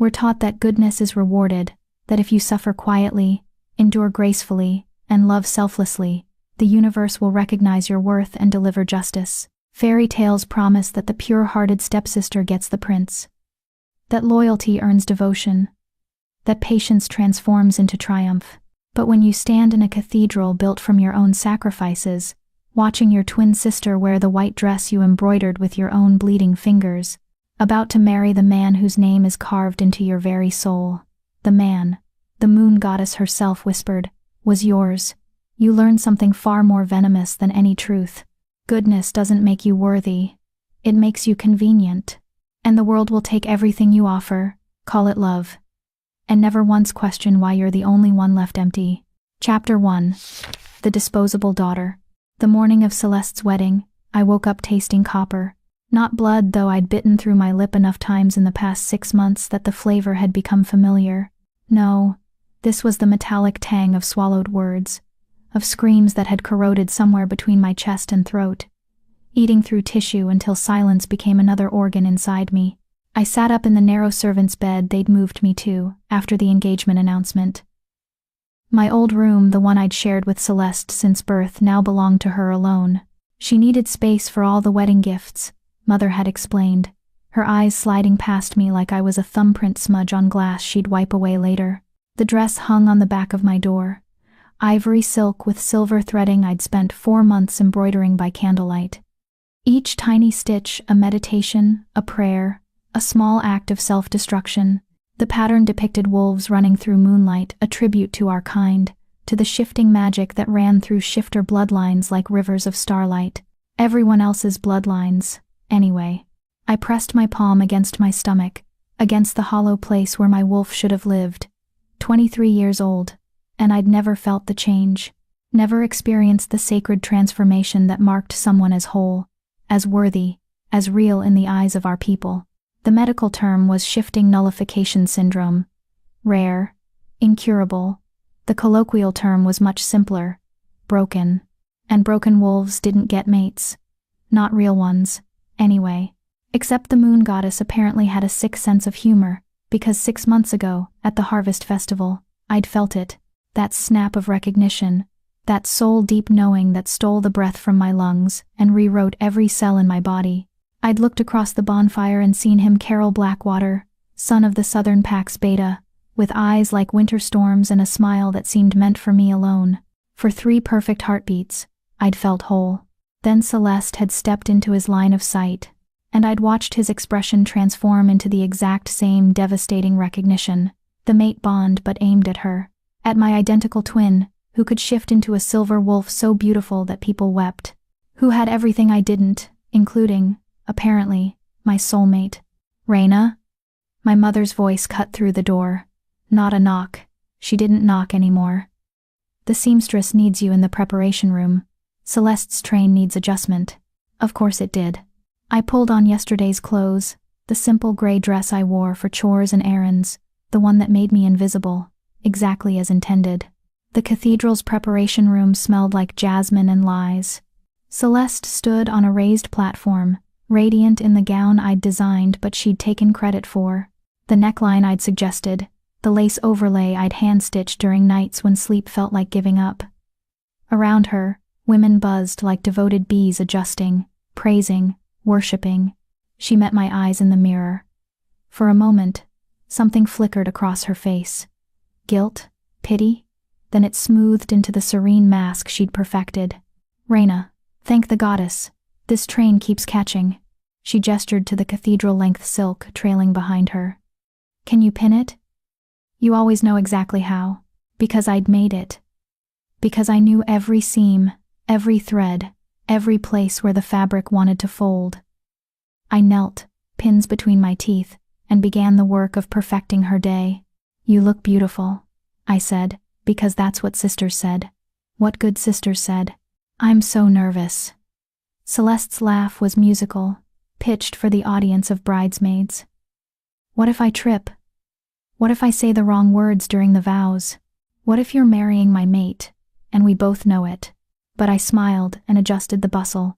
We're taught that goodness is rewarded, that if you suffer quietly, endure gracefully, and love selflessly, the universe will recognize your worth and deliver justice. Fairy tales promise that the pure-hearted stepsister gets the prince, that loyalty earns devotion, that patience transforms into triumph. But when you stand in a cathedral built from your own sacrifices, watching your twin sister wear the white dress you embroidered with your own bleeding fingers, about to marry the man whose name is carved into your very soul, the man, the moon goddess herself whispered, was yours, you learn something far more venomous than any truth. Goodness doesn't make you worthy, it makes you convenient. And the world will take everything you offer, call it love, and never once question why you're the only one left empty. Chapter 1. The Disposable Daughter. The morning of Celeste's wedding, I woke up tasting copper. Not blood, though I'd bitten through my lip enough times in the past 6 months that the flavor had become familiar. No, this was the metallic tang of swallowed words, of screams that had corroded somewhere between my chest and throat, eating through tissue until silence became another organ inside me. I sat up in the narrow servant's bed they'd moved me to, after the engagement announcement. My old room, the one I'd shared with Celeste since birth, now belonged to her alone. She needed space for all the wedding gifts, Mother had explained, her eyes sliding past me like I was a thumbprint smudge on glass she'd wipe away later. The dress hung on the back of my door, ivory silk with silver threading I'd spent 4 months embroidering by candlelight. Each tiny stitch a meditation, a prayer, a small act of self-destruction. The pattern depicted wolves running through moonlight, a tribute to our kind, to the shifting magic that ran through shifter bloodlines like rivers of starlight. Everyone else's bloodlines, anyway. I pressed my palm against my stomach, against the hollow place where my wolf should have lived. 23 years old, and I'd never felt the change, never experienced the sacred transformation that marked someone as whole, as worthy, as real in the eyes of our people. The medical term was shifting nullification syndrome. Rare, incurable. The colloquial term was much simpler. Broken. And broken wolves didn't get mates. Not real ones, anyway. Except the moon goddess apparently had a sick sense of humor, because 6 months ago, at the harvest festival, I'd felt it. That snap of recognition. That soul-deep knowing that stole the breath from my lungs and rewrote every cell in my body. I'd looked across the bonfire and seen him Carol Blackwater, son of the Southern Pax Beta, with eyes like winter storms and a smile that seemed meant for me alone. For 3 perfect heartbeats, I'd felt whole. Then Celeste had stepped into his line of sight, and I'd watched his expression transform into the exact same devastating recognition. The mate bond, but aimed at her. At my identical twin, who could shift into a silver wolf so beautiful that people wept. Who had everything I didn't, including, apparently, my soulmate. Raina? My mother's voice cut through the door. Not a knock. She didn't knock anymore. The seamstress needs you in the preparation room. Celeste's train needs adjustment. Of course it did. I pulled on yesterday's clothes, the simple gray dress I wore for chores and errands, the one that made me invisible, exactly as intended. The cathedral's preparation room smelled like jasmine and lies. Celeste stood on a raised platform, radiant in the gown I'd designed but she'd taken credit for, the neckline I'd suggested, the lace overlay I'd hand-stitched during nights when sleep felt like giving up. Around her, women buzzed like devoted bees, adjusting, praising, worshipping. She met my eyes in the mirror. For a moment, something flickered across her face. Guilt? Pity? Then it smoothed into the serene mask she'd perfected. Raina, thank the goddess. This train keeps catching. She gestured to the cathedral-length silk trailing behind her. Can you pin it? You always know exactly how. Because I'd made it. Because I knew every seam, every thread, every place where the fabric wanted to fold. I knelt, pins between my teeth, and began the work of perfecting her day. You look beautiful, I said, because that's what sisters said. What good sisters said. I'm so nervous. Celeste's laugh was musical, pitched for the audience of bridesmaids. What if I trip? What if I say the wrong words during the vows? What if you're marrying my mate, and we both know it? But I smiled and adjusted the bustle.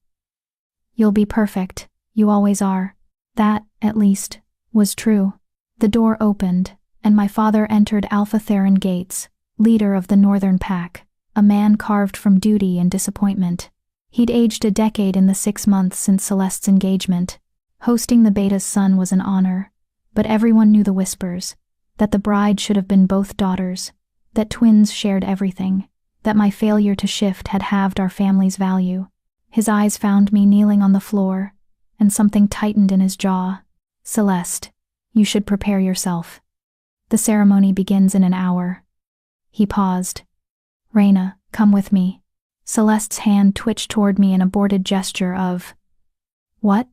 You'll be perfect, you always are. That, at least, was true. The door opened, and my father entered Alpha Theron Gates, leader of the Northern Pack, a man carved from duty and disappointment. He'd aged a decade in the 6 months since Celeste's engagement. Hosting the Beta's son was an honor, but everyone knew the whispers, that the bride should have been both daughters, that twins shared everything, that my failure to shift had halved our family's value. His eyes found me kneeling on the floor, and something tightened in his jaw. "Celeste, you should prepare yourself. The ceremony begins in an hour." He paused. "Reina, come with me." Celeste's hand twitched toward me in a aborted gesture of, what?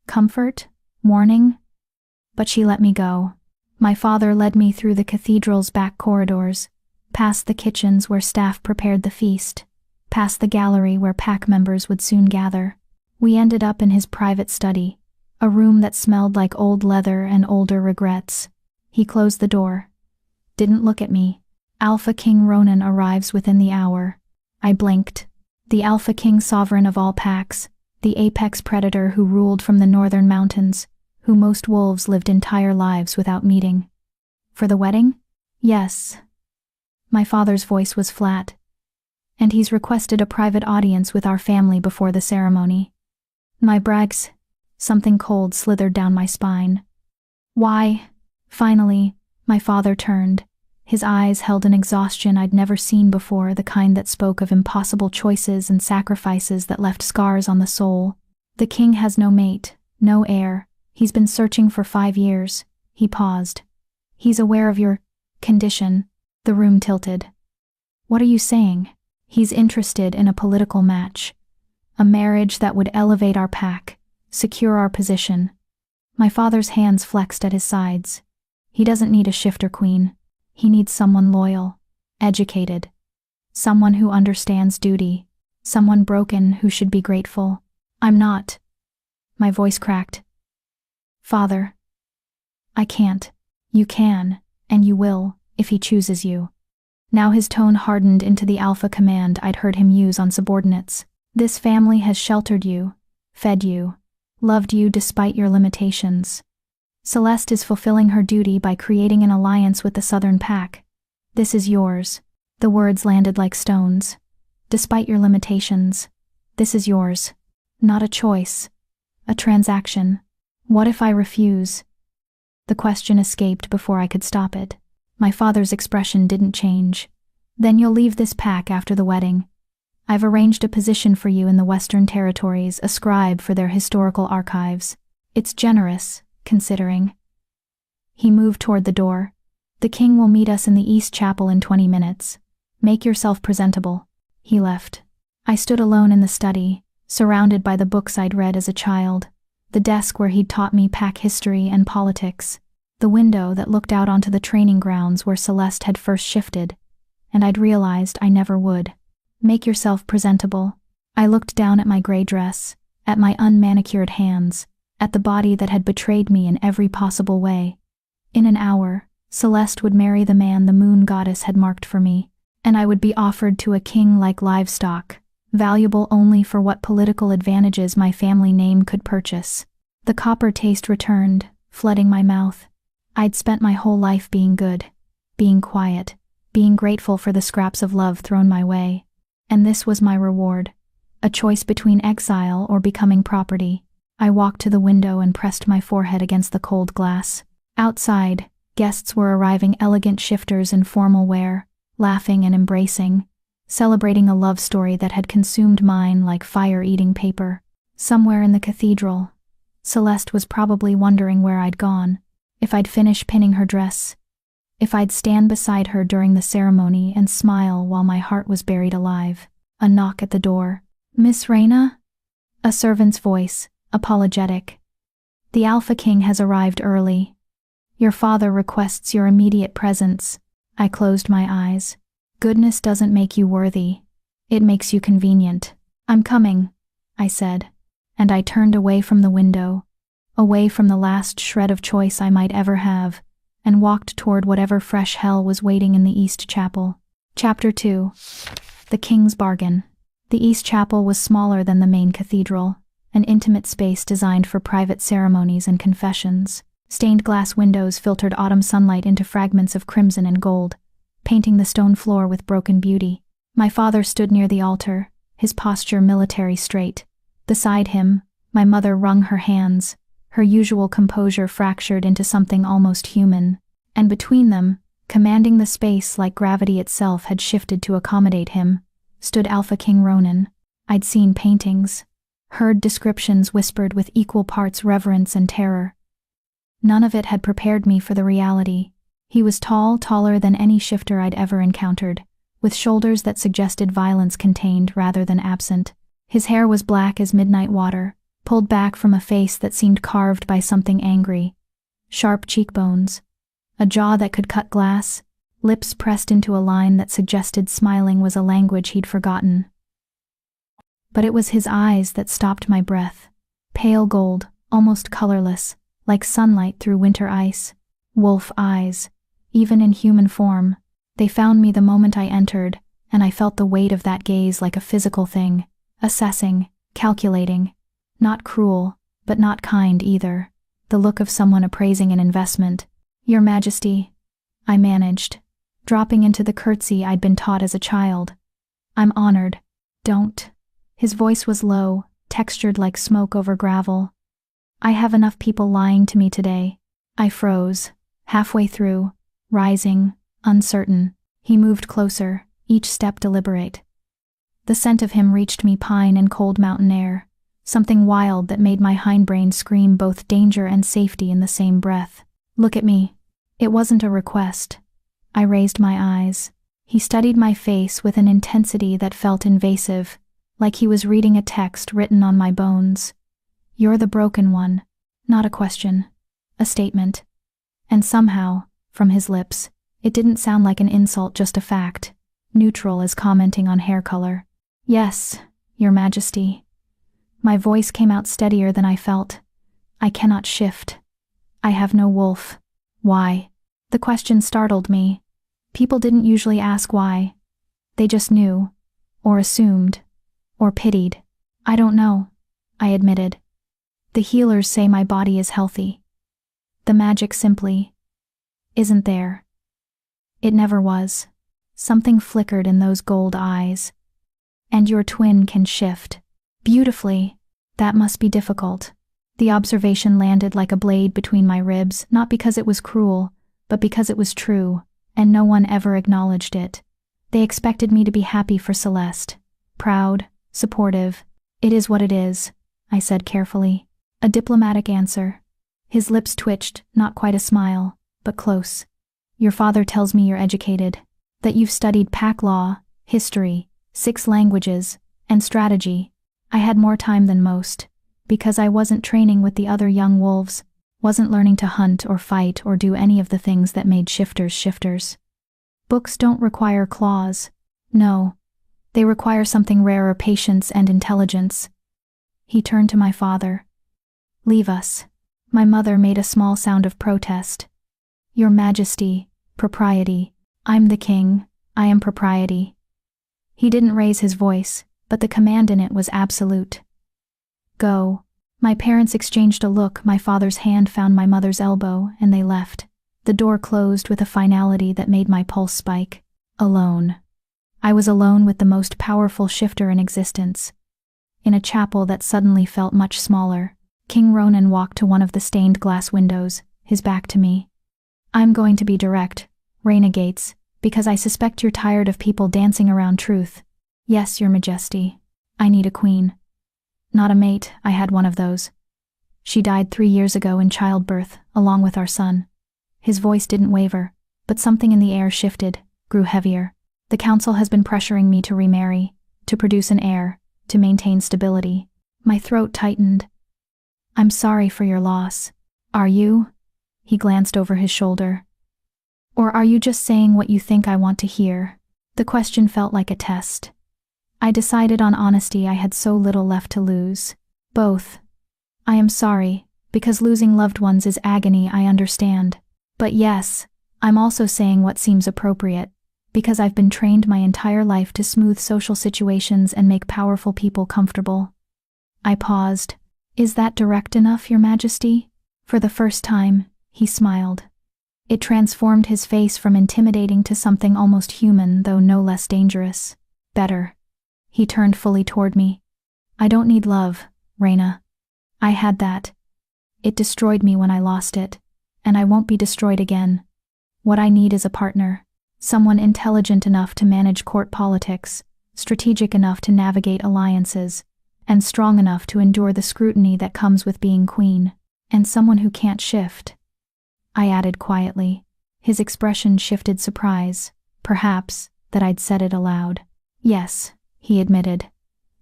Comfort? Warning? But she let me go. My father led me through the cathedral's back corridors, past the kitchens where staff prepared the feast, past the gallery where pack members would soon gather. We ended up in his private study, a room that smelled like old leather and older regrets. He closed the door. Didn't look at me. "Alpha King Ronan arrives within the hour." I blinked. The Alpha King, sovereign of all packs, the apex predator who ruled from the northern mountains, who most wolves lived entire lives without meeting. "For the wedding?" "Yes." My father's voice was flat. "And he's requested a private audience with our family before the ceremony." My brags. Something cold slithered down my spine. "Why?" Finally, my father turned. His eyes held an exhaustion I'd never seen before, the kind that spoke of impossible choices and sacrifices that left scars on the soul. "The king has no mate, no heir. He's been searching for 5 years." He paused. "He's aware of your condition." The room tilted. "What are you saying?" "He's interested in a political match. A marriage that would elevate our pack, secure our position." My father's hands flexed at his sides. "He doesn't need a shifter queen. He needs someone loyal, educated, someone who understands duty, someone broken who should be grateful." "I'm not." My voice cracked. "Father, I can't." "You can, and you will, if he chooses you." Now his tone hardened into the alpha command I'd heard him use on subordinates. "This family has sheltered you, fed you, loved you despite your limitations. Celeste is fulfilling her duty by creating an alliance with the Southern Pack. This is yours." The words landed like stones. "Despite your limitations, this is yours. Not a choice, a transaction. What if I refuse?" The question escaped before I could stop it. My father's expression didn't change. "Then you'll leave this pack after the wedding. I've arranged a position for you in the Western Territories, a scribe for their historical archives. It's generous, considering." He moved toward the door. "The king will meet us in the East Chapel in 20 minutes. Make yourself presentable." He left. I stood alone in the study, surrounded by the books I'd read as a child, the desk where he'd taught me pack history and politics, the window that looked out onto the training grounds where Celeste had first shifted, and I'd realized I never would. Make yourself presentable. I looked down at my gray dress, at my unmanicured hands, at the body that had betrayed me in every possible way. In an hour, Celeste would marry the man the moon goddess had marked for me, and I would be offered to a king like livestock, valuable only for what political advantages my family name could purchase. The copper taste returned, flooding my mouth. I'd spent my whole life being good, being quiet, being grateful for the scraps of love thrown my way. And this was my reward, a choice between exile or becoming property. I walked to the window and pressed my forehead against the cold glass. Outside, guests were arriving, elegant shifters in formal wear, laughing and embracing, celebrating a love story that had consumed mine like fire-eating paper. Somewhere in the cathedral, Celeste was probably wondering where I'd gone, if I'd finish pinning her dress, if I'd stand beside her during the ceremony and smile while my heart was buried alive. A knock at the door. "Miss Reina?" A servant's voice, apologetic. "The Alpha King has arrived early. Your father requests your immediate presence." I closed my eyes. "Goodness doesn't make you worthy. It makes you convenient." "I'm coming," I said, and I turned away from the window, away from the last shred of choice I might ever have, and walked toward whatever fresh hell was waiting in the East Chapel. Chapter 2. The King's Bargain. The East Chapel was smaller than the main cathedral, an intimate space designed for private ceremonies and confessions. Stained glass windows filtered autumn sunlight into fragments of crimson and gold, painting the stone floor with broken beauty. My father stood near the altar, his posture military straight. Beside him, my mother wrung her hands, her usual composure fractured into something almost human. And between them, commanding the space like gravity itself had shifted to accommodate him, stood Alpha King Ronan. I'd seen paintings, heard descriptions whispered with equal parts reverence and terror. None of it had prepared me for the reality. He was tall, taller than any shifter I'd ever encountered, with shoulders that suggested violence contained rather than absent. His hair was black as midnight water, pulled back from a face that seemed carved by something angry. Sharp cheekbones, a jaw that could cut glass, lips pressed into a line that suggested smiling was a language he'd forgotten. But it was his eyes that stopped my breath. Pale gold, almost colorless, like sunlight through winter ice. Wolf eyes, even in human form. They found me the moment I entered, and I felt the weight of that gaze like a physical thing, assessing, calculating. Not cruel, but not kind either. The look of someone appraising an investment. "Your Majesty," I managed, dropping into the curtsy I'd been taught as a child. "I'm honored." "Don't." His voice was low, textured like smoke over gravel. "I have enough people lying to me today." I froze, halfway through, rising, uncertain. He moved closer, each step deliberate. The scent of him reached me, pine and cold mountain air, something wild that made my hindbrain scream both danger and safety in the same breath. "Look at me." It wasn't a request. I raised my eyes. He studied my face with an intensity that felt invasive, like he was reading a text written on my bones. "You're the broken one." Not a question. A statement. And somehow, from his lips, it didn't sound like an insult, just a fact, neutral as commenting on hair color. "Yes, Your Majesty." My voice came out steadier than I felt. "I cannot shift. I have no wolf." "Why?" The question startled me. People didn't usually ask why. They just knew, or assumed, or pitied. "I don't know," I admitted. "The healers say my body is healthy. The magic simply isn't there." It never was. Something flickered in those gold eyes. "And your twin can shift." "Beautifully." "That must be difficult." The observation landed like a blade between my ribs, not because it was cruel, but because it was true, and no one ever acknowledged it. They expected me to be happy for Celeste. Proud, supportive. "It is what it is," I said carefully. A diplomatic answer. His lips twitched, not quite a smile, but close. "Your father tells me you're educated, that you've studied pack law, history, 6 languages, and strategy." I had more time than most, because I wasn't training with the other young wolves, wasn't learning to hunt or fight or do any of the things that made shifters shifters. Books don't require claws. No, they require something rarer: patience and intelligence. He turned to my father. "Leave us." My mother made a small sound of protest. "Your Majesty, propriety. I'm the king, I am propriety." He didn't raise his voice, but the command in it was absolute. "Go." My parents exchanged a look. My father's hand found my mother's elbow, and they left. The door closed with a finality that made my pulse spike. Alone. I was alone with the most powerful shifter in existence. In a chapel that suddenly felt much smaller, King Ronan walked to one of the stained glass windows, his back to me. "I'm going to be direct, renegades, because I suspect you're tired of people dancing around truth. Yes, Your Majesty. I need a queen. Not a mate, I had one of those. She died 3 years ago in childbirth, along with our son." His voice didn't waver, but something in the air shifted, grew heavier. "The council has been pressuring me to remarry, to produce an heir, to maintain stability." My throat tightened. "I'm sorry for your loss." "Are you?" He glanced over his shoulder. "Or are you just saying what you think I want to hear?" The question felt like a test. I decided on honesty. I had so little left to lose. "Both. I am sorry, because losing loved ones is agony, I understand. But yes, I'm also saying what seems appropriate, because I've been trained my entire life to smooth social situations and make powerful people comfortable." I paused. "Is that direct enough, Your Majesty?" For the first time, He smiled. It transformed his face from intimidating to something almost human, though no less dangerous. Better. He turned fully toward me. I don't need love, Reina. I had that. It destroyed me when I lost it, and I won't be destroyed again. What I need is a partner. Someone intelligent enough to manage court politics, strategic enough to navigate alliances, and strong enough to endure the scrutiny that comes with being queen, and someone who can't shift. I added quietly. His expression shifted surprise, perhaps, that I'd said it aloud. Yes, he admitted.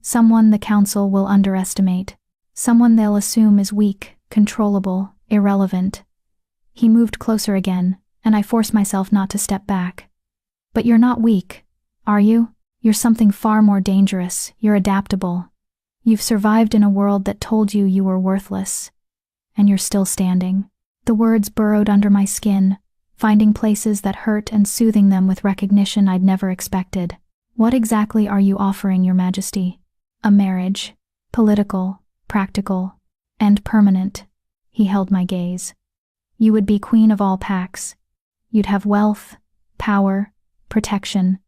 Someone the council will underestimate. Someone they'll assume is weak, controllable, irrelevant. He moved closer again, and I forced myself not to step back. But you're not weak, are you? You're something far more dangerous. You're adaptable. You've survived in a world that told you you were worthless. And you're still standing. The words burrowed under my skin, finding places that hurt and soothing them with recognition I'd never expected. What exactly are you offering, Your Majesty? A marriage. Political, practical, and permanent. He held my gaze. You would be queen of all packs. You'd have wealth, power, protection.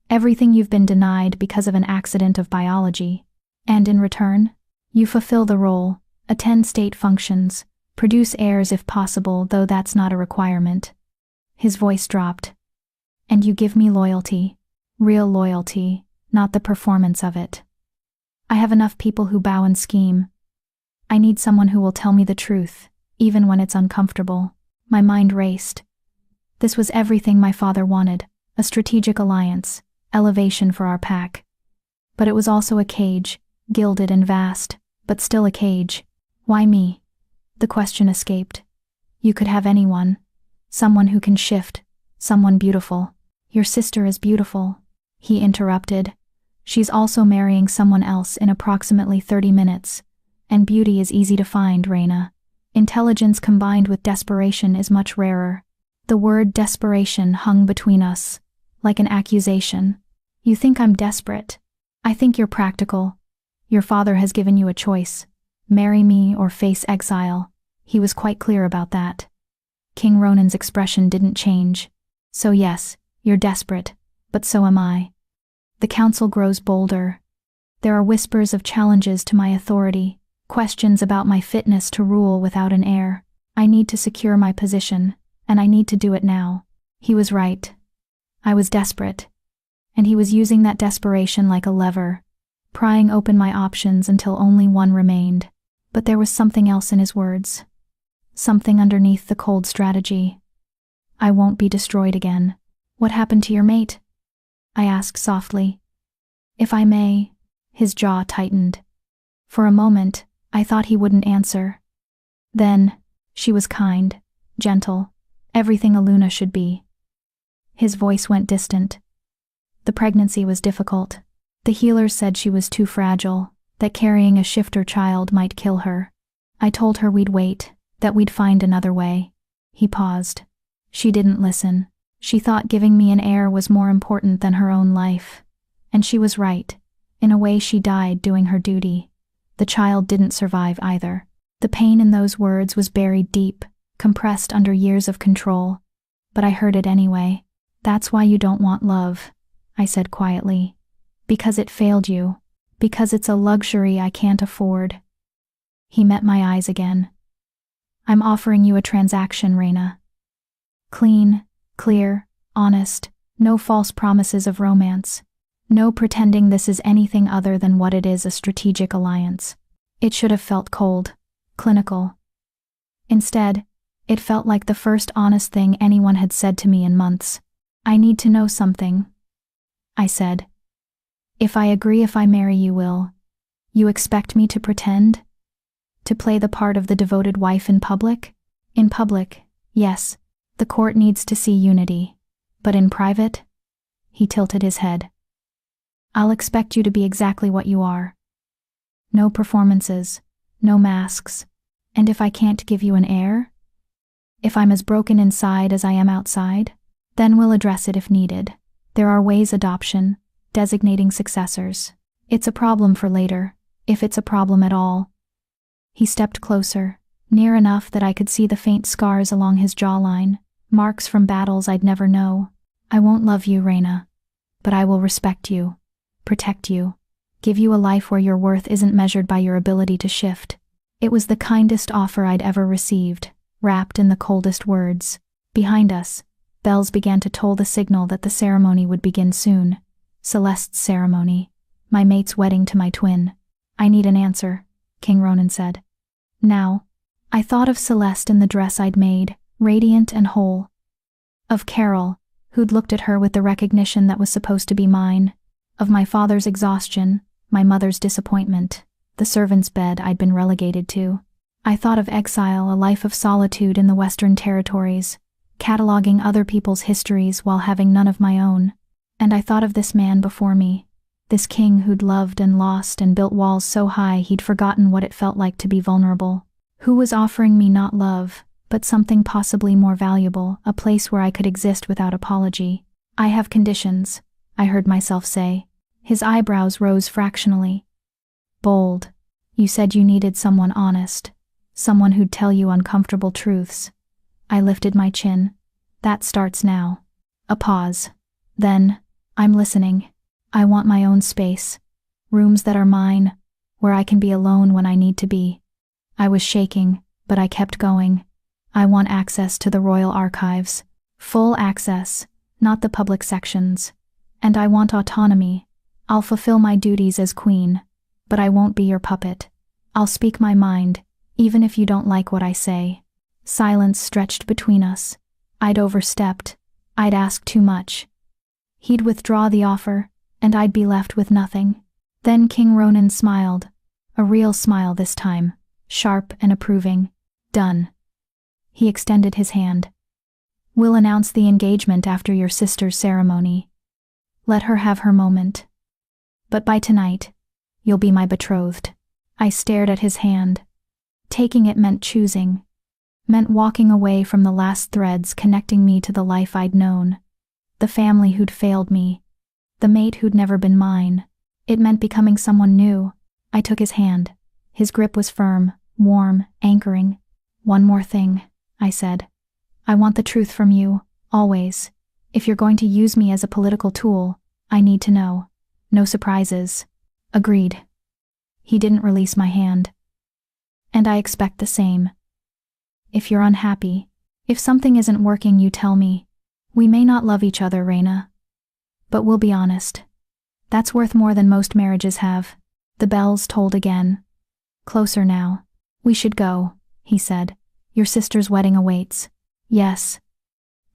Everything you've been denied because of an accident of biology. And in return, you fulfill the role, attend state functions, produce heirs if possible, though that's not a requirement. His voice dropped. And you give me loyalty. Real loyalty, not the performance of it. I have enough people who bow and scheme. I need someone who will tell me the truth, even when it's uncomfortable. My mind raced. This was everything my father wanted, a strategic alliance, elevation for our pack. But it was also a cage, gilded and vast, but still a cage. Why me? The question escaped. You could have anyone. Someone who can shift, someone beautiful. Your sister is beautiful, he interrupted. She's also marrying someone else in approximately 30 minutes. And beauty is easy to find, Reina. Intelligence combined with desperation is much rarer. The word desperation hung between us, like an accusation. You think I'm desperate. I think you're practical. Your father has given you a choice. Marry me or face exile. He was quite clear about that. King Ronan's expression didn't change. So yes, you're desperate, but so am I. The council grows bolder. There are whispers of challenges to my authority, questions about my fitness to rule without an heir. I need to secure my position, and I need to do it now. He was right. I was desperate, and he was using that desperation like a lever, prying open my options until only one remained. But there was something else in his words. Something underneath the cold strategy. I won't be destroyed again. What happened to your mate? I asked softly. If I may. His jaw tightened. For a moment, I thought he wouldn't answer. Then, she was kind, gentle, everything a Luna should be. His voice went distant. The pregnancy was difficult. The healers said she was too fragile, that carrying a shifter child might kill her. I told her we'd wait, that we'd find another way. He paused. She didn't listen. She thought giving me an heir was more important than her own life. And she was right. In a way, she died doing her duty. The child didn't survive either. The pain in those words was buried deep, compressed under years of control. But I heard it anyway. That's why you don't want love, I said quietly. Because it failed you. Because it's a luxury I can't afford. He met my eyes again. I'm offering you a transaction, Reina. Clean, clear, honest, no false promises of romance. No pretending this is anything other than what it is, a strategic alliance. It should have felt cold, clinical. Instead, it felt like the first honest thing anyone had said to me in months. I need to know something, I said. If I agree, if I marry you, will you expect me to pretend? To play the part of the devoted wife in public? In public, yes, the court needs to see unity. But in private? He tilted his head. I'll expect you to be exactly what you are. No performances, no masks. And if I can't give you an heir? If I'm as broken inside as I am outside? Then we'll address it if needed. There are ways: adoption, designating successors. It's a problem for later, if it's a problem at all. He stepped closer, near enough that I could see the faint scars along his jawline, marks from battles I'd never know. I won't love you, Reyna, but I will respect you, protect you, give you a life where your worth isn't measured by your ability to shift. It was the kindest offer I'd ever received, wrapped in the coldest words. Behind us, bells began to toll the signal that the ceremony would begin soon. Celeste's ceremony, my mate's wedding to my twin. I need an answer, King Ronan said. Now, I thought of Celeste in the dress I'd made, radiant and whole. Of Carol, who'd looked at her with the recognition that was supposed to be mine. Of my father's exhaustion, my mother's disappointment, the servant's bed I'd been relegated to. I thought of exile, a life of solitude in the Western Territories, cataloging other people's histories while having none of my own. And I thought of this man before me, this king who'd loved and lost and built walls so high he'd forgotten what it felt like to be vulnerable, who was offering me not love, but something possibly more valuable, a place where I could exist without apology. I have conditions, I heard myself say. His eyebrows rose fractionally. Bold. You said you needed someone honest, someone who'd tell you uncomfortable truths. I lifted my chin. That starts now. A pause. Then, I'm listening. I want my own space. Rooms that are mine, where I can be alone when I need to be. I was shaking, but I kept going. I want access to the royal archives. Full access, not the public sections. And I want autonomy. I'll fulfill my duties as queen, but I won't be your puppet. I'll speak my mind, even if you don't like what I say. Silence stretched between us. I'd overstepped. I'd asked too much. He'd withdraw the offer, and I'd be left with nothing. Then King Ronan smiled. A real smile this time, sharp and approving. Done. He extended his hand. We'll announce the engagement after your sister's ceremony. Let her have her moment. But by tonight, you'll be my betrothed. I stared at his hand. Taking it meant choosing. Meant walking away from the last threads connecting me to the life I'd known. The family who'd failed me. The mate who'd never been mine. It meant becoming someone new. I took his hand. His grip was firm, warm, anchoring. One more thing, I said. I want the truth from you, always. If you're going to use me as a political tool, I need to know. No surprises. Agreed. He didn't release my hand. And I expect the same. If you're unhappy, if something isn't working, you tell me. We may not love each other, Reyna. But we'll be honest. That's worth more than most marriages have. The bells tolled again. Closer now. We should go, he said. Your sister's wedding awaits. Yes.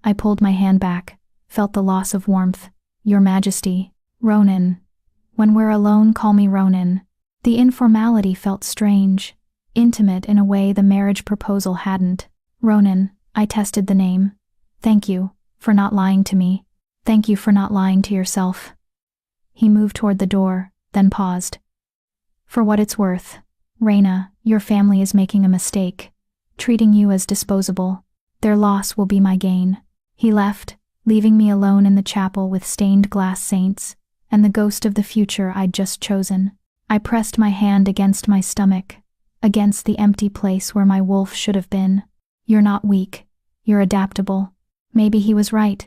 I pulled my hand back, felt the loss of warmth. Your Majesty. Ronan. When we're alone, call me Ronan. The informality felt strange, intimate in a way the marriage proposal hadn't. Ronan, I tested the name. Thank you, for not lying to me. Thank you for not lying to yourself. He moved toward the door, then paused. For what it's worth, Reyna, your family is making a mistake, treating you as disposable. Their loss will be my gain. He left, leaving me alone in the chapel with stained glass saints, and the ghost of the future I'd just chosen. I pressed my hand against my stomach, against the empty place where my wolf should have been. You're not weak. You're adaptable. Maybe he was right.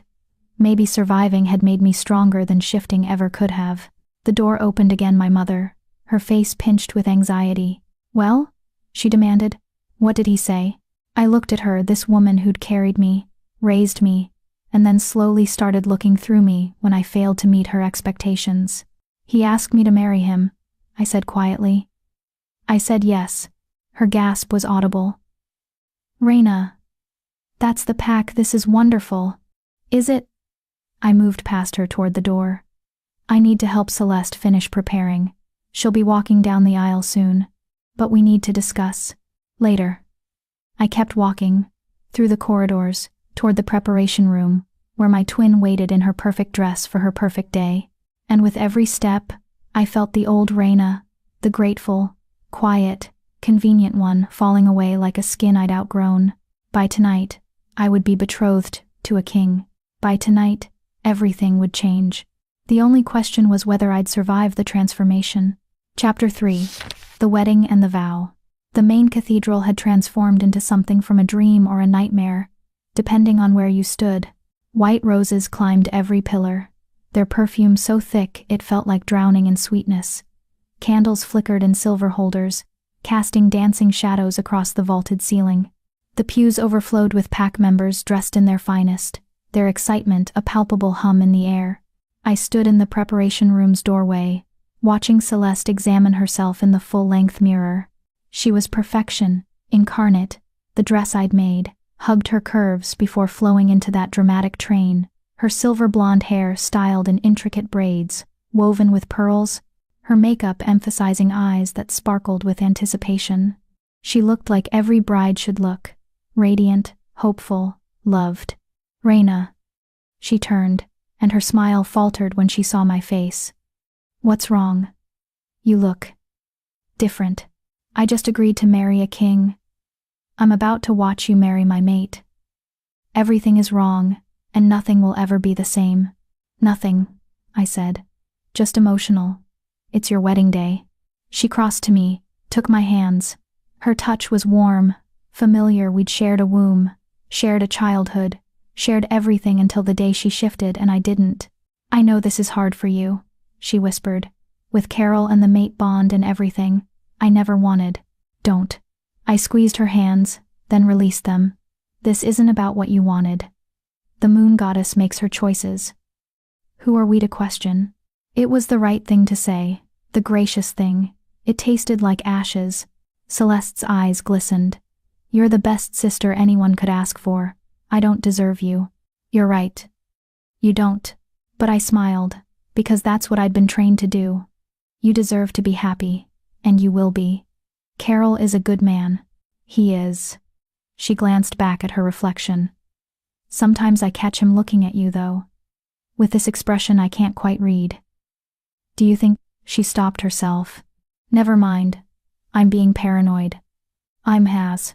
Maybe surviving had made me stronger than shifting ever could have. The door opened again. My mother, her face pinched with anxiety. Well? She demanded. What did he say? I looked at her, this woman who'd carried me, raised me, and then slowly started looking through me when I failed to meet her expectations. He asked me to marry him, I said quietly. I said yes. Her gasp was audible. Reyna. That's the pack. This is wonderful. Is it? I moved past her toward the door. I need to help Celeste finish preparing. She'll be walking down the aisle soon. But we need to discuss. Later. I kept walking, through the corridors, toward the preparation room, where my twin waited in her perfect dress for her perfect day. And with every step, I felt the old Reyna, the grateful, quiet, convenient one, falling away like a skin I'd outgrown. By tonight, I would be betrothed to a king. By tonight, everything would change. The only question was whether I'd survive the transformation. Chapter 3. The Wedding and the Vow. The main cathedral had transformed into something from a dream or a nightmare, depending on where you stood. White roses climbed every pillar, their perfume so thick it felt like drowning in sweetness. Candles flickered in silver holders, casting dancing shadows across the vaulted ceiling. The pews overflowed with pack members dressed in their finest, their excitement a palpable hum in the air. I stood in the preparation room's doorway, watching Celeste examine herself in the full-length mirror. She was perfection, incarnate. The dress I'd made hugged her curves before flowing into that dramatic train, her silver blonde hair styled in intricate braids, woven with pearls, her makeup emphasizing eyes that sparkled with anticipation. She looked like every bride should look, radiant, hopeful, loved. "Reina." She turned, and her smile faltered when she saw my face. "What's wrong? You look different." "I just agreed to marry a king. I'm about to watch you marry my mate. Everything is wrong, and nothing will ever be the same." "Nothing," I said. "Just emotional. It's your wedding day." She crossed to me, took my hands. Her touch was warm, familiar. We'd shared a womb, shared a childhood, shared everything until the day she shifted and I didn't. "I know this is hard for you," she whispered. "With Carol and the mate bond and everything, I never wanted." "Don't." I squeezed her hands, then released them. "This isn't about what you wanted. The moon goddess makes her choices. Who are we to question?" It was the right thing to say, the gracious thing. It tasted like ashes. Celeste's eyes glistened. "You're the best sister anyone could ask for. I don't deserve you." "You're right. You don't." But I smiled, because that's what I'd been trained to do. "You deserve to be happy, and you will be. Carol is a good man." "He is." She glanced back at her reflection. "Sometimes I catch him looking at you, though, with this expression I can't quite read. Do you think—" She stopped herself. "Never mind. I'm being paranoid." "Has."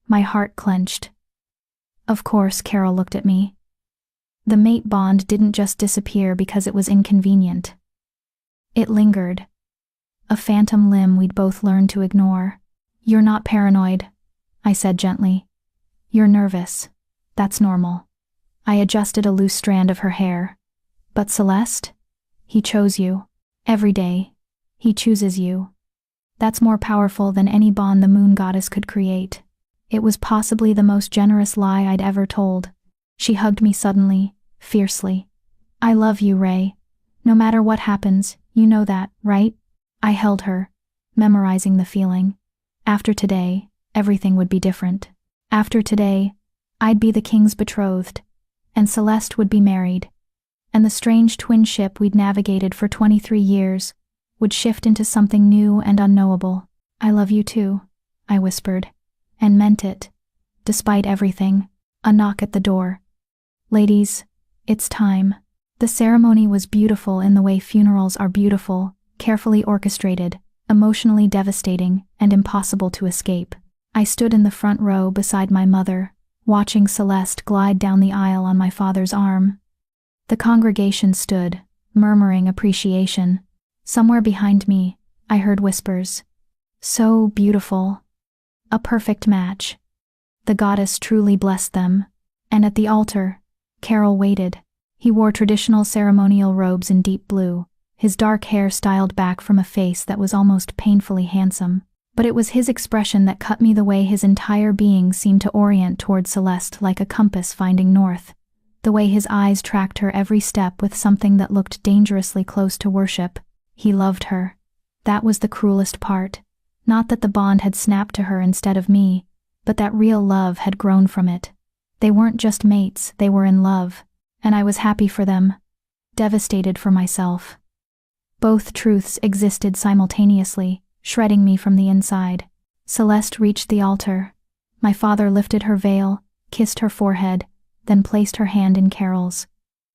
My heart clenched. Of course, Carol looked at me. The mate bond didn't just disappear because it was inconvenient. It lingered. A phantom limb we'd both learned to ignore. "You're not paranoid," I said gently. "You're nervous. That's normal." I adjusted a loose strand of her hair. "But Celeste? He chose you. Every day. He chooses you. That's more powerful than any bond the moon goddess could create." It was possibly the most generous lie I'd ever told. She hugged me suddenly, fiercely. "I love you, Ray. No matter what happens, you know that, right?" I held her, memorizing the feeling. After today, everything would be different. After today, I'd be the king's betrothed, and Celeste would be married, and the strange twin ship we'd navigated for 23 years would shift into something new and unknowable. "I love you too," I whispered, and meant it, despite everything. A knock at the door. "Ladies, it's time." The ceremony was beautiful in the way funerals are beautiful, carefully orchestrated, emotionally devastating, and impossible to escape. I stood in the front row beside my mother, watching Celeste glide down the aisle on my father's arm. The congregation stood, murmuring appreciation. Somewhere behind me, I heard whispers. "So beautiful. A perfect match." The goddess truly blessed them. And at the altar, Carol waited. He wore traditional ceremonial robes in deep blue, his dark hair styled back from a face that was almost painfully handsome. But it was his expression that cut me, the way his entire being seemed to orient toward Celeste like a compass finding north, the way his eyes tracked her every step with something that looked dangerously close to worship. He loved her. That was the cruelest part. Not that the bond had snapped to her instead of me, but that real love had grown from it. They weren't just mates, they were in love, and I was happy for them, devastated for myself. Both truths existed simultaneously, shredding me from the inside. Celeste reached the altar. My father lifted her veil, kissed her forehead, then placed her hand in Carol's.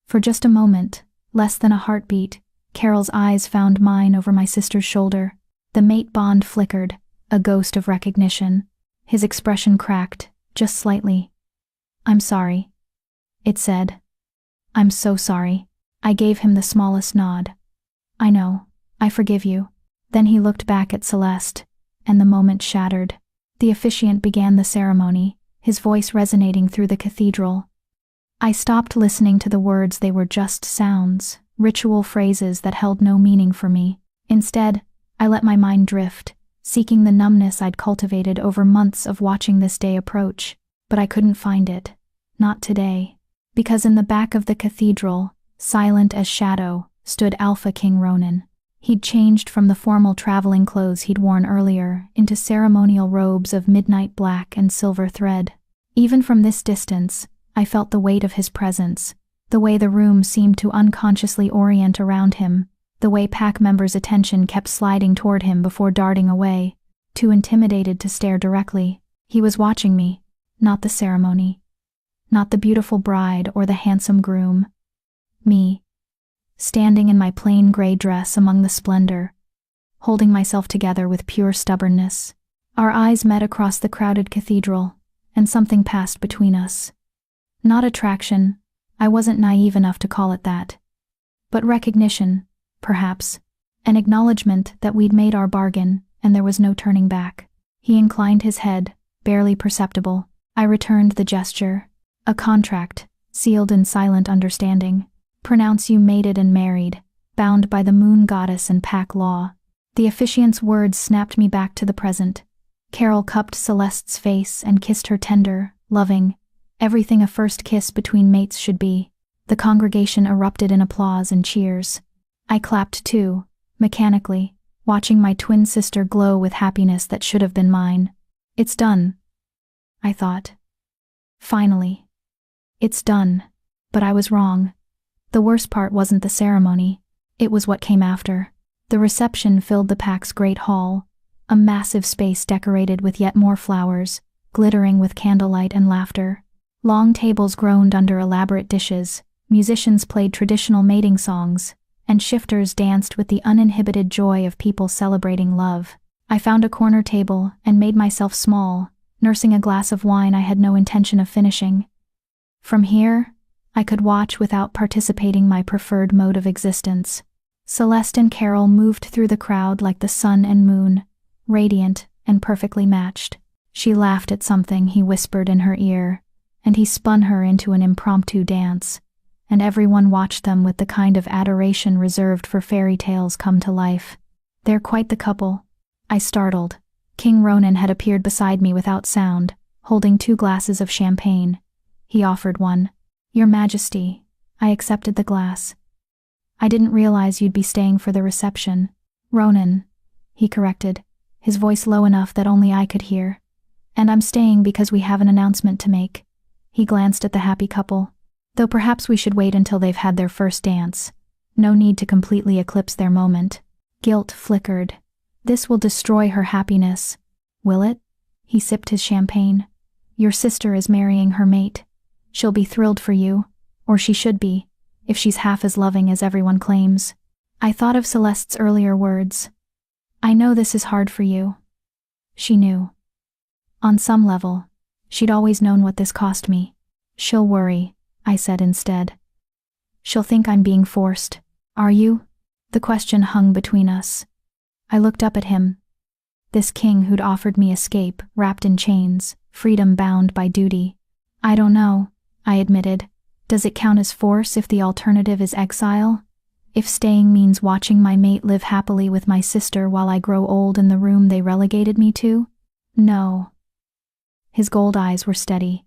For just a moment, less than a heartbeat, Carol's eyes found mine over my sister's shoulder. The mate bond flickered, a ghost of recognition. His expression cracked, just slightly. "I'm sorry," it said. "I'm so sorry." I gave him the smallest nod. "I know. I forgive you." Then he looked back at Celeste, and the moment shattered. The officiant began the ceremony, his voice resonating through the cathedral. I stopped listening to the words. They were just sounds, ritual phrases that held no meaning for me. Instead, I let my mind drift, seeking the numbness I'd cultivated over months of watching this day approach. But I couldn't find it. Not today. Because in the back of the cathedral, silent as shadow, stood Alpha King Ronan. He'd changed from the formal traveling clothes he'd worn earlier into ceremonial robes of midnight black and silver thread. Even from this distance, I felt the weight of his presence, the way the room seemed to unconsciously orient around him, the way pack members' attention kept sliding toward him before darting away, too intimidated to stare directly. He was watching me, not the ceremony, not the beautiful bride or the handsome groom. Me, standing in my plain gray dress among the splendor, holding myself together with pure stubbornness. Our eyes met across the crowded cathedral, and something passed between us. Not attraction, I wasn't naive enough to call it that. But recognition, perhaps, an acknowledgement that we'd made our bargain and there was no turning back. He inclined his head, barely perceptible. I returned the gesture. A contract, sealed in silent understanding. Pronounce you mated and married, bound by the moon goddess and pack law. The officiant's words snapped me back to the present. Carol cupped Celeste's face and kissed her tender, loving, everything a first kiss between mates should be. The congregation erupted in applause and cheers. I clapped too, mechanically, watching my twin sister glow with happiness that should have been mine. It's done, I thought. Finally. It's done. But I was wrong. The worst part wasn't the ceremony. It was what came after. The reception filled the pack's great hall, a massive space decorated with yet more flowers, glittering with candlelight and laughter. Long tables groaned under elaborate dishes, musicians played traditional mating songs, and shifters danced with the uninhibited joy of people celebrating love. I found a corner table and made myself small, nursing a glass of wine I had no intention of finishing. From here, I could watch without participating my preferred mode of existence. Celeste and Carol moved through the crowd like the sun and moon, radiant and perfectly matched. She laughed at something he whispered in her ear, and he spun her into an impromptu dance, and everyone watched them with the kind of adoration reserved for fairy tales come to life. They're quite the couple. I startled. King Ronan had appeared beside me without sound, holding 2 glasses of champagne. He offered one. Your Majesty, I accepted the glass. I didn't realize you'd be staying for the reception. Ronan, he corrected, his voice low enough that only I could hear. And I'm staying because we have an announcement to make. He glanced at the happy couple. Though perhaps we should wait until they've had their first dance. No need to completely eclipse their moment. Guilt flickered. This will destroy her happiness. Will it? He sipped his champagne. Your sister is marrying her mate. She'll be thrilled for you, or she should be, if she's half as loving as everyone claims. I thought of Celeste's earlier words. I know this is hard for you. She knew. On some level, she'd always known what this cost me. She'll worry, I said instead. She'll think I'm being forced. Are you? The question hung between us. I looked up at him. This king who'd offered me escape, wrapped in chains, freedom bound by duty. I don't know, I admitted. Does it count as force if the alternative is exile? If staying means watching my mate live happily with my sister while I grow old in the room they relegated me to? No. His gold eyes were steady.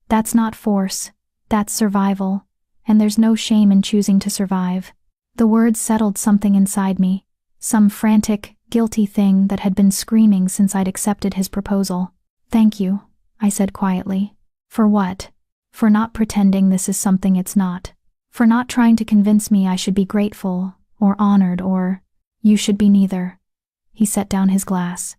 That's not force, that's survival, and there's no shame in choosing to survive. The words settled something inside me, some frantic, guilty thing that had been screaming since I'd accepted his proposal. Thank you, I said quietly. For what? For not pretending this is something it's not. For not trying to convince me I should be grateful, or honored, or you should be neither. He set down his glass.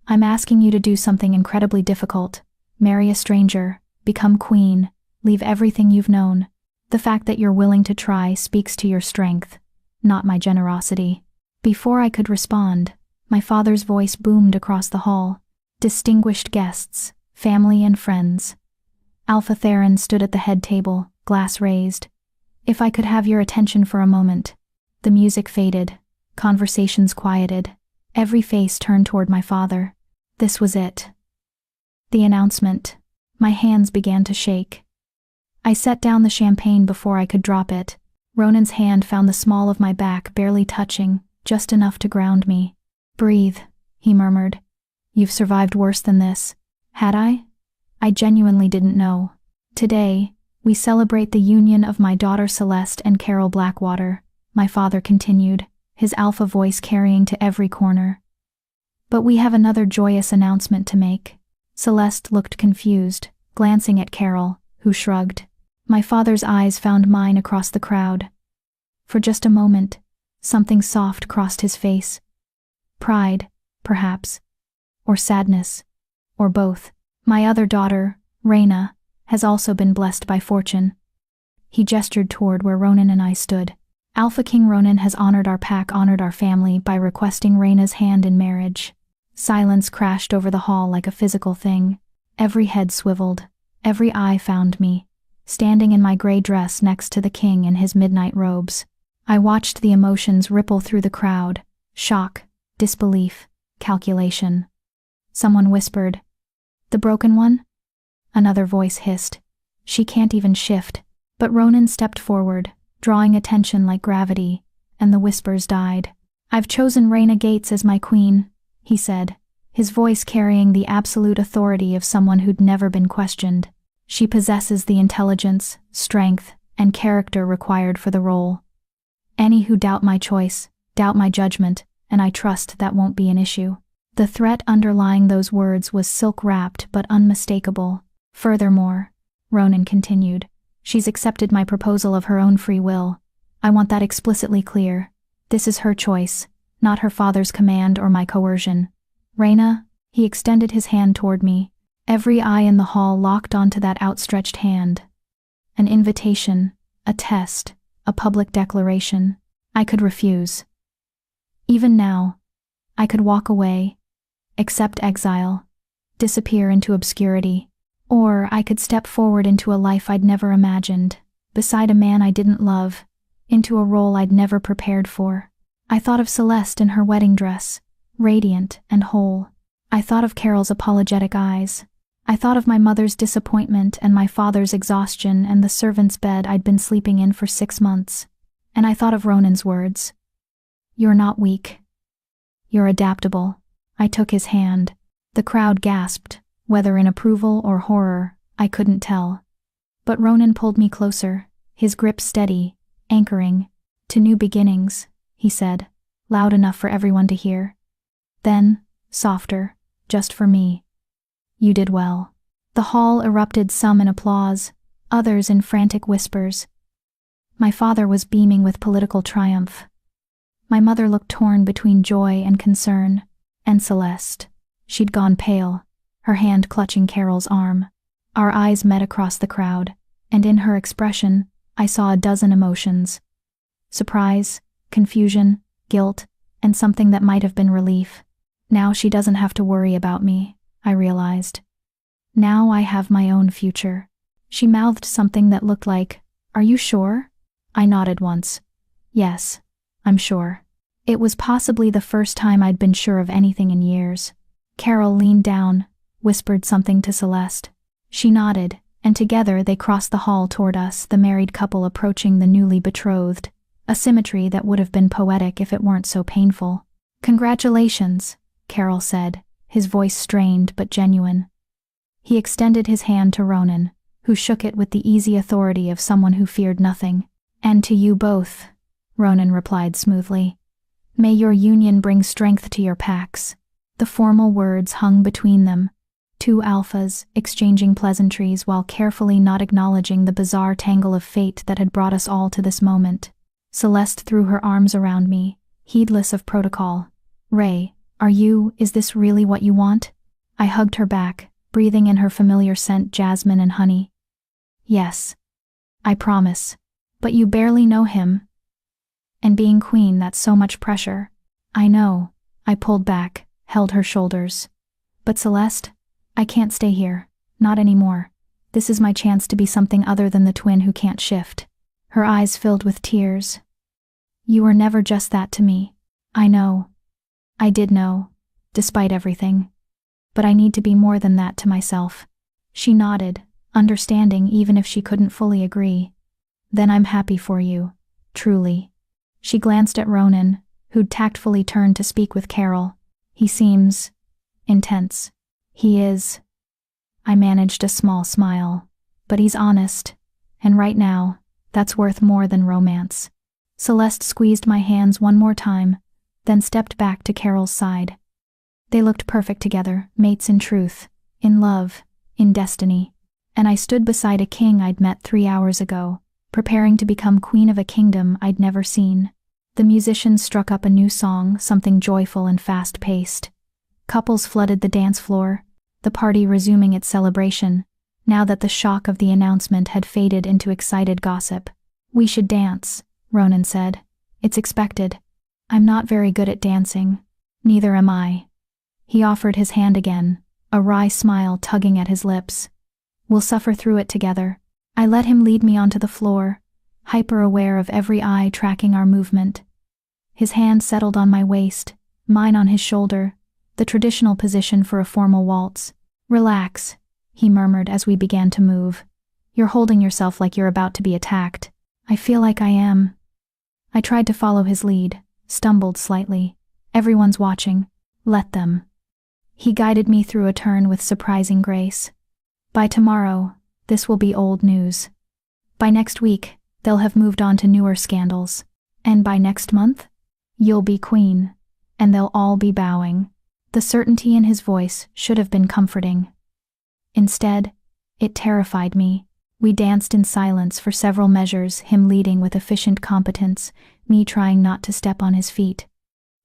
I'm asking you to do something incredibly difficult. Marry a stranger, become queen, leave everything you've known. The fact that you're willing to try speaks to your strength, not my generosity. Before I could respond, my father's voice boomed across the hall. Distinguished guests, family and friends. Alpha Theron stood at the head table, glass raised. If I could have your attention for a moment. The music faded, conversations quieted. Every face turned toward my father. This was it. The announcement. My hands began to shake. I set down the champagne before I could drop it. Ronan's hand found the small of my back, barely touching, just enough to ground me. "Breathe," he murmured. "You've survived worse than this." Had I? I genuinely didn't know. "Today, we celebrate the union of my daughter Celeste and Carol Blackwater," my father continued, his alpha voice carrying to every corner. "But we have another joyous announcement to make." Celeste looked confused, glancing at Carol, who shrugged. My father's eyes found mine across the crowd. For just a moment, something soft crossed his face. Pride, perhaps. Or sadness. Or both. "My other daughter, Reyna, has also been blessed by fortune." He gestured toward where Ronan and I stood. "Alpha King Ronan has honored our pack, honored our family by requesting Reyna's hand in marriage." Silence crashed over the hall like a physical thing. Every head swiveled. Every eye found me, standing in my gray dress next to the king in his midnight robes. I watched the emotions ripple through the crowd. Shock, disbelief, calculation. Someone whispered, "The broken one?" Another voice hissed, "She can't even shift." But Ronan stepped forward, drawing attention like gravity, and the whispers died. "I've chosen Reyna Gates as my queen," he said, his voice carrying the absolute authority of someone who'd never been questioned. "She possesses the intelligence, strength, and character required for the role. Any who doubt my choice, doubt my judgment, and I trust that won't be an issue." The threat underlying those words was silk-wrapped but unmistakable. "Furthermore," Ronan continued, "she's accepted my proposal of her own free will. I want that explicitly clear. This is her choice, not her father's command or my coercion. Reyna," he extended his hand toward me. Every eye in the hall locked onto that outstretched hand. An invitation, a test, a public declaration. I could refuse. Even now, I could walk away, accept exile, disappear into obscurity, or I could step forward into a life I'd never imagined, beside a man I didn't love, into a role I'd never prepared for. I thought of Celeste in her wedding dress, radiant and whole. I thought of Carol's apologetic eyes. I thought of my mother's disappointment and my father's exhaustion and the servant's bed I'd been sleeping in for 6 months. And I thought of Ronan's words. "You're not weak. You're adaptable." I took his hand. The crowd gasped, whether in approval or horror, I couldn't tell. But Ronan pulled me closer, his grip steady, anchoring. "To new beginnings," he said, loud enough for everyone to hear. Then, softer, just for me. "You did well." The hall erupted, some in applause, others in frantic whispers. My father was beaming with political triumph. My mother looked torn between joy and concern. And Celeste. She'd gone pale, her hand clutching Carol's arm. Our eyes met across the crowd, and in her expression, I saw a dozen emotions. Surprise, confusion, guilt, and something that might have been relief. Now she doesn't have to worry about me, I realized. Now I have my own future. She mouthed something that looked like, "Are you sure?" I nodded once. "Yes, I'm sure." It was possibly the first time I'd been sure of anything in years. Carol leaned down, whispered something to Celeste. She nodded, and together they crossed the hall toward us, the married couple approaching the newly betrothed, a symmetry that would have been poetic if it weren't so painful. "Congratulations," Carol said, his voice strained but genuine. He extended his hand to Ronan, who shook it with the easy authority of someone who feared nothing. "And to you both," Ronan replied smoothly. "May your union bring strength to your packs." The formal words hung between them, two alphas exchanging pleasantries while carefully not acknowledging the bizarre tangle of fate that had brought us all to this moment. Celeste threw her arms around me, heedless of protocol. "Ray, is this really what you want?" I hugged her back, breathing in her familiar scent, jasmine and honey. "Yes. I promise. But you barely know him. And being queen, that's so much pressure." "I know." I pulled back, held her shoulders. "But Celeste, I can't stay here. Not anymore. This is my chance to be something other than the twin who can't shift." Her eyes filled with tears. "You were never just that to me." "I know." I did know, despite everything. but I need to be more than that to myself." She nodded, understanding even if she couldn't fully agree. "Then I'm happy for you, truly." She glanced at Ronan, who'd tactfully turned to speak with Carol. "He seems intense." "He is." I managed a small smile. "But he's honest, and right now, that's worth more than romance." Celeste squeezed my hands one more time, then stepped back to Carol's side. They looked perfect together, mates in truth, in love, in destiny. And I stood beside a king I'd met 3 hours ago, preparing to become queen of a kingdom I'd never seen. The musicians struck up a new song, something joyful and fast-paced. Couples flooded the dance floor, the party resuming its celebration, now that the shock of the announcement had faded into excited gossip. "We should dance," Ronan said. "It's expected." "I'm not very good at dancing." "Neither am I." He offered his hand again, a wry smile tugging at his lips. "We'll suffer through it together." I let him lead me onto the floor, hyper-aware of every eye tracking our movement. His hand settled on my waist, mine on his shoulder, the traditional position for a formal waltz. "Relax," he murmured as we began to move. "You're holding yourself like you're about to be attacked." "I feel like I am." I tried to follow his lead, stumbled slightly. "Everyone's watching. Let them." He guided me through a turn with surprising grace. "By tomorrow, this will be old news. By next week, they'll have moved on to newer scandals. And by next month, you'll be queen, and they'll all be bowing." The certainty in his voice should have been comforting. Instead, it terrified me. We danced in silence for several measures, him leading with efficient competence, me trying not to step on his feet.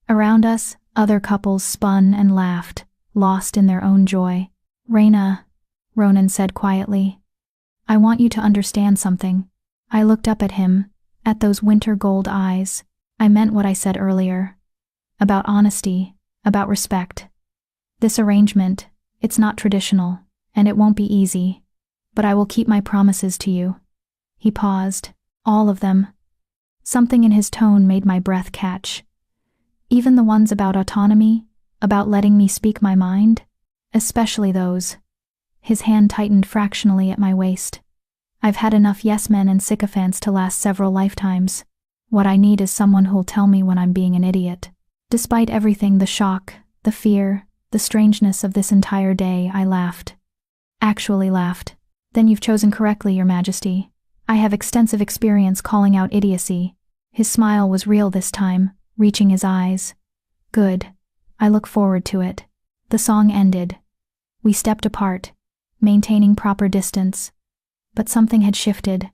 Around us, other couples spun and laughed, lost in their own joy. "Raina," Ronan said quietly, "I want you to understand something." I looked up at him, at those winter gold eyes. I meant what I said earlier. About honesty, about respect. This arrangement, it's not traditional, and it won't be easy. But I will keep my promises to you." He paused. "All of them." Something in his tone made my breath catch. "Even the ones about autonomy, about letting me speak my mind? Especially those." His hand tightened fractionally at my waist. "I've had enough yes-men and sycophants to last several lifetimes. What I need is someone who'll tell me when I'm being an idiot." Despite everything, the shock, the fear, the strangeness of this entire day, I laughed. Actually laughed. "Then you've chosen correctly, Your Majesty. I have extensive experience calling out idiocy." His smile was real this time, reaching his eyes. "Good. I look forward to it." The song ended. We stepped apart, maintaining proper distance. But something had shifted.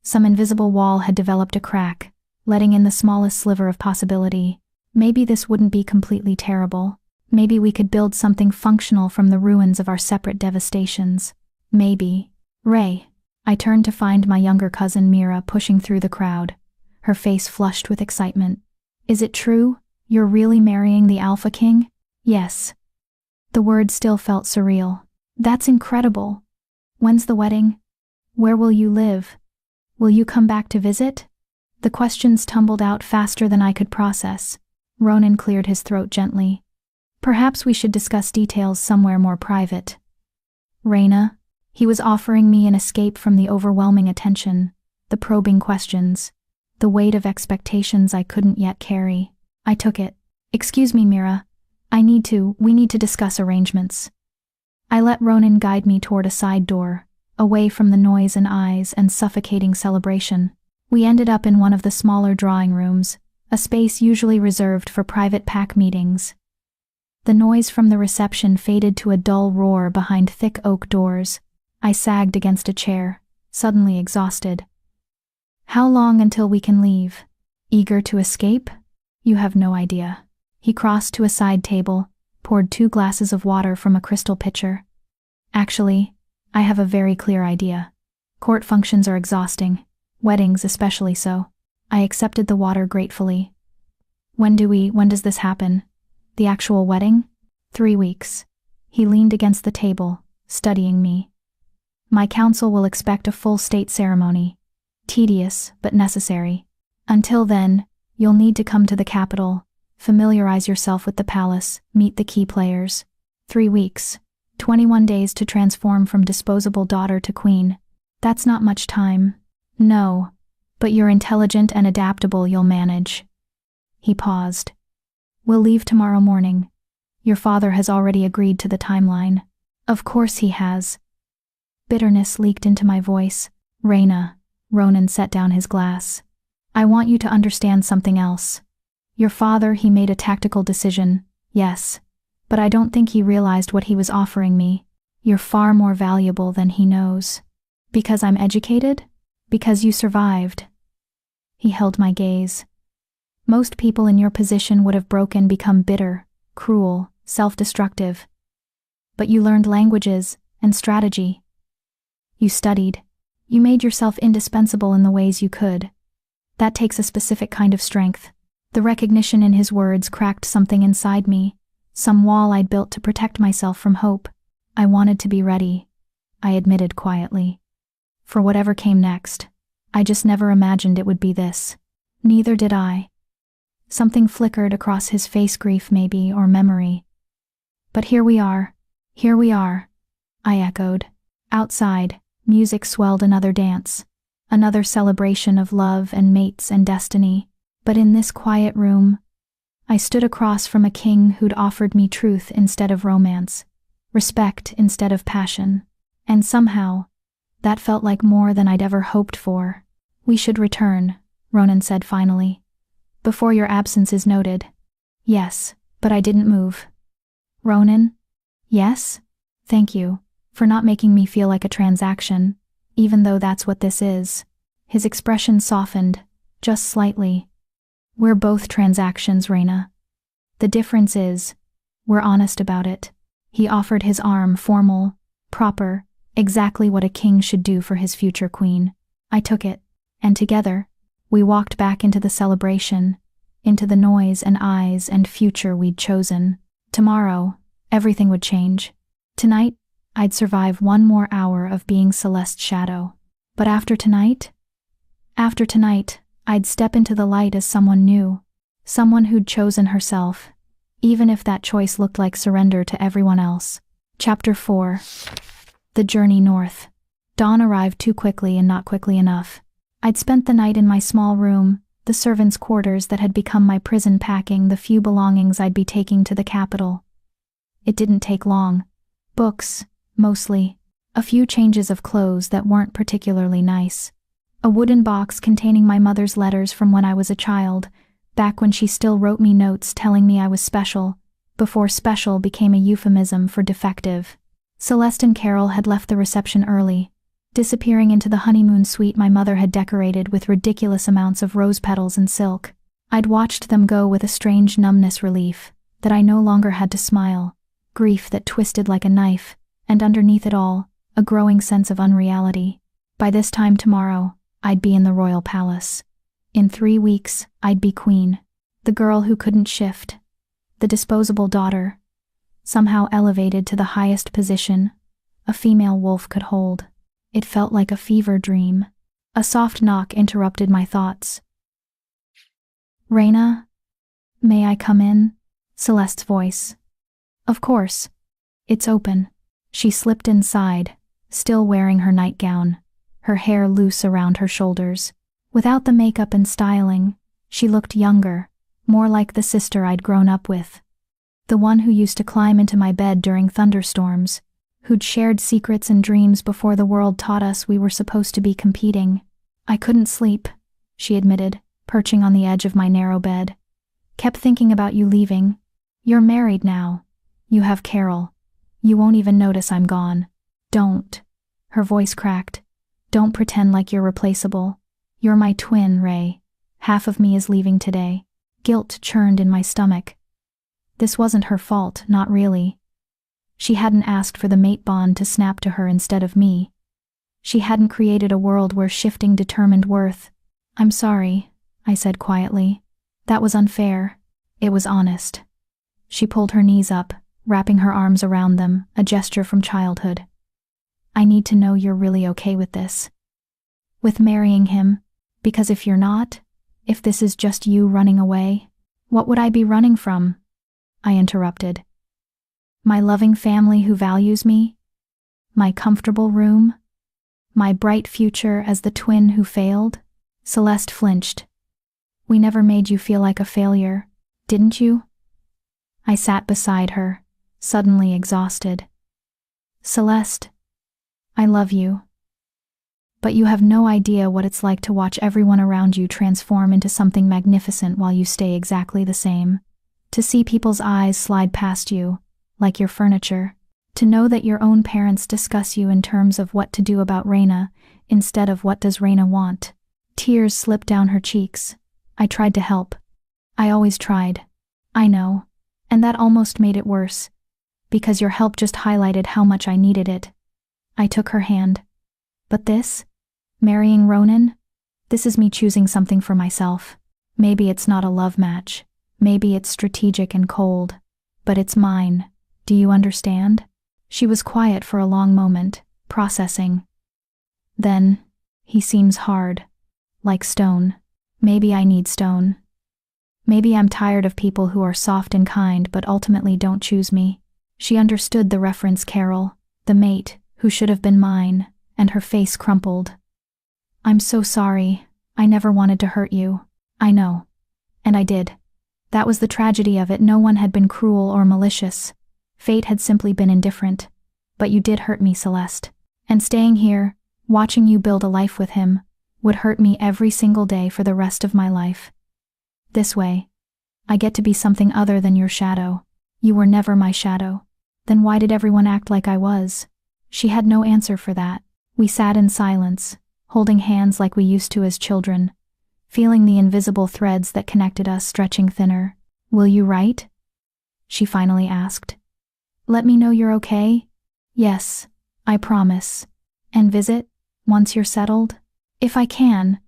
Some invisible wall had developed a crack, letting in the smallest sliver of possibility. Maybe this wouldn't be completely terrible. Maybe we could build something functional from the ruins of our separate devastations. Maybe. "Ray." I turned to find my younger cousin Mira pushing through the crowd, her face flushed with excitement. "Is it true? You're really marrying the Alpha King?" "Yes." The word still felt surreal. "That's incredible. When's the wedding? Where will you live? Will you come back to visit?" The questions tumbled out faster than I could process. Ronan cleared his throat gently. "Perhaps we should discuss details somewhere more private." "Raina?" He was offering me an escape from the overwhelming attention, the probing questions, the weight of expectations I couldn't yet carry. I took it. "Excuse me, Mira. We need to discuss arrangements." I let Ronan guide me toward a side door, away from the noise and eyes and suffocating celebration. We ended up in one of the smaller drawing rooms, a space usually reserved for private pack meetings. The noise from the reception faded to a dull roar behind thick oak doors. I sagged against a chair, suddenly exhausted. "How long until we can leave? Eager to escape? You have no idea." He crossed to a side table, poured 2 glasses of water from a crystal pitcher. "Actually, I have a very clear idea. Court functions are exhausting, weddings especially so." I accepted the water gratefully. When does this happen? The actual wedding?" 3 weeks. He leaned against the table, studying me. "My council will expect a full state ceremony. Tedious, but necessary. Until then, you'll need to come to the capital, familiarize yourself with the palace, meet the key players. 3 weeks. 21 days to transform from disposable daughter to queen. That's not much time. No, but you're intelligent and adaptable, you'll manage. He paused. We'll leave tomorrow morning. Your father has already agreed to the timeline. Of course he has. Bitterness leaked into my voice. Raina, Ronan set down his glass. I want you to understand something else. Your father, he made a tactical decision, yes, but I don't think he realized what he was offering me. You're far more valuable than he knows. Because I'm educated? Because you survived. He held my gaze. Most people in your position would have become bitter, cruel, self-destructive. But you learned languages and strategy. You studied. You made yourself indispensable in the ways you could. That takes a specific kind of strength. The recognition in his words cracked something inside me, some wall I'd built to protect myself from hope. I wanted to be ready, I admitted quietly. For whatever came next, I just never imagined it would be this. Neither did I. Something flickered across his face, grief maybe, or memory. But here we are, I echoed. Outside, music swelled another dance, another celebration of love and mates and destiny. But in this quiet room, I stood across from a king who'd offered me truth instead of romance, respect instead of passion, and somehow, that felt like more than I'd ever hoped for. We should return, Ronan said finally. Before your absence is noted. Yes, but I didn't move. Ronan? Yes? Thank you, for not making me feel like a transaction, even though that's what this is. His expression softened, just slightly. We're both transactions, Raina. The difference is, we're honest about it. He offered his arm, formal, proper, exactly what a king should do for his future queen. I took it, and together, we walked back into the celebration, into the noise and eyes and future we'd chosen. Tomorrow, everything would change. Tonight, I'd survive one more hour of being Celeste's shadow. But after tonight, I'd step into the light as someone new, someone who'd chosen herself, even if that choice looked like surrender to everyone else. Chapter 4. The Journey North. Dawn arrived too quickly and not quickly enough. I'd spent the night in my small room, the servants' quarters that had become my prison, packing the few belongings I'd be taking to the capital. It didn't take long. Books, mostly. A few changes of clothes that weren't particularly nice. A wooden box containing my mother's letters from when I was a child, back when she still wrote me notes telling me I was special, before special became a euphemism for defective. Celeste and Carol had left the reception early, disappearing into the honeymoon suite my mother had decorated with ridiculous amounts of rose petals and silk. I'd watched them go with a strange numbness, relief that I no longer had to smile, grief that twisted like a knife, and underneath it all, a growing sense of unreality. By this time tomorrow, I'd be in the royal palace. In 3 weeks, I'd be queen. The girl who couldn't shift. The disposable daughter. Somehow elevated to the highest position a female wolf could hold. It felt like a fever dream. A soft knock interrupted my thoughts. Raina? May I come in? Celeste's voice. Of course. It's open. She slipped inside, still wearing her nightgown, her hair loose around her shoulders. Without the makeup and styling, she looked younger, more like the sister I'd grown up with. The one who used to climb into my bed during thunderstorms, who'd shared secrets and dreams before the world taught us we were supposed to be competing. I couldn't sleep, she admitted, perching on the edge of my narrow bed. Kept thinking about you leaving. You're married now. You have Carol. You won't even notice I'm gone. Don't. Her voice cracked. Don't pretend like you're replaceable. You're my twin, Ray. Half of me is leaving today. Guilt churned in my stomach. This wasn't her fault, not really. She hadn't asked for the mate bond to snap to her instead of me. She hadn't created a world where shifting determined worth. I'm sorry, I said quietly. That was unfair. It was honest. She pulled her knees up, wrapping her arms around them, a gesture from childhood. I need to know you're really okay with this. With marrying him, because if you're not, if this is just you running away, what would I be running from? I interrupted. My loving family who values me? My comfortable room? My bright future as the twin who failed? Celeste flinched. We never made you feel like a failure, didn't you? I sat beside her, suddenly exhausted. Celeste, I love you. But you have no idea what it's like to watch everyone around you transform into something magnificent while you stay exactly the same. To see people's eyes slide past you, like your furniture. To know that your own parents discuss you in terms of what to do about Reina, instead of what does Reina want. Tears slipped down her cheeks. I tried to help. I always tried. I know. And that almost made it worse. Because your help just highlighted how much I needed it. I took her hand. But this? Marrying Ronan? This is me choosing something for myself. Maybe it's not a love match. Maybe it's strategic and cold. But it's mine. Do you understand? She was quiet for a long moment, processing. Then, he seems hard. Like stone. Maybe I need stone. Maybe I'm tired of people who are soft and kind but ultimately don't choose me. She understood the reference, Carol, the mate, who should have been mine, and her face crumpled. I'm so sorry. I never wanted to hurt you. I know. And I did. That was the tragedy of it. No one had been cruel or malicious. Fate had simply been indifferent. But you did hurt me, Celeste. And staying here, watching you build a life with him, would hurt me every single day for the rest of my life. This way, I get to be something other than your shadow. You were never my shadow. Then why did everyone act like I was? She had no answer for that. We sat in silence, holding hands like we used to as children, feeling the invisible threads that connected us stretching thinner. Will you write? She finally asked. Let me know you're okay? Yes, I promise. And visit, once you're settled? If I can.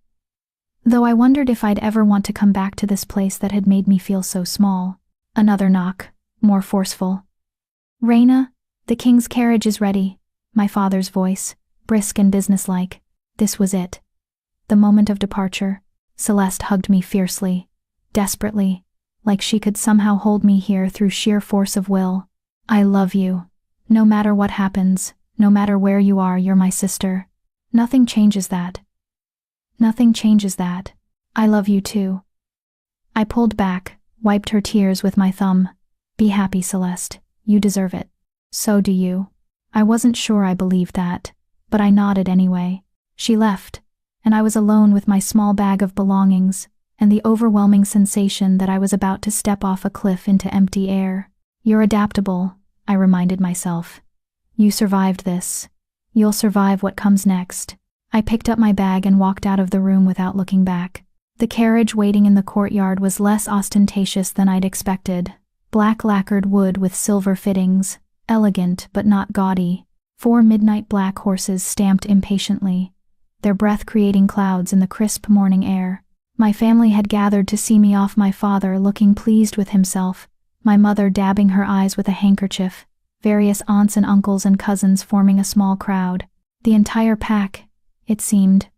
Though I wondered if I'd ever want to come back to this place that had made me feel so small. Another knock, more forceful. Reina, the king's carriage is ready. My father's voice, brisk and businesslike. This was it. The moment of departure. Celeste hugged me fiercely, desperately, like she could somehow hold me here through sheer force of will. I love you. No matter what happens, no matter where you are, you're my sister. Nothing changes that. Nothing changes that. I love you too. I pulled back, wiped her tears with my thumb. Be happy, Celeste. You deserve it. So do you. I wasn't sure I believed that, but I nodded anyway. She left, and I was alone with my small bag of belongings, and the overwhelming sensation that I was about to step off a cliff into empty air. You're adaptable, I reminded myself. You survived this. You'll survive what comes next. I picked up my bag and walked out of the room without looking back. The carriage waiting in the courtyard was less ostentatious than I'd expected. Black lacquered wood with silver fittings, elegant but not gaudy. 4 midnight black horses stamped impatiently, their breath creating clouds in the crisp morning air. My family had gathered to see me off, my father looking pleased with himself, my mother dabbing her eyes with a handkerchief, various aunts and uncles and cousins forming a small crowd. The entire pack, it seemed,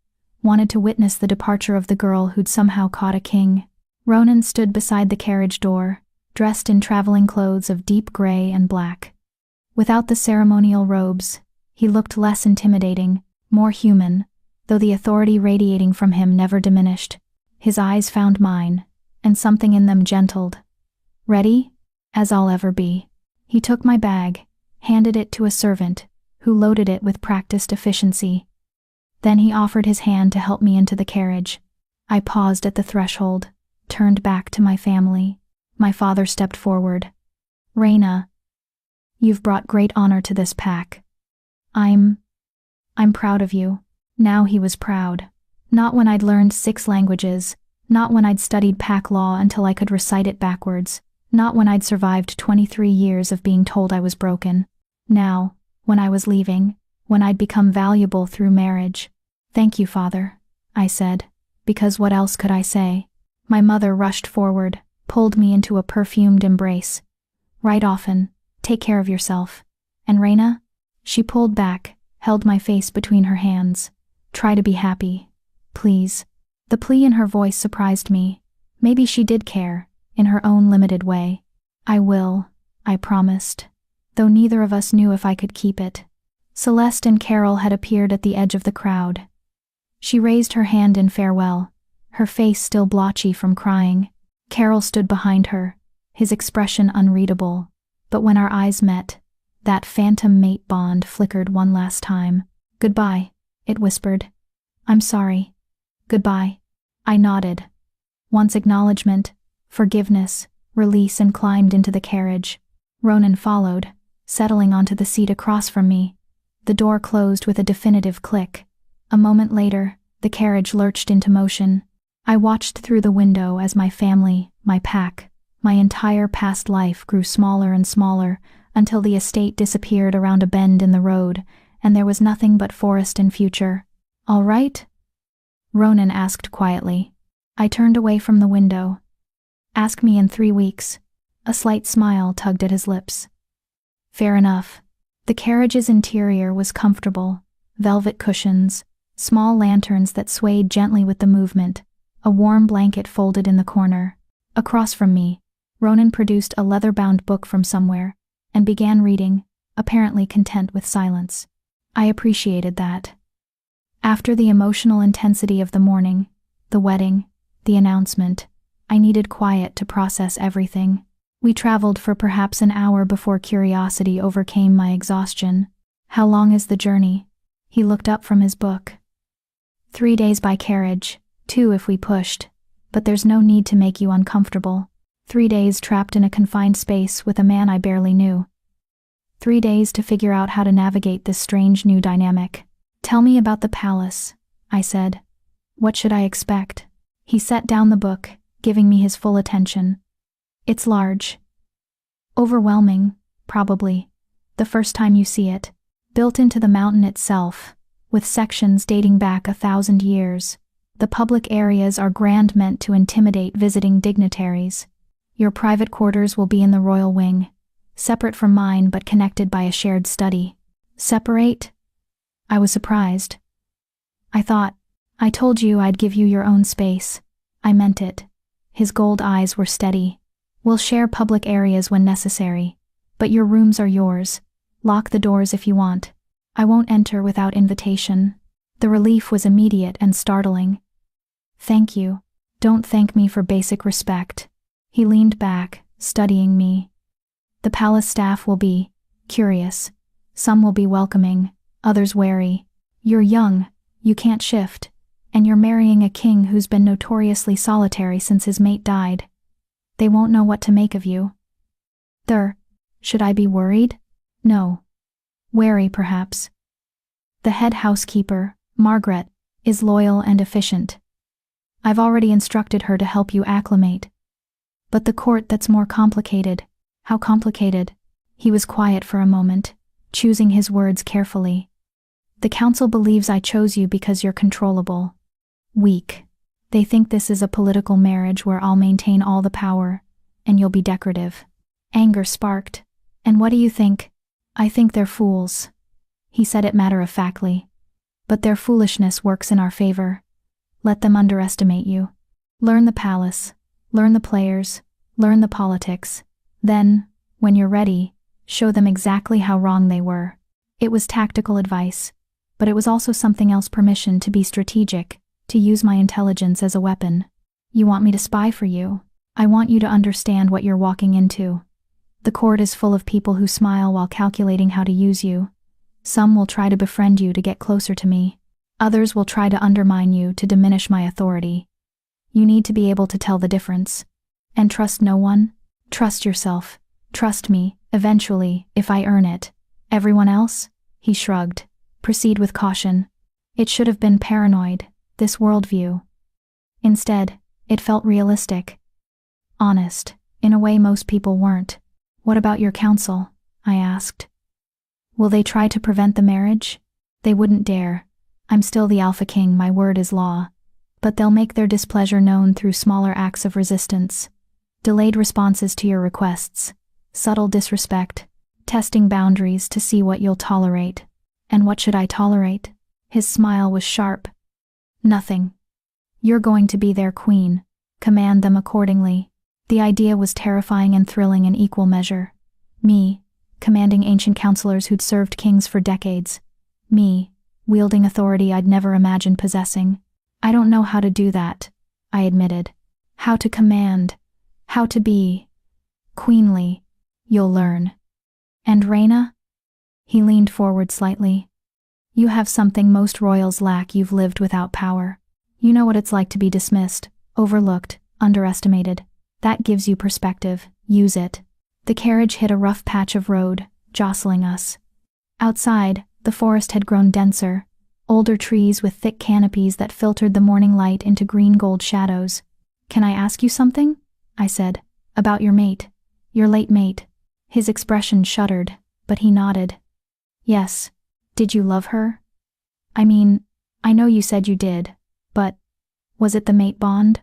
wanted to witness the departure of the girl who'd somehow caught a king. Ronan stood beside the carriage door, dressed in traveling clothes of deep gray and black. Without the ceremonial robes, he looked less intimidating, more human, though the authority radiating from him never diminished. His eyes found mine, and something in them gentled. Ready? As I'll ever be. He took my bag, handed it to a servant, who loaded it with practiced efficiency. Then he offered his hand to help me into the carriage. I paused at the threshold, turned back to my family. My father stepped forward. Reina, you've brought great honor to this pack. I'm proud of you. Now he was proud. Not when I'd learned 6 languages, not when I'd studied pack law until I could recite it backwards, not when I'd survived 23 years of being told I was broken. Now, when I was leaving, when I'd become valuable through marriage. Thank you, Father, I said, because what else could I say? My mother rushed forward, pulled me into a perfumed embrace. Write often, take care of yourself. And Reina? She pulled back, held my face between her hands. Try to be happy, please. The plea in her voice surprised me. Maybe she did care, in her own limited way. I will, I promised. though neither of us knew if I could keep it. Celeste and Carol had appeared at the edge of the crowd. She raised her hand in farewell, her face still blotchy from crying. Carol stood behind her, his expression unreadable, but when our eyes met, that phantom mate bond flickered one last time. "Goodbye," it whispered. "I'm sorry." "Goodbye." I nodded. Once acknowledgement, forgiveness, release, and climbed into the carriage. Ronan followed, settling onto the seat across from me. The door closed with a definitive click. A moment later, the carriage lurched into motion. I watched through the window as my family, my pack, my entire past life grew smaller and smaller until the estate disappeared around a bend in the road, and there was nothing but forest and future. "All right?" Ronan asked quietly. I turned away from the window. "Ask me in 3 weeks." A slight smile tugged at his lips. "Fair enough." The carriage's interior was comfortable, velvet cushions, small lanterns that swayed gently with the movement, a warm blanket folded in the corner. Across from me, Ronan produced a leather-bound book from somewhere and began reading, apparently content with silence. I appreciated that. After the emotional intensity of the morning, the wedding, the announcement, I needed quiet to process everything. We traveled for perhaps an hour before curiosity overcame my exhaustion. "How long is the journey?" He looked up from his book. 3 days by carriage, 2 if we pushed, but there's no need to make you uncomfortable. 3 days trapped in a confined space with a man I barely knew. 3 days to figure out how to navigate this strange new dynamic. "Tell me about the palace," I said. "What should I expect?" He set down the book, giving me his full attention. "It's large. Overwhelming, probably, the first time you see it. Built into the mountain itself, with sections dating back 1,000 years. The public areas are grand, meant to intimidate visiting dignitaries. Your private quarters will be in the royal wing, separate from mine but connected by a shared study." "Separate?" I was surprised. I told you I'd give you your own space." I meant it. His gold eyes were steady. "We'll share public areas when necessary, but your rooms are yours. Lock the doors if you want. I won't enter without invitation." The relief was immediate and startling. "Thank you. Don't thank me for basic respect." He leaned back, studying me. "The palace staff will be curious. Some will be welcoming, others wary. You're young, you can't shift, and you're marrying a king who's been notoriously solitary since his mate died. They won't know what to make of you." Should I be worried? No. Wary, perhaps. The head housekeeper, Margaret, is loyal and efficient. I've already instructed her to help you acclimate. But the court, that's more complicated. How complicated? He was quiet for a moment, choosing his words carefully. "The council believes I chose you because you're controllable. Weak. They think this is a political marriage where I'll maintain all the power, and you'll be decorative." Anger sparked. "And what do you think?" "I think they're fools." He said it matter-of-factly. "But their foolishness works in our favor. Let them underestimate you. Learn the palace, learn the players, learn the politics. Then, when you're ready, show them exactly how wrong they were." It was tactical advice, but it was also something else: permission to be strategic, to use my intelligence as a weapon. "You want me to spy for you? I want you to understand what you're walking into. The court is full of people who smile while calculating how to use you. Some will try to befriend you to get closer to me. Others will try to undermine you to diminish my authority. You need to be able to tell the difference. And trust no one. Trust yourself. Trust me, eventually, if I earn it. Everyone else?" He shrugged. "Proceed with caution." It should have been paranoid, this worldview. Instead, it felt realistic. Honest, in a way most people weren't. "What about your council?" I asked. "Will they try to prevent the marriage?" "They wouldn't dare. I'm still the Alpha King, my word is law. But they'll make their displeasure known through smaller acts of resistance. Delayed responses to your requests, subtle disrespect, testing boundaries to see what you'll tolerate." "And what should I tolerate?" His smile was sharp. "Nothing. You're going to be their queen. Command them accordingly." The idea was terrifying and thrilling in equal measure. Me, commanding ancient counselors who'd served kings for decades. Me, wielding authority I'd never imagined possessing. I don't know how to do that, I admitted. How to command. How to be queenly. You'll learn. And Reyna? He leaned forward slightly. You have something most royals lack. You've lived without power. You know what it's like to be dismissed, overlooked, underestimated. That gives you perspective. Use it. The carriage hit a rough patch of road, jostling us. Outside, the forest had grown denser, older trees with thick canopies that filtered the morning light into green-gold shadows. Can I ask you something? I said. About your mate. Your late mate. His expression shuddered, but he nodded. Yes. Did you love her? I mean, I know you said you did, but was it the mate bond?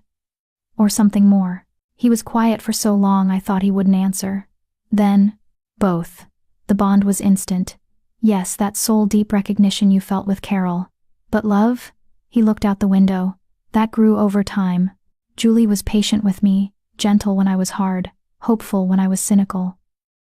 Or something more? He was quiet for so long I thought he wouldn't answer. Then, both. The bond was instant. Yes, that soul-deep recognition you felt with Carol. But love? He looked out the window. That grew over time. Julie was patient with me, gentle when I was hard, hopeful when I was cynical.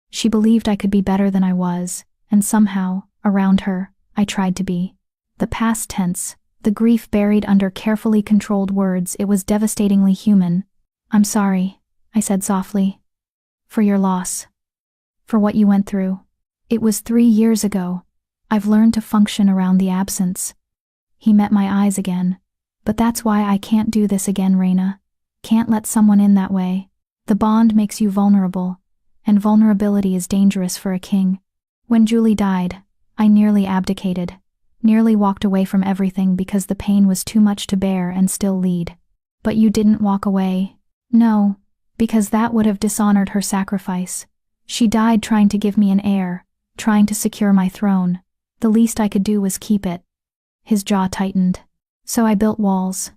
She believed I could be better than I was, and somehow, around her, I tried to be. The past tense, the grief buried under carefully controlled words, it was devastatingly human. I'm sorry, I said softly. For your loss. For what you went through. It was 3 years ago. I've learned to function around the absence. He met my eyes again. But that's why I can't do this again, Reyna. Can't let someone in that way. The bond makes you vulnerable, and vulnerability is dangerous for a king. When Julie died, I nearly abdicated, nearly walked away from everything because the pain was too much to bear and still lead. But you didn't walk away. No, because that would have dishonored her sacrifice. She died trying to give me an heir, trying to secure my throne. The least I could do was keep it. His jaw tightened. So I built walls,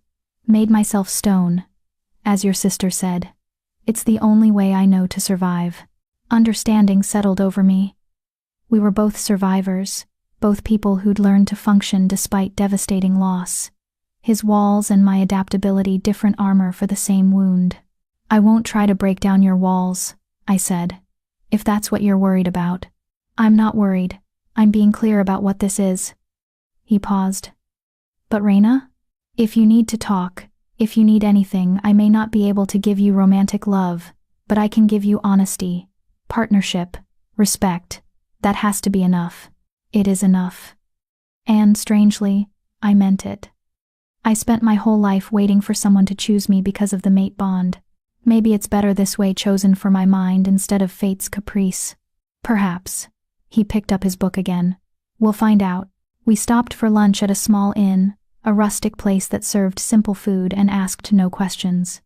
made myself stone. As your sister said, it's the only way I know to survive. Understanding settled over me. We were both survivors, both people who'd learned to function despite devastating loss. His walls and my adaptability, different armor for the same wound. I won't try to break down your walls, I said, if that's what you're worried about. I'm not worried. I'm being clear about what this is. He paused. But Reyna? If you need to talk, if you need anything, I may not be able to give you romantic love, but I can give you honesty, partnership, respect. That has to be enough. It is enough. And, strangely, I meant it. I spent my whole life waiting for someone to choose me because of the mate bond. Maybe it's better this way, chosen for my mind instead of fate's caprice. Perhaps. He picked up his book again. We'll find out. We stopped for lunch at a small inn, a rustic place that served simple food and asked no questions.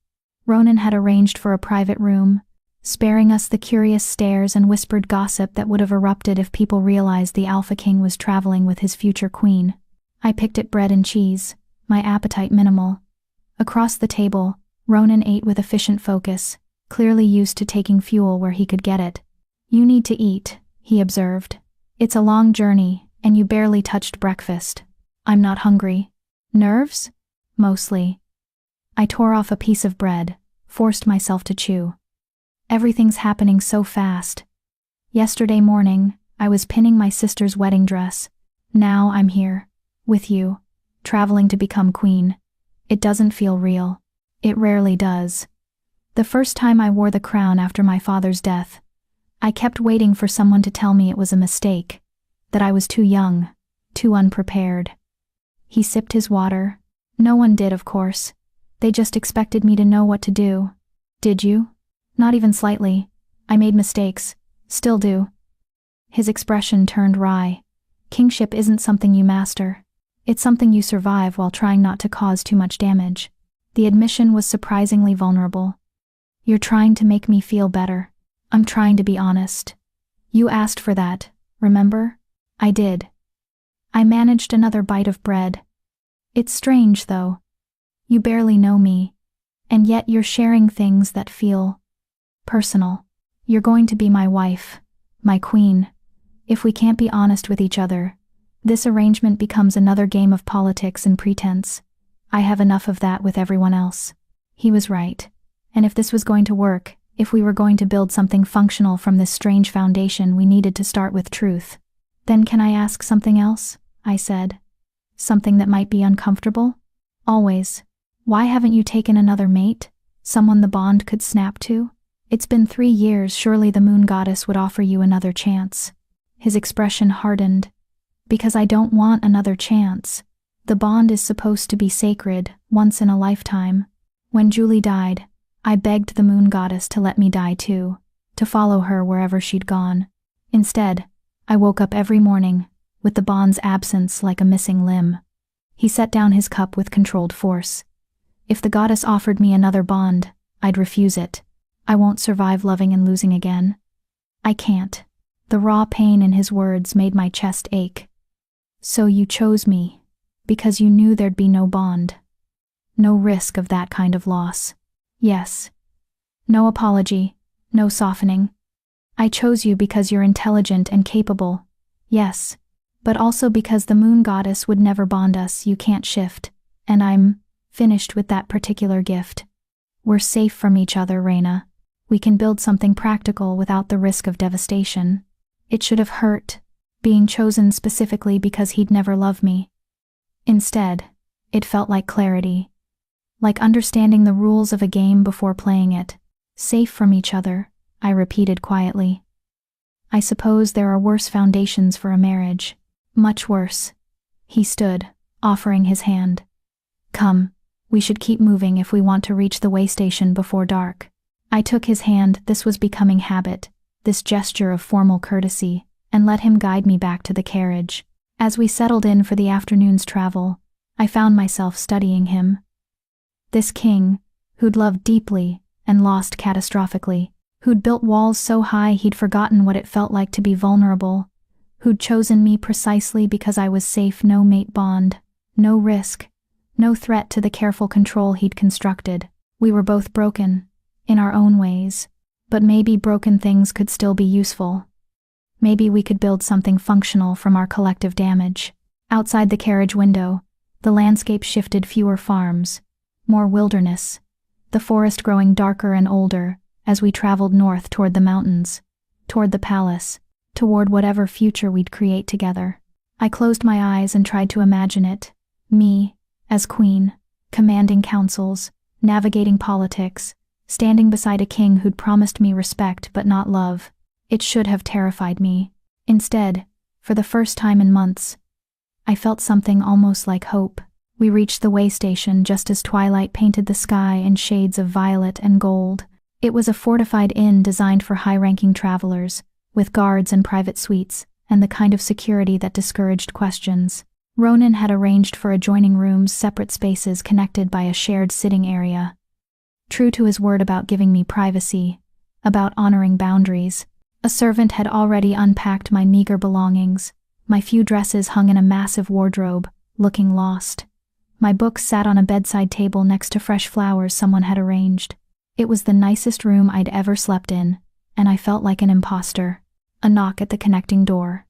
Ronan had arranged for a private room, sparing us the curious stares and whispered gossip that would have erupted if people realized the Alpha King was traveling with his future queen. I picked at bread and cheese, my appetite minimal. Across the table, Ronan ate with efficient focus, clearly used to taking fuel where he could get it. You need to eat, he observed. It's a long journey, and you barely touched breakfast. I'm not hungry. Nerves? Mostly. I tore off a piece of bread, forced myself to chew. Everything's happening so fast. Yesterday morning, I was pinning my sister's wedding dress. Now I'm here, with you, traveling to become queen. It doesn't feel real. It rarely does. The first time I wore the crown after my father's death, I kept waiting for someone to tell me it was a mistake, that I was too young, too unprepared. He sipped his water. No one did, of course. They just expected me to know what to do. Did you? Not even slightly. I made mistakes. Still do. His expression turned wry. Kingship isn't something you master. It's something you survive while trying not to cause too much damage. The admission was surprisingly vulnerable. You're trying to make me feel better. I'm trying to be honest. You asked for that, remember? I did. I managed another bite of bread. It's strange, though. You barely know me, and yet you're sharing things that feel personal. You're going to be my wife, my queen. If we can't be honest with each other, this arrangement becomes another game of politics and pretense. I have enough of that with everyone else. He was right, and if this was going to work, If we were going to build something functional from this strange foundation, we needed to start with truth. Then can I ask something else? I said. Something that might be uncomfortable? Always. Why haven't you taken another mate? Someone the bond could snap to? It's been 3 years, surely the moon goddess would offer you another chance. His expression hardened. Because I don't want another chance. The bond is supposed to be sacred, once in a lifetime. When Julie died, I begged the moon goddess to let me die too, to follow her wherever she'd gone. Instead, I woke up every morning, with the bond's absence like a missing limb. He set down his cup with controlled force. If the goddess offered me another bond, I'd refuse it. I won't survive loving and losing again. I can't. The raw pain in his words made my chest ache. So you chose me, because you knew there'd be no bond. No risk of that kind of loss. Yes. No apology, no softening. I chose you because you're intelligent and capable. Yes. But also because the moon goddess would never bond us, you can't shift. And I'm finished with that particular gift. We're safe from each other, Reina. We can build something practical without the risk of devastation. It should have hurt, being chosen specifically because he'd never love me. Instead, it felt like clarity. Like understanding the rules of a game before playing it. Safe from each other, I repeated quietly. I suppose there are worse foundations for a marriage. Much worse. He stood, offering his hand. Come, we should keep moving if we want to reach the way station before dark. I took his hand, this was becoming habit, this gesture of formal courtesy, and let him guide me back to the carriage. As we settled in for the afternoon's travel, I found myself studying him. This king, who'd loved deeply and lost catastrophically, who'd built walls so high he'd forgotten what it felt like to be vulnerable, who'd chosen me precisely because I was safe, no mate bond, no risk, no threat to the careful control he'd constructed. We were both broken, in our own ways, but maybe broken things could still be useful. Maybe we could build something functional from our collective damage. Outside the carriage window, the landscape shifted, fewer farms, more wilderness, the forest growing darker and older as we traveled north toward the mountains, toward the palace, toward whatever future we'd create together. I closed my eyes and tried to imagine it, me, as queen, commanding councils, navigating politics, standing beside a king who'd promised me respect but not love. It should have terrified me. Instead, for the first time in months, I felt something almost like hope. We reached the way station just as twilight painted the sky in shades of violet and gold. It was a fortified inn designed for high-ranking travelers, with guards and private suites, and the kind of security that discouraged questions. Ronan had arranged for adjoining rooms, separate spaces connected by a shared sitting area. True to his word about giving me privacy, about honoring boundaries, a servant had already unpacked my meager belongings. My few dresses hung in a massive wardrobe, looking lost. My books sat on a bedside table next to fresh flowers someone had arranged. It was the nicest room I'd ever slept in, and I felt like an imposter. A knock at the connecting door.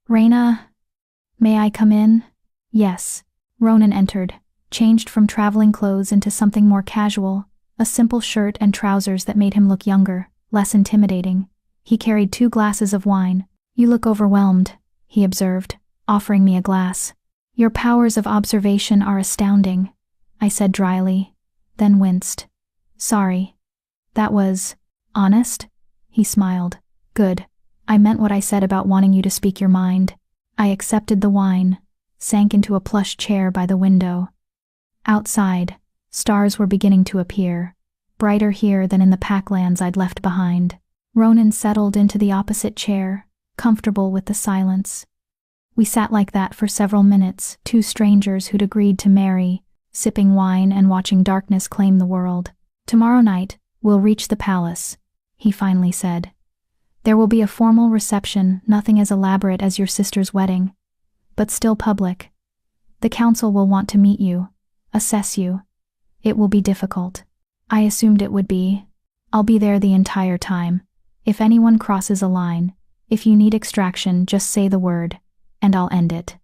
Reina, may I come in? Yes. Ronan entered, changed from traveling clothes into something more casual, a simple shirt and trousers that made him look younger, less intimidating. He carried 2 glasses of wine. You look overwhelmed, he observed, offering me a glass. Your powers of observation are astounding, I said dryly, then winced. Sorry. That was honest? He smiled. Good. I meant what I said about wanting you to speak your mind. I accepted the wine, sank into a plush chair by the window. Outside, stars were beginning to appear, brighter here than in the packlands I'd left behind. Ronan settled into the opposite chair, comfortable with the silence. We sat like that for several minutes, 2 strangers who'd agreed to marry, sipping wine and watching darkness claim the world. Tomorrow night, we'll reach the palace, he finally said. There will be a formal reception, nothing as elaborate as your sister's wedding, but still public. The council will want to meet you, assess you. It will be difficult. I assumed it would be. I'll be there the entire time. If anyone crosses a line, if you need extraction, just say the word, and I'll end it.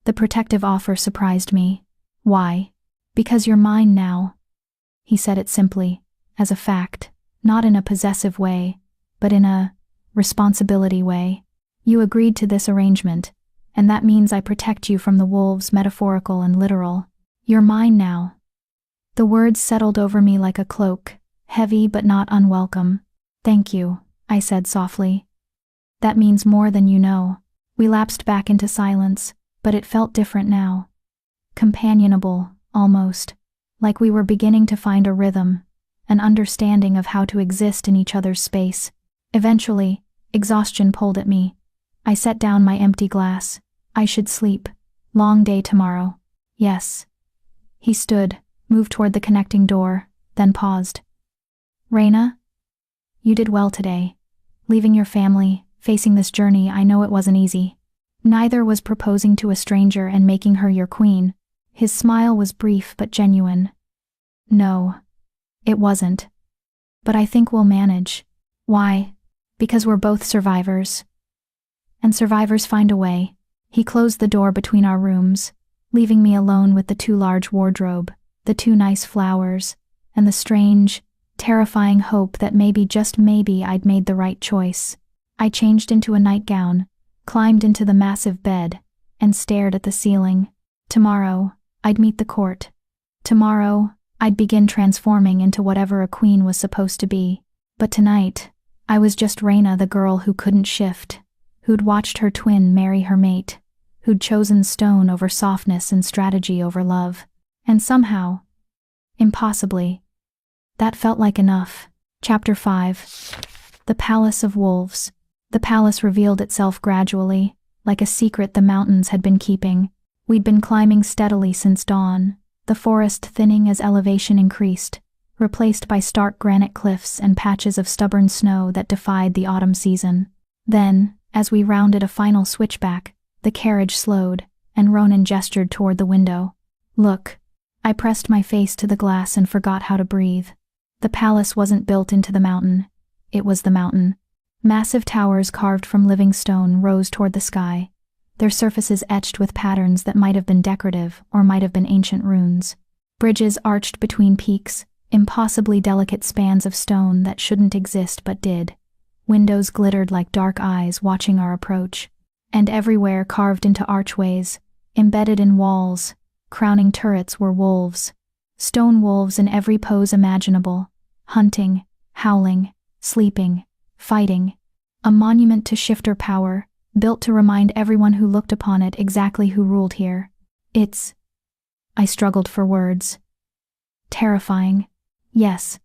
The protective offer surprised me. Why? Because you're mine now. He said it simply, as a fact, not in a possessive way, but in a responsibility way. You agreed to this arrangement, and that means I protect you from the wolves, metaphorical and literal. You're mine now." The words settled over me like a cloak, heavy but not unwelcome. "Thank you," I said softly. "That means more than you know." We lapsed back into silence, but it felt different now. Companionable, almost, like we were beginning to find a rhythm, an understanding of how to exist in each other's space. Eventually, exhaustion pulled at me. I set down my empty glass. I should sleep. Long day tomorrow. Yes. He stood, moved toward the connecting door, then paused. "Raina, you did well today. Leaving your family, facing this journey, I know it wasn't easy. Neither was proposing to a stranger and making her your queen." His smile was brief but genuine. "No, it wasn't. But I think we'll manage." "Why?" "Because we're both survivors. And survivors find a way." He closed the door between our rooms, leaving me alone with the too large wardrobe, the too nice flowers, and the strange, terrifying hope that maybe, just maybe, I'd made the right choice. I changed into a nightgown, climbed into the massive bed, and stared at the ceiling. Tomorrow, I'd meet the court. Tomorrow, I'd begin transforming into whatever a queen was supposed to be. But tonight, I was just Raina, the girl who couldn't shift, who'd watched her twin marry her mate, who'd chosen stone over softness and strategy over love. And somehow, impossibly, that felt like enough. Chapter 5. The Palace of Wolves. The palace revealed itself gradually, like a secret the mountains had been keeping. We'd been climbing steadily since dawn, the forest thinning as elevation increased, replaced by stark granite cliffs and patches of stubborn snow that defied the autumn season. Then, as we rounded a final switchback, the carriage slowed, and Ronan gestured toward the window. "Look." I pressed my face to the glass and forgot how to breathe. The palace wasn't built into the mountain. It was the mountain. Massive towers carved from living stone rose toward the sky, their surfaces etched with patterns that might have been decorative or might have been ancient runes. Bridges arched between peaks, impossibly delicate spans of stone that shouldn't exist but did. Windows glittered like dark eyes watching our approach. And everywhere, carved into archways, embedded in walls, crowning turrets, were wolves. Stone wolves in every pose imaginable, hunting, howling, sleeping, fighting. A monument to shifter power, built to remind everyone who looked upon it exactly who ruled here. It's... I struggled for words. Terrifying. Yes.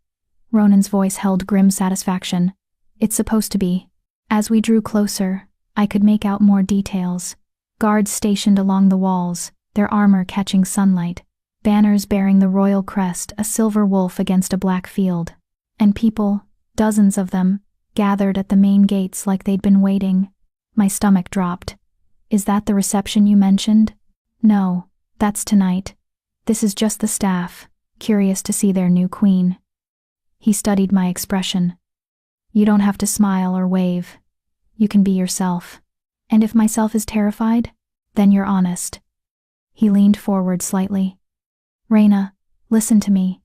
Ronan's voice held grim satisfaction. It's supposed to be. As we drew closer, I could make out more details. Guards stationed along the walls, their armor catching sunlight. Banners bearing the royal crest, a silver wolf against a black field. And people, dozens of them, gathered at the main gates like they'd been waiting. My stomach dropped. "Is that the reception you mentioned?" "No, that's tonight. This is just the staff, curious to see their new queen." He studied my expression. "You don't have to smile or wave. You can be yourself. And if myself is terrified, then you're honest." He leaned forward slightly. "Raina, listen to me.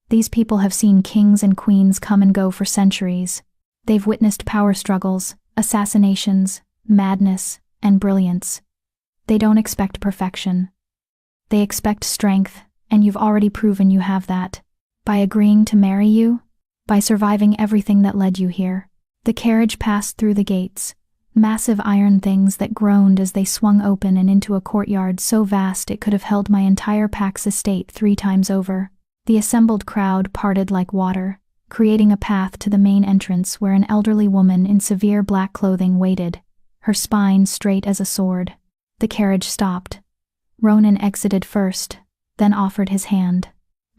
These people have seen kings and queens come and go for centuries. They've witnessed power struggles, assassinations, madness, and brilliance. They don't expect perfection. They expect strength, and you've already proven you have that. By agreeing to marry you, by surviving everything that led you here." The carriage passed through the gates, massive iron things that groaned as they swung open and into a courtyard so vast it could have held my entire Pax estate 3 times over. The assembled crowd parted like water, creating a path to the main entrance where an elderly woman in severe black clothing waited, her spine straight as a sword. The carriage stopped. Ronan exited first, then offered his hand.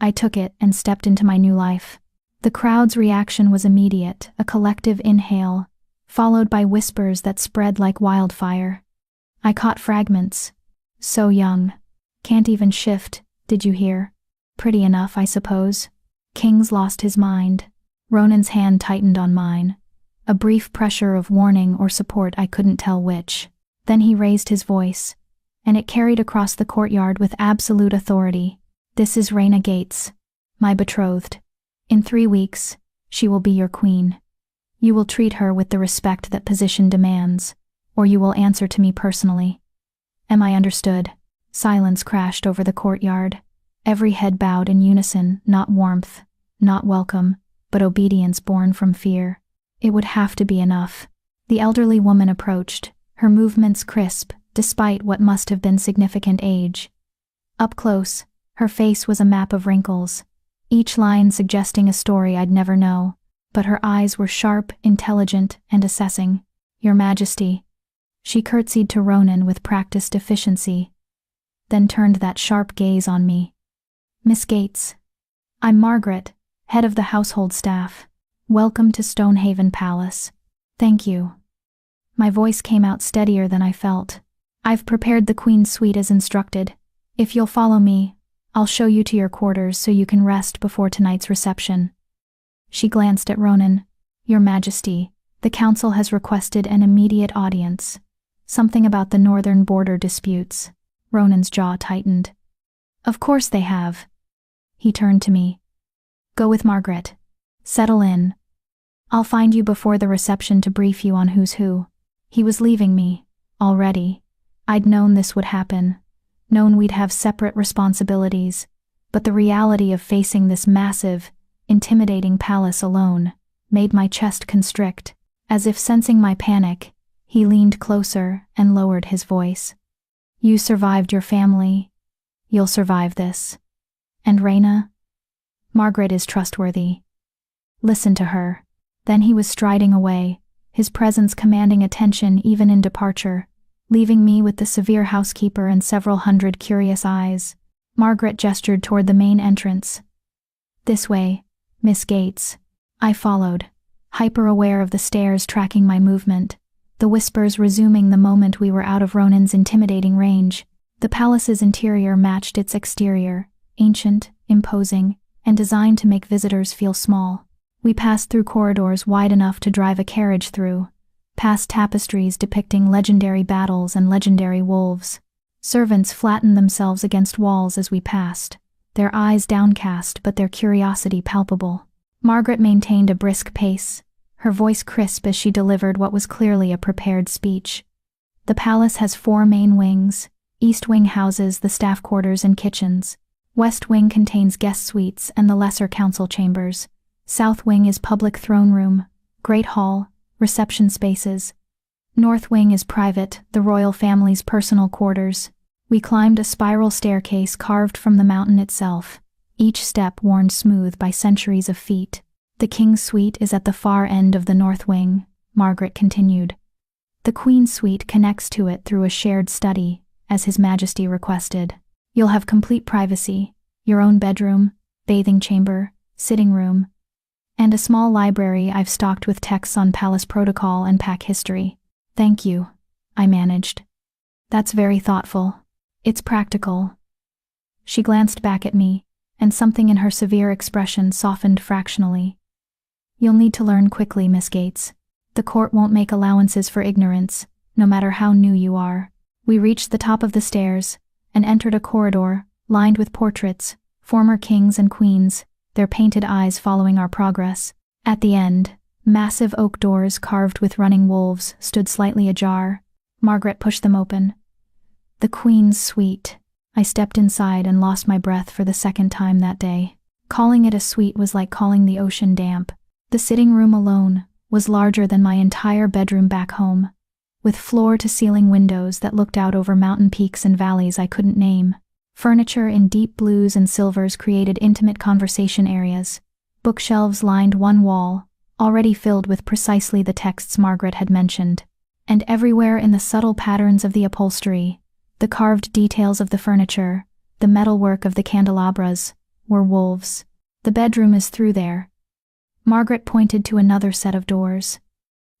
I took it and stepped into my new life. The crowd's reaction was immediate, a collective inhale, followed by whispers that spread like wildfire. I caught fragments. "So young. Can't even shift, did you hear? Pretty enough, I suppose. King's lost his mind." Ronan's hand tightened on mine, a brief pressure of warning or support, I couldn't tell which. Then he raised his voice, and it carried across the courtyard with absolute authority. "This is Raina Gates, my betrothed. In 3 weeks, She will be your queen. You will treat her with the respect that position demands, or you will answer to me personally. Am I understood? Silence crashed over the courtyard. Every head bowed in unison, not warmth, not welcome, but obedience born from fear. It would have to be enough. The elderly woman approached, her movements crisp, despite what must have been significant age. Up close, her face was a map of wrinkles, each line suggesting a story I'd never know, but her eyes were sharp, intelligent, and assessing. Your Majesty. She curtsied to Ronan with practiced efficiency, then turned that sharp gaze on me. Miss Gates. I'm Margaret, head of the household staff. Welcome to Stonehaven Palace. Thank you. My voice came out steadier than I felt. I've prepared the Queen's suite as instructed. If you'll follow me, I'll show you to your quarters so you can rest before tonight's reception. She glanced at Ronan. Your Majesty, the Council has requested an immediate audience. Something about the northern border disputes. Ronan's jaw tightened. Of course they have. He turned to me. Go with Margaret. Settle in. I'll find you before the reception to brief you on who's who. He was leaving me, already. I'd known this would happen, known we'd have separate responsibilities, but the reality of facing this massive, intimidating palace alone made my chest constrict. As if sensing my panic, he leaned closer and lowered his voice. You survived your family. You'll survive this. And Reyna? Margaret is trustworthy. Listen to her. Then he was striding away, his presence commanding attention even in departure, leaving me with the severe housekeeper and several hundred curious eyes. Margaret gestured toward the main entrance. This way, Miss Gates. I followed, hyper-aware of the stairs tracking my movement, the whispers resuming the moment we were out of Ronan's intimidating range. The palace's interior matched its exterior, ancient, imposing, and designed to make visitors feel small. We passed through corridors wide enough to drive a carriage through, past tapestries depicting legendary battles and legendary wolves. Servants flattened themselves against walls as we passed, their eyes downcast but their curiosity palpable. Margaret maintained a brisk pace, her voice crisp as she delivered what was clearly a prepared speech. The palace has 4 main wings. East wing houses the staff quarters and kitchens. West wing contains guest suites and the lesser council chambers. South wing is public throne room, great hall, reception spaces. North wing is private, the royal family's personal quarters. We climbed a spiral staircase carved from the mountain itself, each step worn smooth by centuries of feet. The king's suite is at the far end of the north wing, Margaret continued. The queen's suite connects to it through a shared study, as His Majesty requested. You'll have complete privacy, your own bedroom, bathing chamber, sitting room, and a small library I've stocked with texts on palace protocol and pack history. Thank you, I managed. That's very thoughtful. It's practical. She glanced back at me, and something in her severe expression softened fractionally. You'll need to learn quickly, Miss Gates. The court won't make allowances for ignorance, no matter how new you are. We reached the top of the stairs, and entered a corridor, lined with portraits, former kings and queens, their painted eyes following our progress. At the end, massive oak doors carved with running wolves stood slightly ajar. Margaret pushed them open. The Queen's suite. I stepped inside and lost my breath for the second time that day. Calling it a suite was like calling the ocean damp. The sitting room alone was larger than my entire bedroom back home, with floor-to-ceiling windows that looked out over mountain peaks and valleys I couldn't name. Furniture in deep blues and silvers created intimate conversation areas. Bookshelves lined one wall, already filled with precisely the texts Margaret had mentioned. And everywhere in the subtle patterns of the upholstery, the carved details of the furniture, the metalwork of the candelabras, were wolves. The bedroom is through there. Margaret pointed to another set of doors.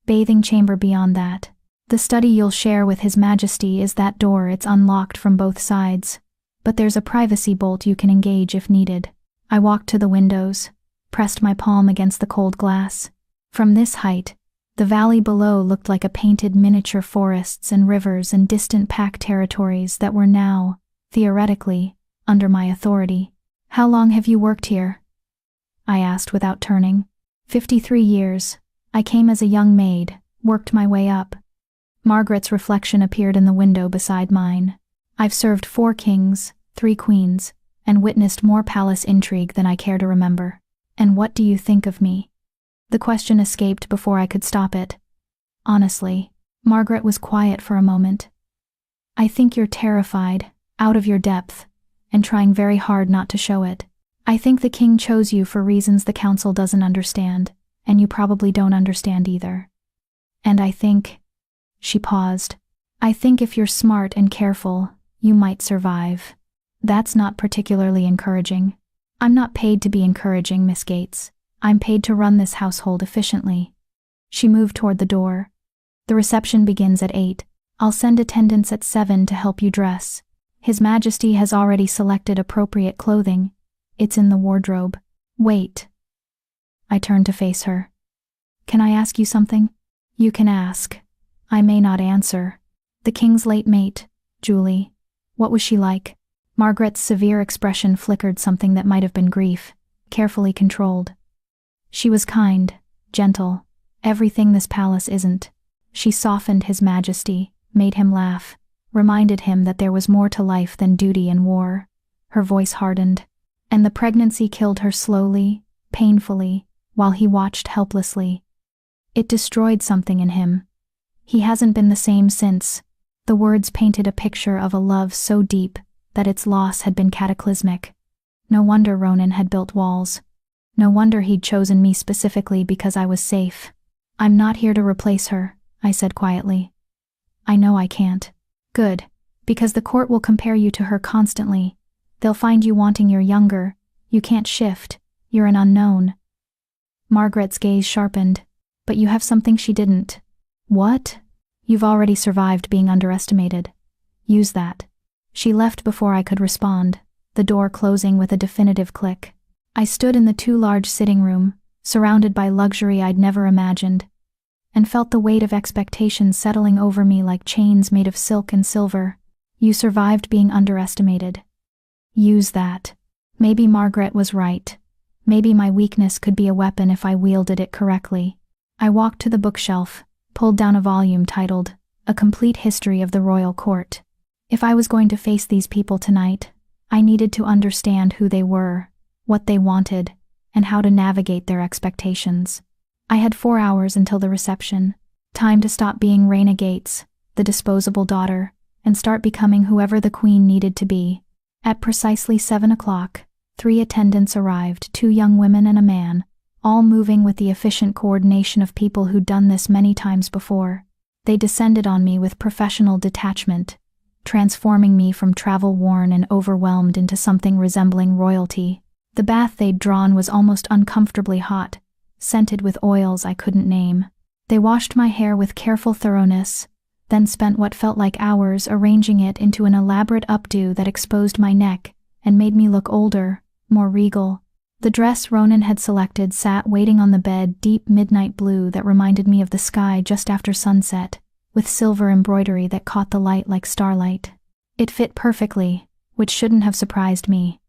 Bathing chamber beyond that. The study you'll share with His Majesty is that door. It's unlocked from both sides, but there's a privacy bolt you can engage if needed. I walked to the windows, pressed my palm against the cold glass. From this height, the valley below looked like a painted miniature forests and rivers and distant pack territories that were now, theoretically, under my authority. How long have you worked here? I asked without turning. 53 years. I came as a young maid, worked my way up. Margaret's reflection appeared in the window beside mine. I've served 4 kings, 3 queens, and witnessed more palace intrigue than I care to remember. And what do you think of me? The question escaped before I could stop it. Honestly, Margaret was quiet for a moment. I think you're terrified, out of your depth, and trying very hard not to show it. I think the king chose you for reasons the council doesn't understand, and you probably don't understand either. And I think, she paused, I think if you're smart and careful, you might survive. That's not particularly encouraging. I'm not paid to be encouraging, Miss Gates. I'm paid to run this household efficiently. She moved toward the door. The reception begins at 8. I'll send attendants at 7 to help you dress. His Majesty has already selected appropriate clothing. It's in the wardrobe. Wait. I turned to face her. Can I ask you something? You can ask. I may not answer. The king's late mate, Julie. What was she like? Margaret's severe expression flickered something that might have been grief, carefully controlled. She was kind, gentle, everything this palace isn't. She softened His Majesty, made him laugh, reminded him that there was more to life than duty and war. Her voice hardened, and the pregnancy killed her slowly, painfully, while he watched helplessly. It destroyed something in him. He hasn't been the same since. The words painted a picture of a love so deep that its loss had been cataclysmic. No wonder Ronan had built walls. No wonder he'd chosen me specifically because I was safe. I'm not here to replace her, I said quietly. I know I can't. Good, because the court will compare you to her constantly. They'll find you wanting your younger. You can't shift. You're an unknown. Margaret's gaze sharpened. But you have something she didn't. What? You've already survived being underestimated. Use that. She left before I could respond, the door closing with a definitive click. I stood in the too large sitting room, surrounded by luxury I'd never imagined, and felt the weight of expectation settling over me like chains made of silk and silver. You survived being underestimated. Use that. Maybe Margaret was right. Maybe my weakness could be a weapon if I wielded it correctly. I walked to the bookshelf, pulled down a volume titled, A Complete History of the Royal Court. If I was going to face these people tonight, I needed to understand who they were, what they wanted, and how to navigate their expectations. I had 4 hours until the reception, time to stop being Raina Gates, the disposable daughter, and start becoming whoever the queen needed to be. At precisely 7 o'clock, 3 attendants arrived, 2 young women and a man, all moving with the efficient coordination of people who'd done this many times before. They descended on me with professional detachment, transforming me from travel-worn and overwhelmed into something resembling royalty. The bath they'd drawn was almost uncomfortably hot, scented with oils I couldn't name. They washed my hair with careful thoroughness, then spent what felt like hours arranging it into an elaborate updo that exposed my neck and made me look older, more regal. The dress Ronan had selected sat waiting on the bed, deep midnight blue that reminded me of the sky just after sunset, with silver embroidery that caught the light like starlight. It fit perfectly, which shouldn't have surprised me.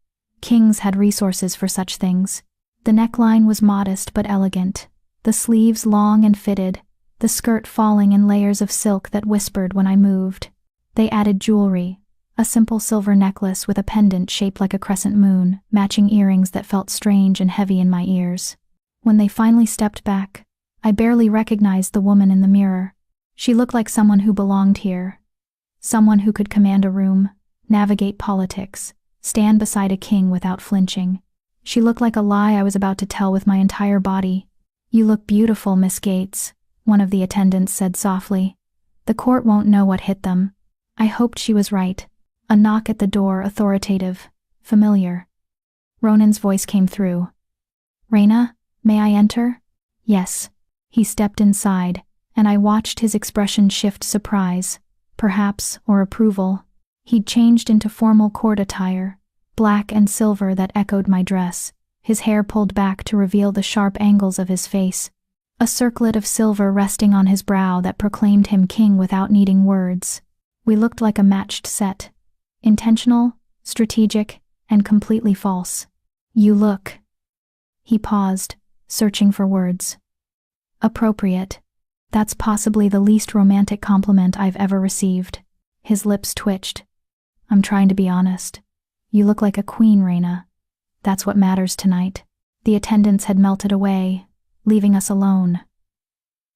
Kings had resources for such things. The neckline was modest but elegant, the sleeves long and fitted, the skirt falling in layers of silk that whispered when I moved. They added jewelry, a simple silver necklace with a pendant shaped like a crescent moon, matching earrings that felt strange and heavy in my ears. When they finally stepped back, I barely recognized the woman in the mirror. She looked like someone who belonged here. Someone who could command a room, navigate politics, stand beside a king without flinching. She looked like a lie I was about to tell with my entire body. "You look beautiful, Miss Gates," one of the attendants said softly. "The court won't know what hit them." I hoped she was right. A knock at the door, authoritative, familiar. Ronan's voice came through. "Raina, may I enter?" "Yes." He stepped inside, and I watched his expression shift surprise, perhaps, or approval. He'd changed into formal court attire, black and silver that echoed my dress, his hair pulled back to reveal the sharp angles of his face, a circlet of silver resting on his brow that proclaimed him king without needing words. We looked like a matched set. Intentional, strategic, and completely false. "You look." He paused, searching for words. Appropriate. That's possibly the least romantic compliment I've ever received. His lips twitched. I'm trying to be honest. You look like a queen, Reyna. That's what matters tonight. The attendants had melted away, leaving us alone.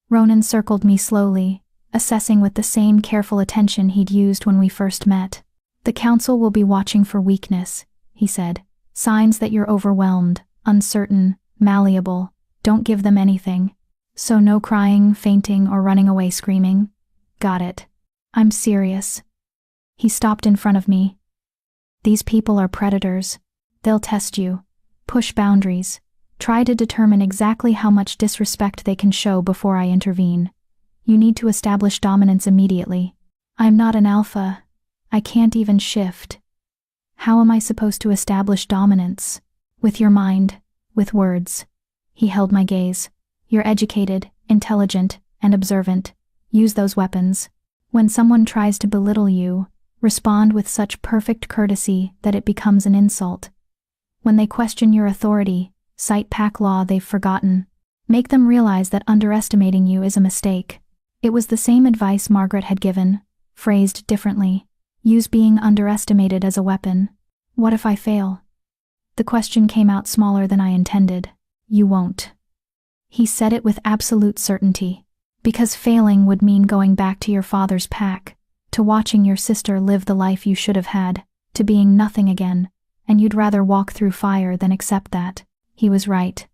Ronan circled me slowly, assessing with the same careful attention he'd used when we first met. The council will be watching for weakness, he said. Signs that you're overwhelmed, uncertain, malleable. Don't give them anything. So no crying, fainting, or running away screaming. Got it. I'm serious. He stopped in front of me. These people are predators. They'll test you, push boundaries, try to determine exactly how much disrespect they can show before I intervene. You need to establish dominance immediately. I'm not an alpha. I can't even shift. How am I supposed to establish dominance? With your mind, with words. He held my gaze. You're educated, intelligent, and observant. Use those weapons. When someone tries to belittle you, respond with such perfect courtesy that it becomes an insult. When they question your authority, cite pack law they've forgotten. Make them realize that underestimating you is a mistake. It was the same advice Margaret had given, phrased differently. Use being underestimated as a weapon. What if I fail? The question came out smaller than I intended. You won't. He said it with absolute certainty. Because failing would mean going back to your father's pack, to watching your sister live the life you should have had, to being nothing again, and you'd rather walk through fire than accept that. He was right.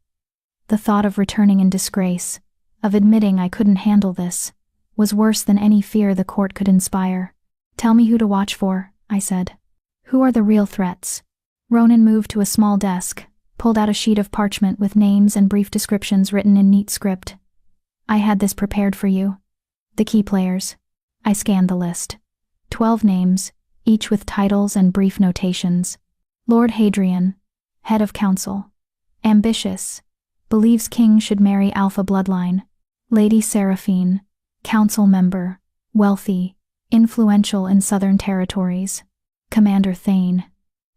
The thought of returning in disgrace, of admitting I couldn't handle this, was worse than any fear the court could inspire. Tell me who to watch for, I said. Who are the real threats? Ronan moved to a small desk, pulled out a sheet of parchment with names and brief descriptions written in neat script. I had this prepared for you. The key players. I scanned the list. 12 names, each with titles and brief notations. Lord Hadrian, head of council. Ambitious, believes king should marry alpha bloodline. Lady Seraphine, council member, wealthy, influential in southern territories. Commander Thane,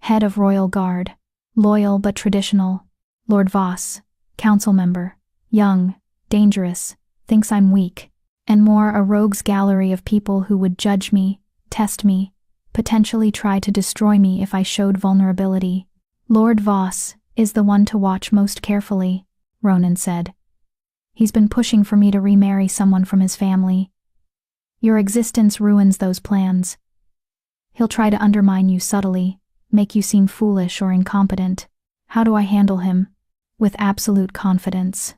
head of royal guard, loyal but traditional. Lord Voss, council member, young, dangerous, thinks I'm weak. And more, a rogues gallery of people who would judge me, test me, potentially try to destroy me if I showed vulnerability. Lord Voss is the one to watch most carefully, Ronan said. He's been pushing for me to remarry someone from his family. Your existence ruins those plans. He'll try to undermine you subtly, make you seem foolish or incompetent. How do I handle him? With absolute confidence.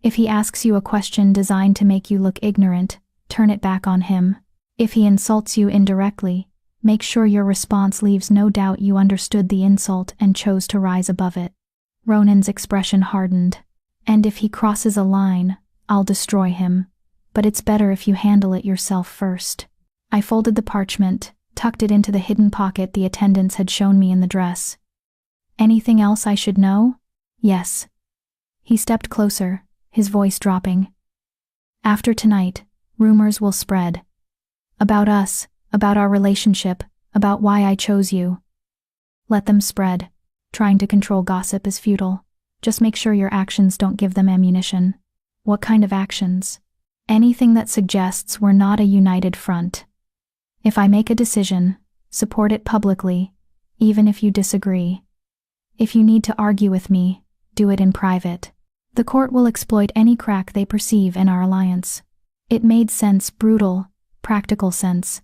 If he asks you a question designed to make you look ignorant, turn it back on him. If he insults you indirectly, make sure your response leaves no doubt you understood the insult and chose to rise above it. Ronan's expression hardened. And if he crosses a line, I'll destroy him. But it's better if you handle it yourself first. I folded the parchment, tucked it into the hidden pocket the attendants had shown me in the dress. Anything else I should know? Yes. He stepped closer, his voice dropping. After tonight, rumors will spread. About us, about our relationship, about why I chose you. Let them spread. Trying to control gossip is futile. Just make sure your actions don't give them ammunition. What kind of actions? Anything that suggests we're not a united front. If I make a decision, support it publicly, even if you disagree. If you need to argue with me, do it in private. The court will exploit any crack they perceive in our alliance. It made sense, brutal, practical sense.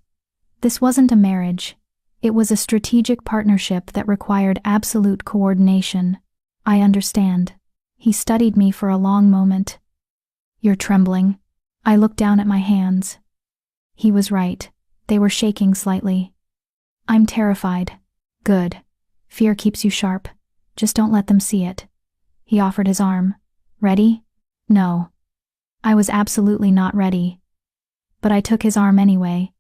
This wasn't a marriage. It was a strategic partnership that required absolute coordination. I understand. He studied me for a long moment. You're trembling. I looked down at my hands. He was right. They were shaking slightly. I'm terrified. Good. Fear keeps you sharp. Just don't let them see it. He offered his arm. Ready? No. I was absolutely not ready. But I took his arm anyway.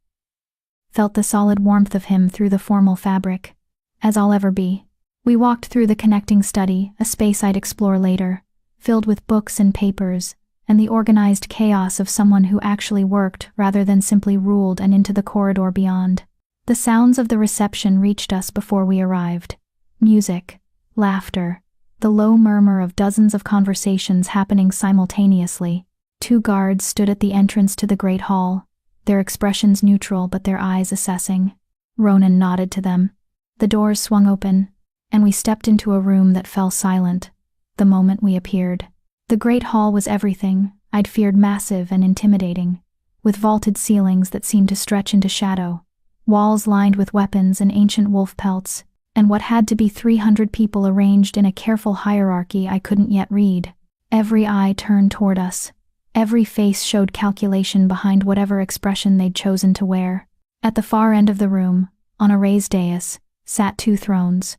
Felt the solid warmth of him through the formal fabric. As I'll ever be. We walked through the connecting study, a space I'd explore later, filled with books and papers, and the organized chaos of someone who actually worked rather than simply ruled, and into the corridor beyond. The sounds of the reception reached us before we arrived. Music, laughter, the low murmur of dozens of conversations happening simultaneously. 2 guards stood at the entrance to the great hall, their expressions neutral but their eyes assessing. Ronan nodded to them. The doors swung open, and we stepped into a room that fell silent the moment we appeared. The great hall was everything I'd feared, massive and intimidating, with vaulted ceilings that seemed to stretch into shadow, walls lined with weapons and ancient wolf pelts, and what had to be 300 people arranged in a careful hierarchy I couldn't yet read. Every eye turned toward us. Every face showed calculation behind whatever expression they'd chosen to wear. At the far end of the room, on a raised dais, sat 2 thrones,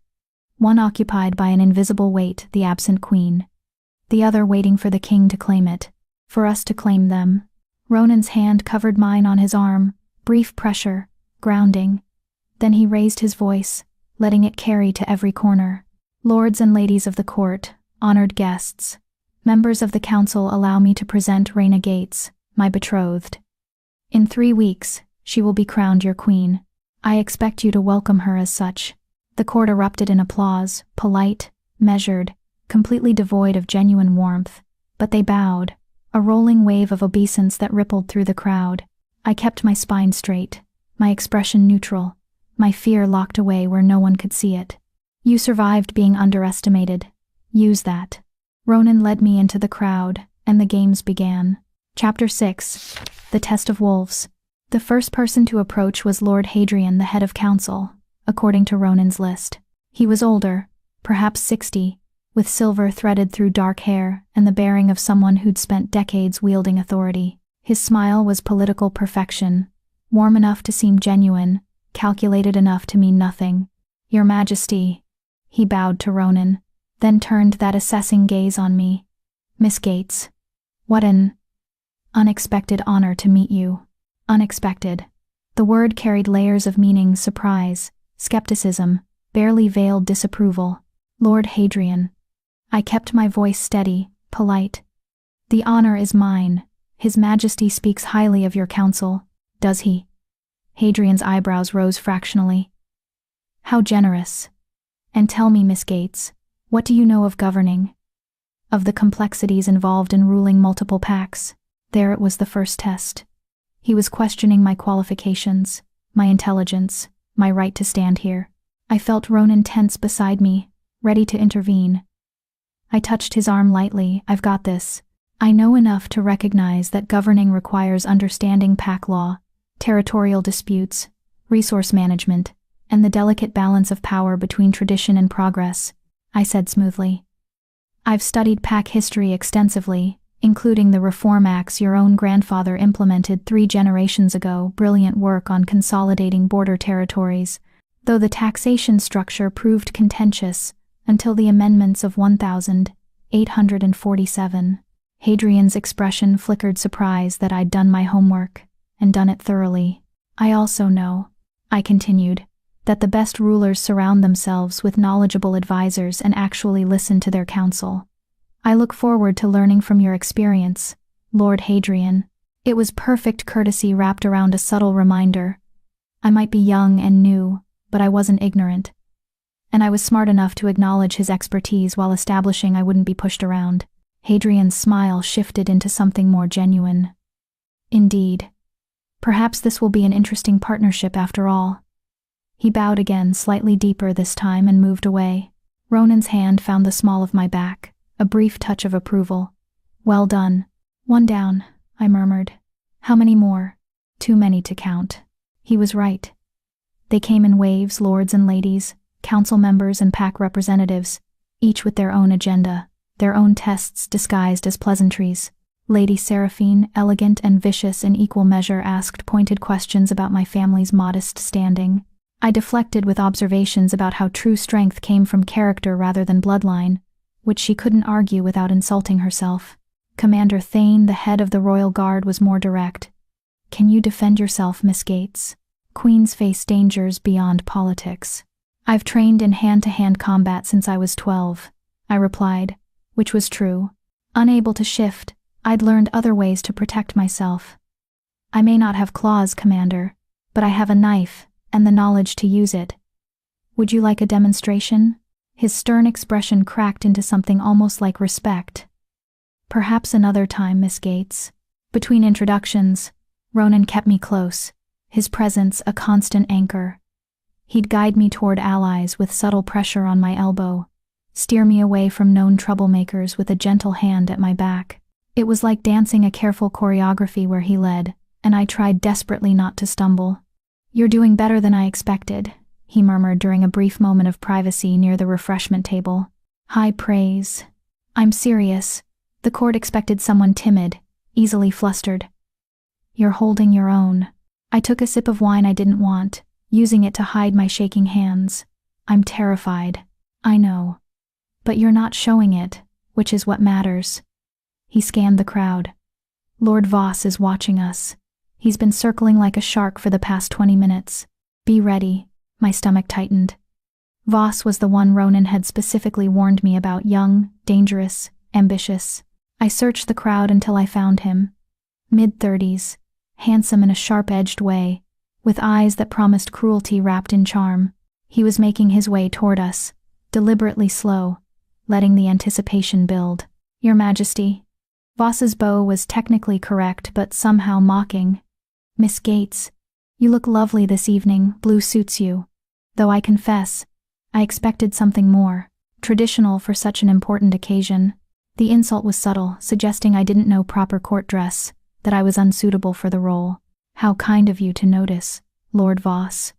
one occupied by an invisible weight, the absent queen, the other waiting for the king to claim it, for us to claim them. Ronan's hand covered mine on his arm, brief pressure, grounding. Then he raised his voice, letting it carry to every corner. Lords and ladies of the court, honored guests, members of the council, allow me to present Rhaena Gates, my betrothed. In 3 weeks, she will be crowned your queen. I expect you to welcome her as such. The court erupted in applause, polite, measured, completely devoid of genuine warmth, but they bowed, a rolling wave of obeisance that rippled through the crowd. I kept my spine straight, my expression neutral, my fear locked away where no one could see it. You survived being underestimated. Use that. Ronan led me into the crowd, and the games began. Chapter 6. The Test of Wolves. The first person to approach was Lord Hadrian, the head of council, according to Ronan's list. He was older, perhaps 60, with silver threaded through dark hair and the bearing of someone who'd spent decades wielding authority. His smile was political perfection, warm enough to seem genuine, calculated enough to mean nothing. Your Majesty. He bowed to Ronan, then turned that assessing gaze on me. Miss Gates. What an unexpected honor to meet you. Unexpected. The word carried layers of meaning: surprise, skepticism, barely veiled disapproval. Lord Hadrian. I kept my voice steady, polite. The honor is mine. His Majesty speaks highly of your council. Does he? Hadrian's eyebrows rose fractionally. How generous. And tell me, Miss Gates, what do you know of governing? Of the complexities involved in ruling multiple packs. There it was, the first test. He was questioning my qualifications, my intelligence, my right to stand here. I felt Ronan tense beside me, ready to intervene. I touched his arm lightly. I've got this. I know enough to recognize that governing requires understanding pack law, territorial disputes, resource management, and the delicate balance of power between tradition and progress, I said smoothly. I've studied pack history extensively, including the Reform Acts your own grandfather implemented 3 generations ago. Brilliant work on consolidating border territories, though the taxation structure proved contentious until the amendments of 1847. Hadrian's expression flickered surprise that I'd done my homework, and done it thoroughly. I also know, I continued, that the best rulers surround themselves with knowledgeable advisors and actually listen to their counsel. I look forward to learning from your experience, Lord Hadrian. It was perfect courtesy wrapped around a subtle reminder. I might be young and new, but I wasn't ignorant. And I was smart enough to acknowledge his expertise while establishing I wouldn't be pushed around. Hadrian's smile shifted into something more genuine. Indeed. Perhaps this will be an interesting partnership after all. He bowed again, slightly deeper this time, and moved away. Ronan's hand found the small of my back, a brief touch of approval. Well done. 1 down, I murmured. How many more? Too many to count. He was right. They came in waves, lords and ladies, council members and pack representatives, each with their own agenda, their own tests disguised as pleasantries. Lady Seraphine, elegant and vicious in equal measure, asked pointed questions about my family's modest standing. I deflected with observations about how true strength came from character rather than bloodline, which she couldn't argue without insulting herself. Commander Thane, the head of the Royal Guard, was more direct. Can you defend yourself, Miss Gates? Queens face dangers beyond politics. I've trained in hand-to-hand combat since I was 12, I replied, which was true. Unable to shift, I'd learned other ways to protect myself. I may not have claws, Commander, but I have a knife and the knowledge to use it. Would you like a demonstration? His stern expression cracked into something almost like respect. "Perhaps another time, Miss Gates." Between introductions, Ronan kept me close, his presence a constant anchor. He'd guide me toward allies with subtle pressure on my elbow, steer me away from known troublemakers with a gentle hand at my back. It was like dancing a careful choreography where he led, and I tried desperately not to stumble. "You're doing better than I expected," he murmured during a brief moment of privacy near the refreshment table. "High praise." "I'm serious." The court expected someone timid, easily flustered. "You're holding your own." I took a sip of wine I didn't want, using it to hide my shaking hands. "I'm terrified." "I know. But you're not showing it, which is what matters." He scanned the crowd. "Lord Voss is watching us. He's been circling like a shark for the past 20 minutes. Be ready." My stomach tightened. Voss was the one Ronan had specifically warned me about: young, dangerous, ambitious. I searched the crowd until I found him. Mid-30s, handsome in a sharp-edged way, with eyes that promised cruelty wrapped in charm. He was making his way toward us, deliberately slow, letting the anticipation build. "Your Majesty." Voss's bow was technically correct but somehow mocking. "Miss Gates, you look lovely this evening, blue suits you." Though I confess, I expected something more traditional for such an important occasion. The insult was subtle, suggesting I didn't know proper court dress, that I was unsuitable for the role. "How kind of you to notice, Lord Voss."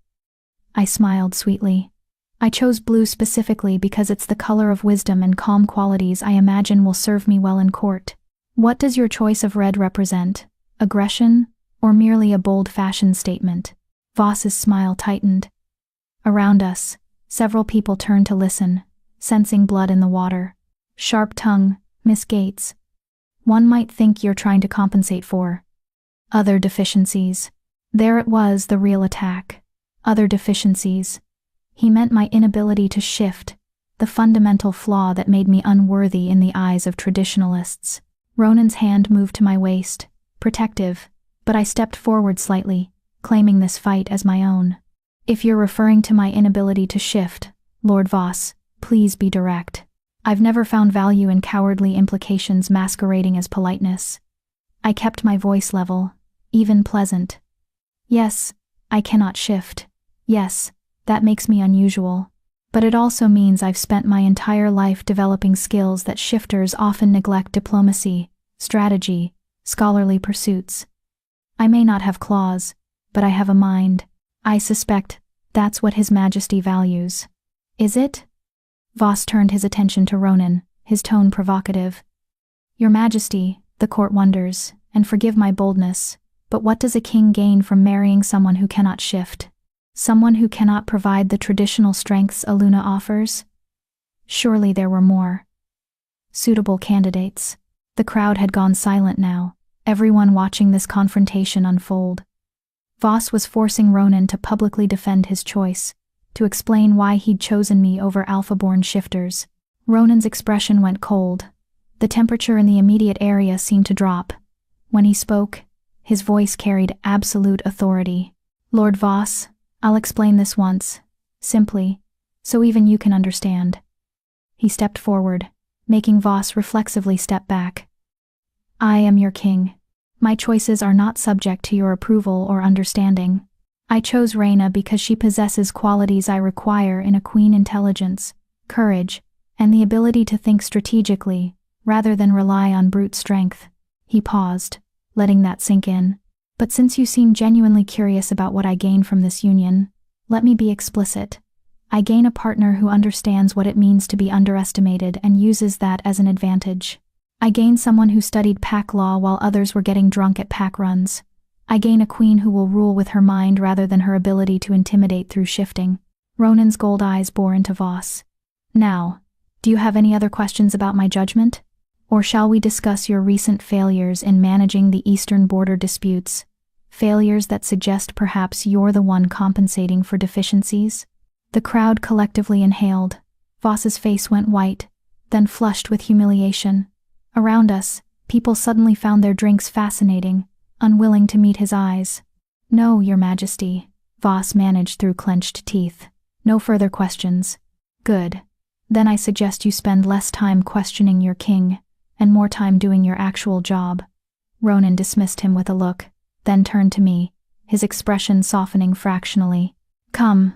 I smiled sweetly. "I chose blue specifically because it's the color of wisdom and calm qualities I imagine will serve me well in court. What does your choice of red represent? Aggression, or merely a bold fashion statement?" Voss's smile tightened. Around us, several people turned to listen, sensing blood in the water. "Sharp tongue, Miss Gates. One might think you're trying to compensate for other deficiencies." There it was, the real attack. Other deficiencies. He meant my inability to shift, the fundamental flaw that made me unworthy in the eyes of traditionalists. Ronan's hand moved to my waist, protective, but I stepped forward slightly, claiming this fight as my own. "If you're referring to my inability to shift, Lord Voss, please be direct. I've never found value in cowardly implications masquerading as politeness." I kept my voice level, even pleasant. "Yes, I cannot shift. Yes, that makes me unusual. But it also means I've spent my entire life developing skills that shifters often neglect: diplomacy, strategy, scholarly pursuits. I may not have claws, but I have a mind. I suspect that's what His Majesty values." "Is it?" Voss turned his attention to Ronan, his tone provocative. "Your Majesty, the court wonders, and forgive my boldness, but what does a king gain from marrying someone who cannot shift? Someone who cannot provide the traditional strengths Aluna offers?" Surely there were more suitable candidates. The crowd had gone silent now, everyone watching this confrontation unfold. Voss was forcing Ronan to publicly defend his choice, to explain why he'd chosen me over alpha-born shifters. Ronan's expression went cold. The temperature in the immediate area seemed to drop. When he spoke, his voice carried absolute authority. "Lord Voss, I'll explain this once, simply, so even you can understand." He stepped forward, making Voss reflexively step back. "I am your king. My choices are not subject to your approval or understanding. I chose Rhaena because she possesses qualities I require in a queen: intelligence, courage, and the ability to think strategically, rather than rely on brute strength." He paused, letting that sink in. "But since you seem genuinely curious about what I gain from this union, let me be explicit. I gain a partner who understands what it means to be underestimated and uses that as an advantage. I gain someone who studied pack law while others were getting drunk at pack runs. I gain a queen who will rule with her mind rather than her ability to intimidate through shifting." Ronan's gold eyes bore into Voss. "Now, do you have any other questions about my judgment? Or shall we discuss your recent failures in managing the eastern border disputes? Failures that suggest perhaps you're the one compensating for deficiencies?" The crowd collectively inhaled. Voss's face went white, then flushed with humiliation. Around us, people suddenly found their drinks fascinating, unwilling to meet his eyes. "No, Your Majesty," Voss managed through clenched teeth. "No further questions." "Good. Then I suggest you spend less time questioning your king, and more time doing your actual job." Ronan dismissed him with a look, then turned to me, his expression softening fractionally. "Come,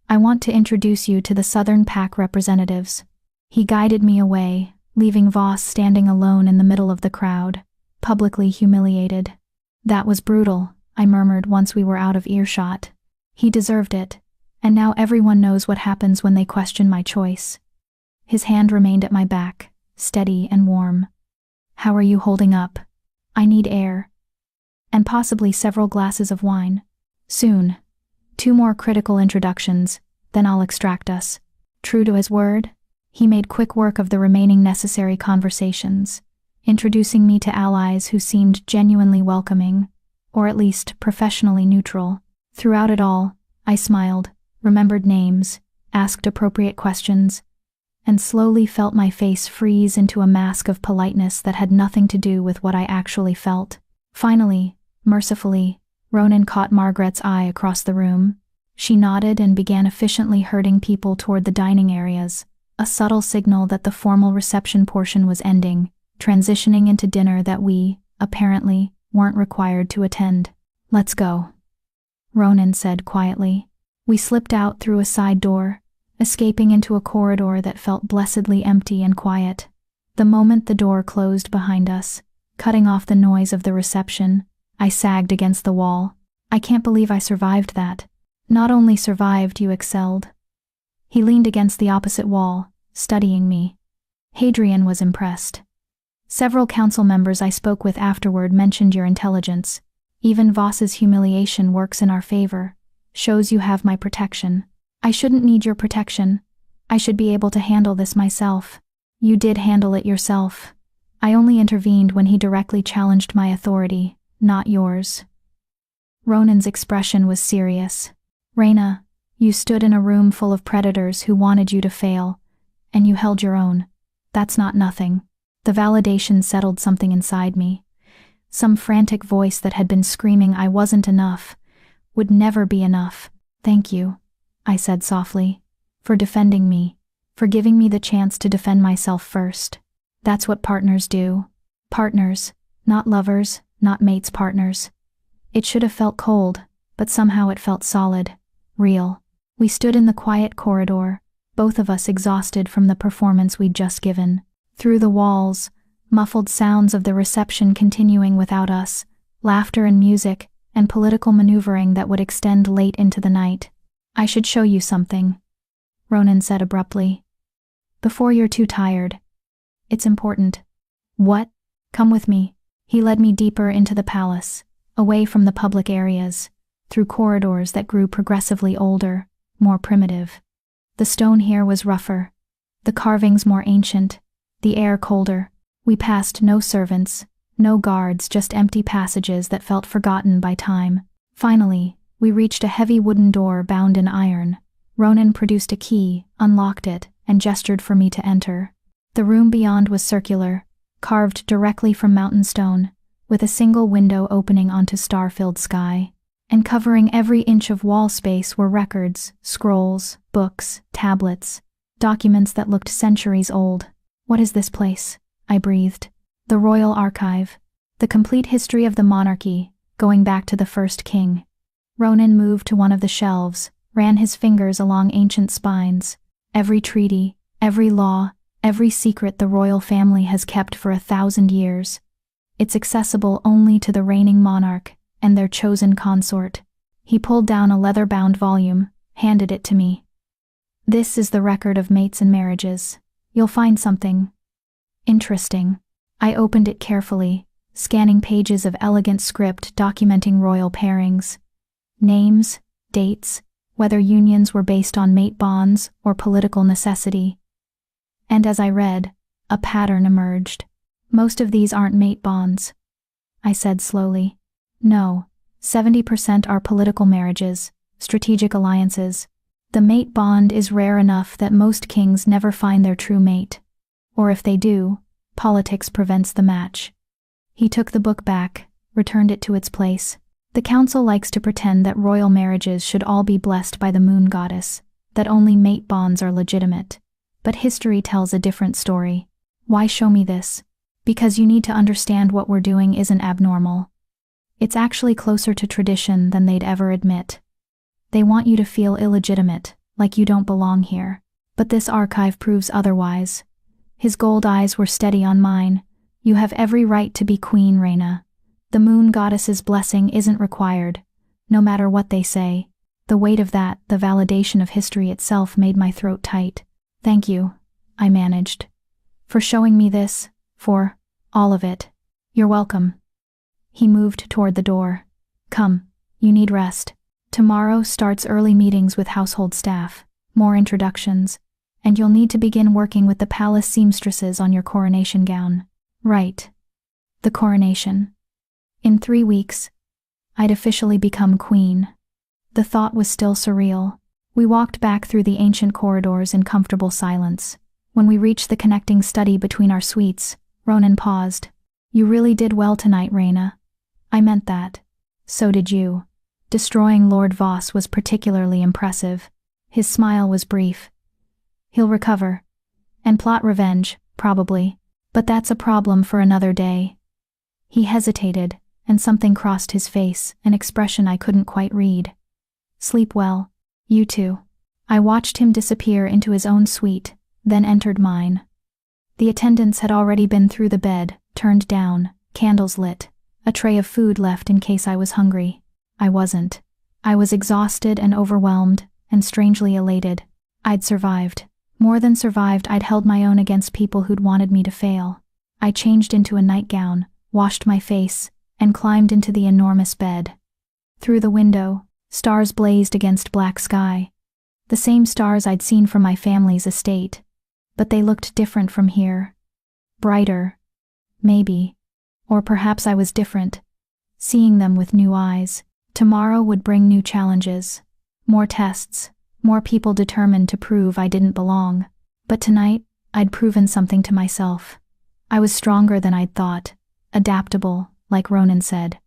I want to introduce you to the Southern Pack representatives." He guided me away, leaving Voss standing alone in the middle of the crowd, publicly humiliated. "That was brutal," I murmured once we were out of earshot. "He deserved it, and now everyone knows what happens when they question my choice." His hand remained at my back, steady and warm. "How are you holding up? I need air. And possibly several glasses of wine. Soon. 2 more critical introductions, then I'll extract us." True to his word, he made quick work of the remaining necessary conversations, introducing me to allies who seemed genuinely welcoming, or at least professionally neutral. Throughout it all, I smiled, remembered names, asked appropriate questions, and slowly felt my face freeze into a mask of politeness that had nothing to do with what I actually felt. Finally, mercifully, Ronan caught Margaret's eye across the room. She nodded and began efficiently herding people toward the dining areas, a subtle signal that the formal reception portion was ending, transitioning into dinner that we, apparently, weren't required to attend. "Let's go," Ronan said quietly. We slipped out through a side door, escaping into a corridor that felt blessedly empty and quiet. The moment the door closed behind us, cutting off the noise of the reception, I sagged against the wall. "I can't believe I survived that." "Not only survived, you excelled." He leaned against the opposite wall, studying me. Hadrian was impressed. "Several council members I spoke with afterward mentioned your intelligence. Even Voss's humiliation works in our favor. Shows you have my protection." "I shouldn't need your protection. I should be able to handle this myself." "You did handle it yourself. I only intervened when he directly challenged my authority, not yours." Ronan's expression was serious. "Reyna, you stood in a room full of predators who wanted you to fail, and you held your own. That's not nothing." The validation settled something inside me. Some frantic voice that had been screaming I wasn't enough, would never be enough. "Thank you," I said softly, "for defending me, for giving me the chance to defend myself first. That's what partners do. Partners, not lovers, not mates, partners." It should have felt cold, but somehow it felt solid, real. We stood in the quiet corridor, both of us exhausted from the performance we'd just given. Through the walls, muffled sounds of the reception continuing without us, laughter and music, and political maneuvering that would extend late into the night. "I should show you something," Ronan said abruptly. "Before you're too tired. It's important." "What?" "Come with me." He led me deeper into the palace, away from the public areas, through corridors that grew progressively older, more primitive. The stone here was rougher, the carvings more ancient, the air colder. We passed no servants, no guards, just empty passages that felt forgotten by time. Finally, we reached a heavy wooden door bound in iron. Ronan produced a key, unlocked it, and gestured for me to enter. The room beyond was circular, carved directly from mountain stone, with a single window opening onto star-filled sky. And covering every inch of wall space were records, scrolls, books, tablets, documents that looked centuries old. "What is this place?" I breathed. "The Royal Archive. The complete history of the monarchy, going back to the first king." Ronan moved to one of the shelves, ran his fingers along ancient spines. "Every treaty, every law, every secret the royal family has kept for 1,000 years. It's accessible only to the reigning monarch and their chosen consort." He pulled down a leather-bound volume, handed it to me. "This is the record of mates and marriages. You'll find something interesting." I opened it carefully, scanning pages of elegant script documenting royal pairings. Names, dates, whether unions were based on mate bonds or political necessity. And as I read, a pattern emerged. "Most of these aren't mate bonds," I said slowly. "No, 70% are political marriages, strategic alliances. The mate bond is rare enough that most kings never find their true mate. Or if they do, politics prevents the match." He took the book back, returned it to its place. "The council likes to pretend that royal marriages should all be blessed by the moon goddess, that only mate bonds are legitimate. But history tells a different story. Why show me this? Because you need to understand what we're doing isn't abnormal. It's actually closer to tradition than they'd ever admit. They want you to feel illegitimate, like you don't belong here. But this archive proves otherwise. His gold eyes were steady on mine. You have every right to be queen, Reina. The moon goddess's blessing isn't required, no matter what they say. The weight of that, the validation of history itself, made my throat tight. Thank you, I managed. For showing me this, for all of it. You're welcome. He moved toward the door. Come, you need rest. Tomorrow starts early meetings with household staff, more introductions, and you'll need to begin working with the palace seamstresses on your coronation gown. Right. The coronation. In 3 weeks, I'd officially become queen. The thought was still surreal. We walked back through the ancient corridors in comfortable silence. When we reached the connecting study between our suites, Ronan paused. You really did well tonight, Reina. I meant that. So did you. Destroying Lord Voss was particularly impressive. His smile was brief. He'll recover. And plot revenge, probably. But that's a problem for another day. He hesitated, and something crossed his face, an expression I couldn't quite read. Sleep well. You too. I watched him disappear into his own suite, then entered mine. The attendants had already been through the bed, turned down, candles lit, a tray of food left in case I was hungry. I wasn't. I was exhausted and overwhelmed, and strangely elated. I'd survived. More than survived, I'd held my own against people who'd wanted me to fail. I changed into a nightgown, washed my face, and climbed into the enormous bed. Through the window, stars blazed against black sky. The same stars I'd seen from my family's estate. But they looked different from here. Brighter. Maybe. Or perhaps I was different. Seeing them with new eyes. Tomorrow would bring new challenges. More tests. More people determined to prove I didn't belong. But tonight, I'd proven something to myself. I was stronger than I'd thought. Adaptable, like Ronan said.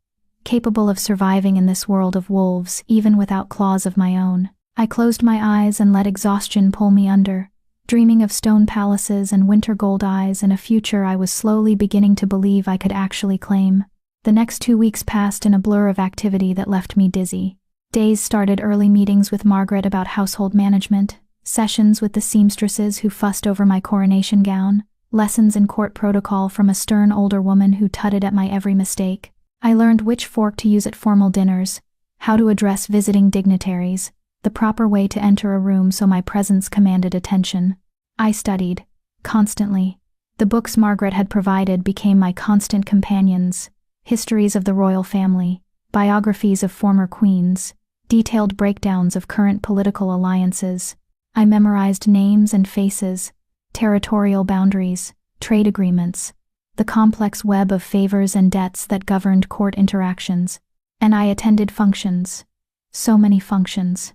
Capable of surviving in this world of wolves, even without claws of my own. I closed my eyes and let exhaustion pull me under, dreaming of stone palaces and winter gold eyes and a future I was slowly beginning to believe I could actually claim. The next 2 weeks passed in a blur of activity that left me dizzy. Days started early meetings with Margaret about household management, sessions with the seamstresses who fussed over my coronation gown, lessons in court protocol from a stern older woman who tutted at my every mistake. I learned which fork to use at formal dinners, how to address visiting dignitaries, the proper way to enter a room so my presence commanded attention. I studied, constantly. The books Margaret had provided became my constant companions. Histories of the royal family, biographies of former queens, detailed breakdowns of current political alliances. I memorized names and faces, territorial boundaries, trade agreements, the complex web of favors and debts that governed court interactions. And I attended functions. So many functions.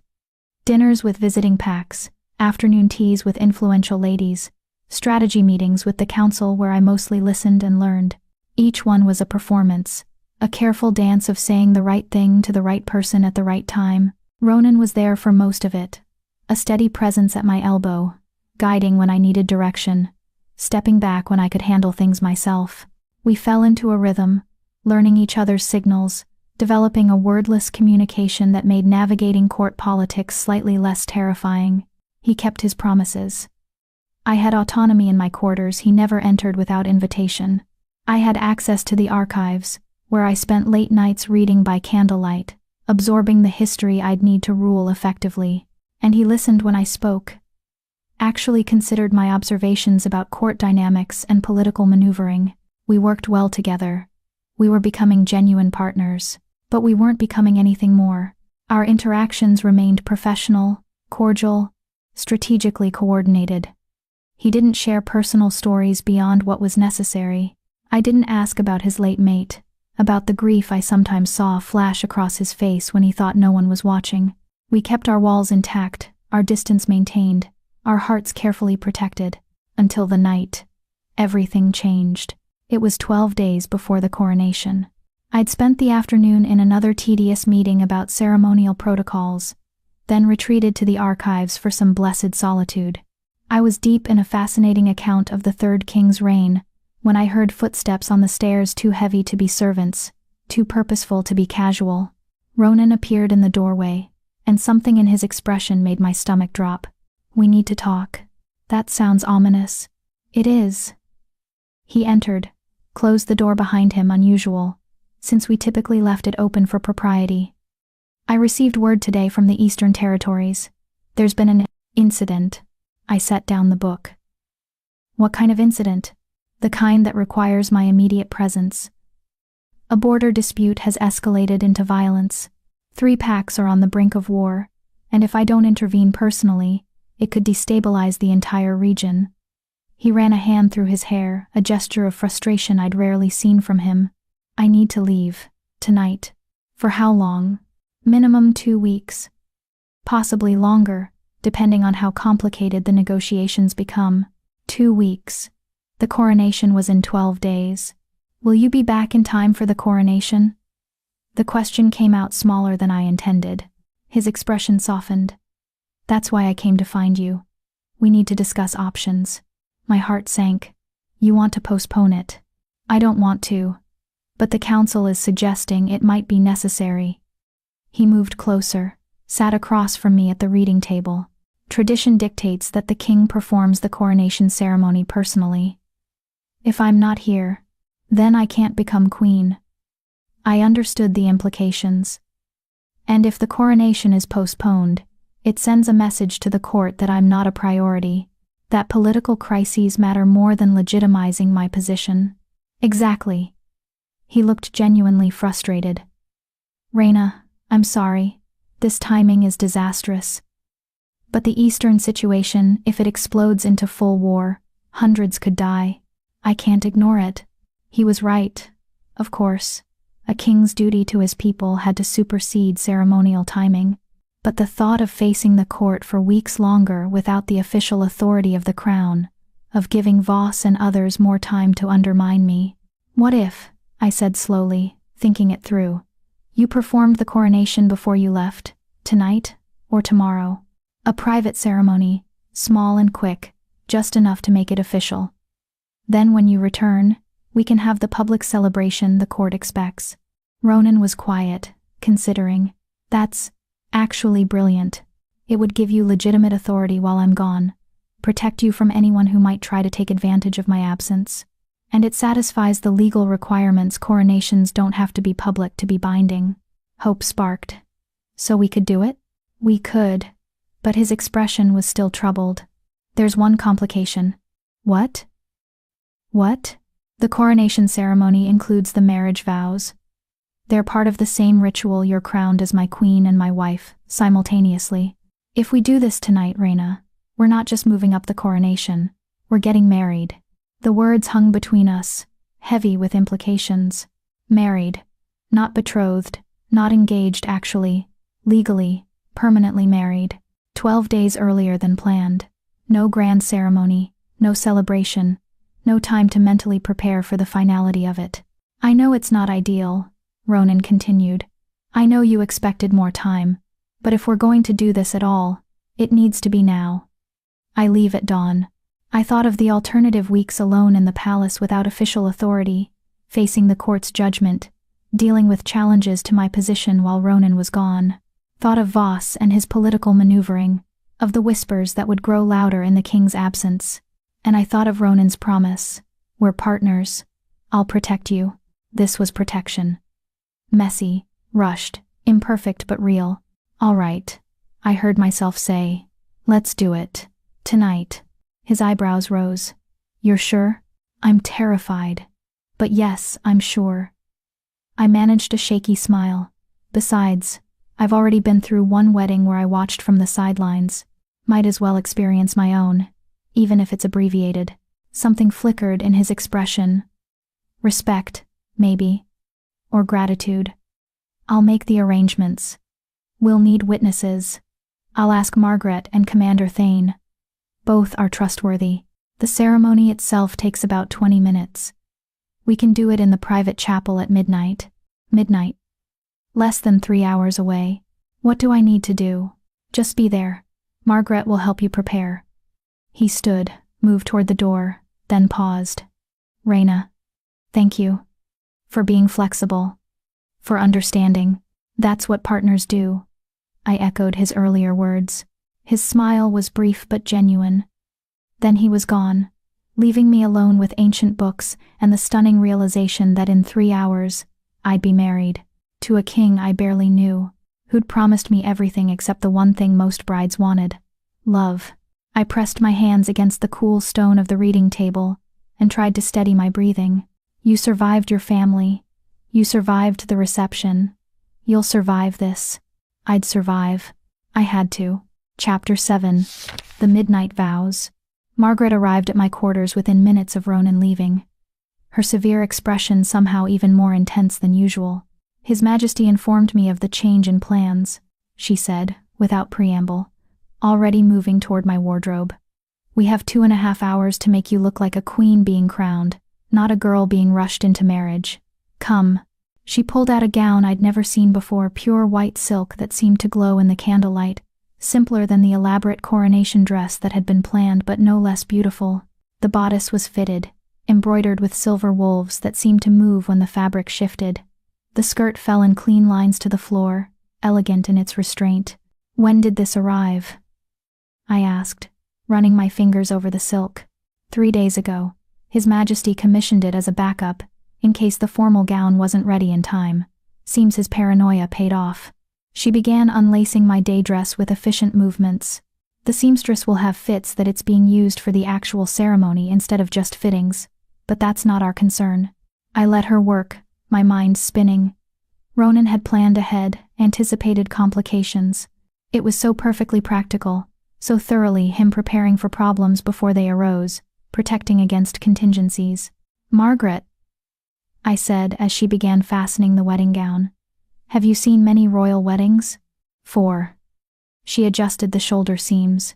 Dinners with visiting packs, afternoon teas with influential ladies, strategy meetings with the council where I mostly listened and learned. Each one was a performance, a careful dance of saying the right thing to the right person at the right time. Ronan was there for most of it, a steady presence at my elbow, guiding when I needed direction, stepping back when I could handle things myself. We fell into a rhythm, learning each other's signals, developing a wordless communication that made navigating court politics slightly less terrifying. He kept his promises. I had autonomy in my quarters he never entered without invitation. I had access to the archives, where I spent late nights reading by candlelight, absorbing the history I'd need to rule effectively. And he listened when I spoke. Actually considered my observations about court dynamics and political maneuvering. We worked well together. We were becoming genuine partners. But we weren't becoming anything more. Our interactions remained professional, cordial, strategically coordinated. He didn't share personal stories beyond what was necessary. I didn't ask about his late mate, about the grief I sometimes saw flash across his face when he thought no one was watching. We kept our walls intact, our distance maintained, our hearts carefully protected, until the night. Everything changed. It was 12 days before the coronation. I'd spent the afternoon in another tedious meeting about ceremonial protocols, then retreated to the archives for some blessed solitude. I was deep in a fascinating account of the third king's reign when I heard footsteps on the stairs too heavy to be servants, too purposeful to be casual. Ronan appeared in the doorway, and something in his expression made my stomach drop. "We need to talk." "That sounds ominous." "It is." He entered, closed the door behind him, unusual, since we typically left it open for propriety. "I received word today from the Eastern Territories. There's been an incident." I set down the book. "What kind of incident?" "The kind that requires my immediate presence. A border dispute has escalated into violence. 3 packs are on the brink of war, and if I don't intervene personally, it could destabilize the entire region." He ran a hand through his hair, a gesture of frustration I'd rarely seen from him. "I need to leave. Tonight." "For how long?" "Minimum 2 weeks. Possibly longer, depending on how complicated the negotiations become." 2 weeks. The coronation was in 12 days. "Will you be back in time for the coronation?" The question came out smaller than I intended. His expression softened. "That's why I came to find you. We need to discuss options." My heart sank. "You want to postpone it?" "I don't want to, but the council is suggesting it might be necessary." He moved closer, sat across from me at the reading table. "Tradition dictates that the king performs the coronation ceremony personally. If I'm not here, then I can't become queen." I understood the implications. "And if the coronation is postponed, it sends a message to the court that I'm not a priority, that political crises matter more than legitimizing my position." "Exactly." He looked genuinely frustrated. "Reina, I'm sorry. This timing is disastrous. But the Eastern situation, if it explodes into full war, hundreds could die. I can't ignore it." He was right. Of course, a king's duty to his people had to supersede ceremonial timing. But the thought of facing the court for weeks longer without the official authority of the crown, of giving Voss and others more time to undermine me. "What if," I said slowly, thinking it through, "you performed the coronation before you left, tonight or tomorrow? A private ceremony, small and quick, just enough to make it official. Then when you return, we can have the public celebration the court expects." Ronan was quiet, considering. "That's actually brilliant. It would give you legitimate authority while I'm gone, protect you from anyone who might try to take advantage of my absence. And it satisfies the legal requirements. Coronations don't have to be public to be binding." Hope sparked. "So we could do it?" "We could," but his expression was still troubled. "There's one complication." "What?" "What?" "The coronation ceremony includes the marriage vows. They're part of the same ritual. You're crowned as my queen and my wife, simultaneously. If we do this tonight, Reina, we're not just moving up the coronation, we're getting married." The words hung between us, heavy with implications. Married. Not betrothed, not engaged actually, legally, permanently married. 12 days earlier than planned. No grand ceremony, no celebration, no time to mentally prepare for the finality of it. "I know it's not ideal," Ronan continued. "I know you expected more time, but if we're going to do this at all, it needs to be now. I leave at dawn." I thought of the alternative weeks alone in the palace without official authority, facing the court's judgment, dealing with challenges to my position while Ronan was gone. Thought of Voss and his political maneuvering, of the whispers that would grow louder in the king's absence. And I thought of Ronan's promise. "We're partners. I'll protect you." This was protection. Messy, rushed, imperfect but real. "All right," I heard myself say. "Let's do it. Tonight." His eyebrows rose. "You're sure?" "I'm terrified. But yes, I'm sure." I managed a shaky smile. "Besides, I've already been through one wedding where I watched from the sidelines. Might as well experience my own, even if it's abbreviated." Something flickered in his expression. "Respect, maybe. Or gratitude. I'll make the arrangements. We'll need witnesses. I'll ask Margaret and Commander Thane. Both are trustworthy. The ceremony itself takes about 20 minutes. We can do it in the private chapel at midnight. Midnight. Less than 3 hours away. What do I need to do?" "Just be there. Margaret will help you prepare." He stood, moved toward the door, then paused. Reina. Thank you. For being flexible. For understanding. That's what partners do. I echoed his earlier words. His smile was brief but genuine. Then he was gone, leaving me alone with ancient books and the stunning realization that in 3 hours, I'd be married. To a king I barely knew, who'd promised me everything except the one thing most brides wanted. Love. I pressed my hands against the cool stone of the reading table and tried to steady my breathing. You survived your family. You survived the reception. You'll survive this. I'd survive. I had to. Chapter 7. The Midnight Vows. Margaret arrived at my quarters within minutes of Ronan leaving. Her severe expression somehow even more intense than usual. His Majesty informed me of the change in plans, she said, without preamble, already moving toward my wardrobe. We have 2.5 hours to make you look like a queen being crowned, not a girl being rushed into marriage. Come. She pulled out a gown I'd never seen before, pure white silk that seemed to glow in the candlelight, simpler than the elaborate coronation dress that had been planned but no less beautiful. The bodice was fitted, embroidered with silver wolves that seemed to move when the fabric shifted. The skirt fell in clean lines to the floor, elegant in its restraint. When did this arrive? I asked, running my fingers over the silk. 3 days ago. His Majesty commissioned it as a backup, in case the formal gown wasn't ready in time. Seems his paranoia paid off. She began unlacing my day dress with efficient movements. The seamstress will have fits that it's being used for the actual ceremony instead of just fittings, but that's not our concern. I let her work, my mind spinning. Ronan had planned ahead, anticipated complications. It was so perfectly practical, so thoroughly him preparing for problems before they arose, protecting against contingencies. Margaret, I said as she began fastening the wedding gown. Have you seen many royal weddings? 4. She adjusted the shoulder seams.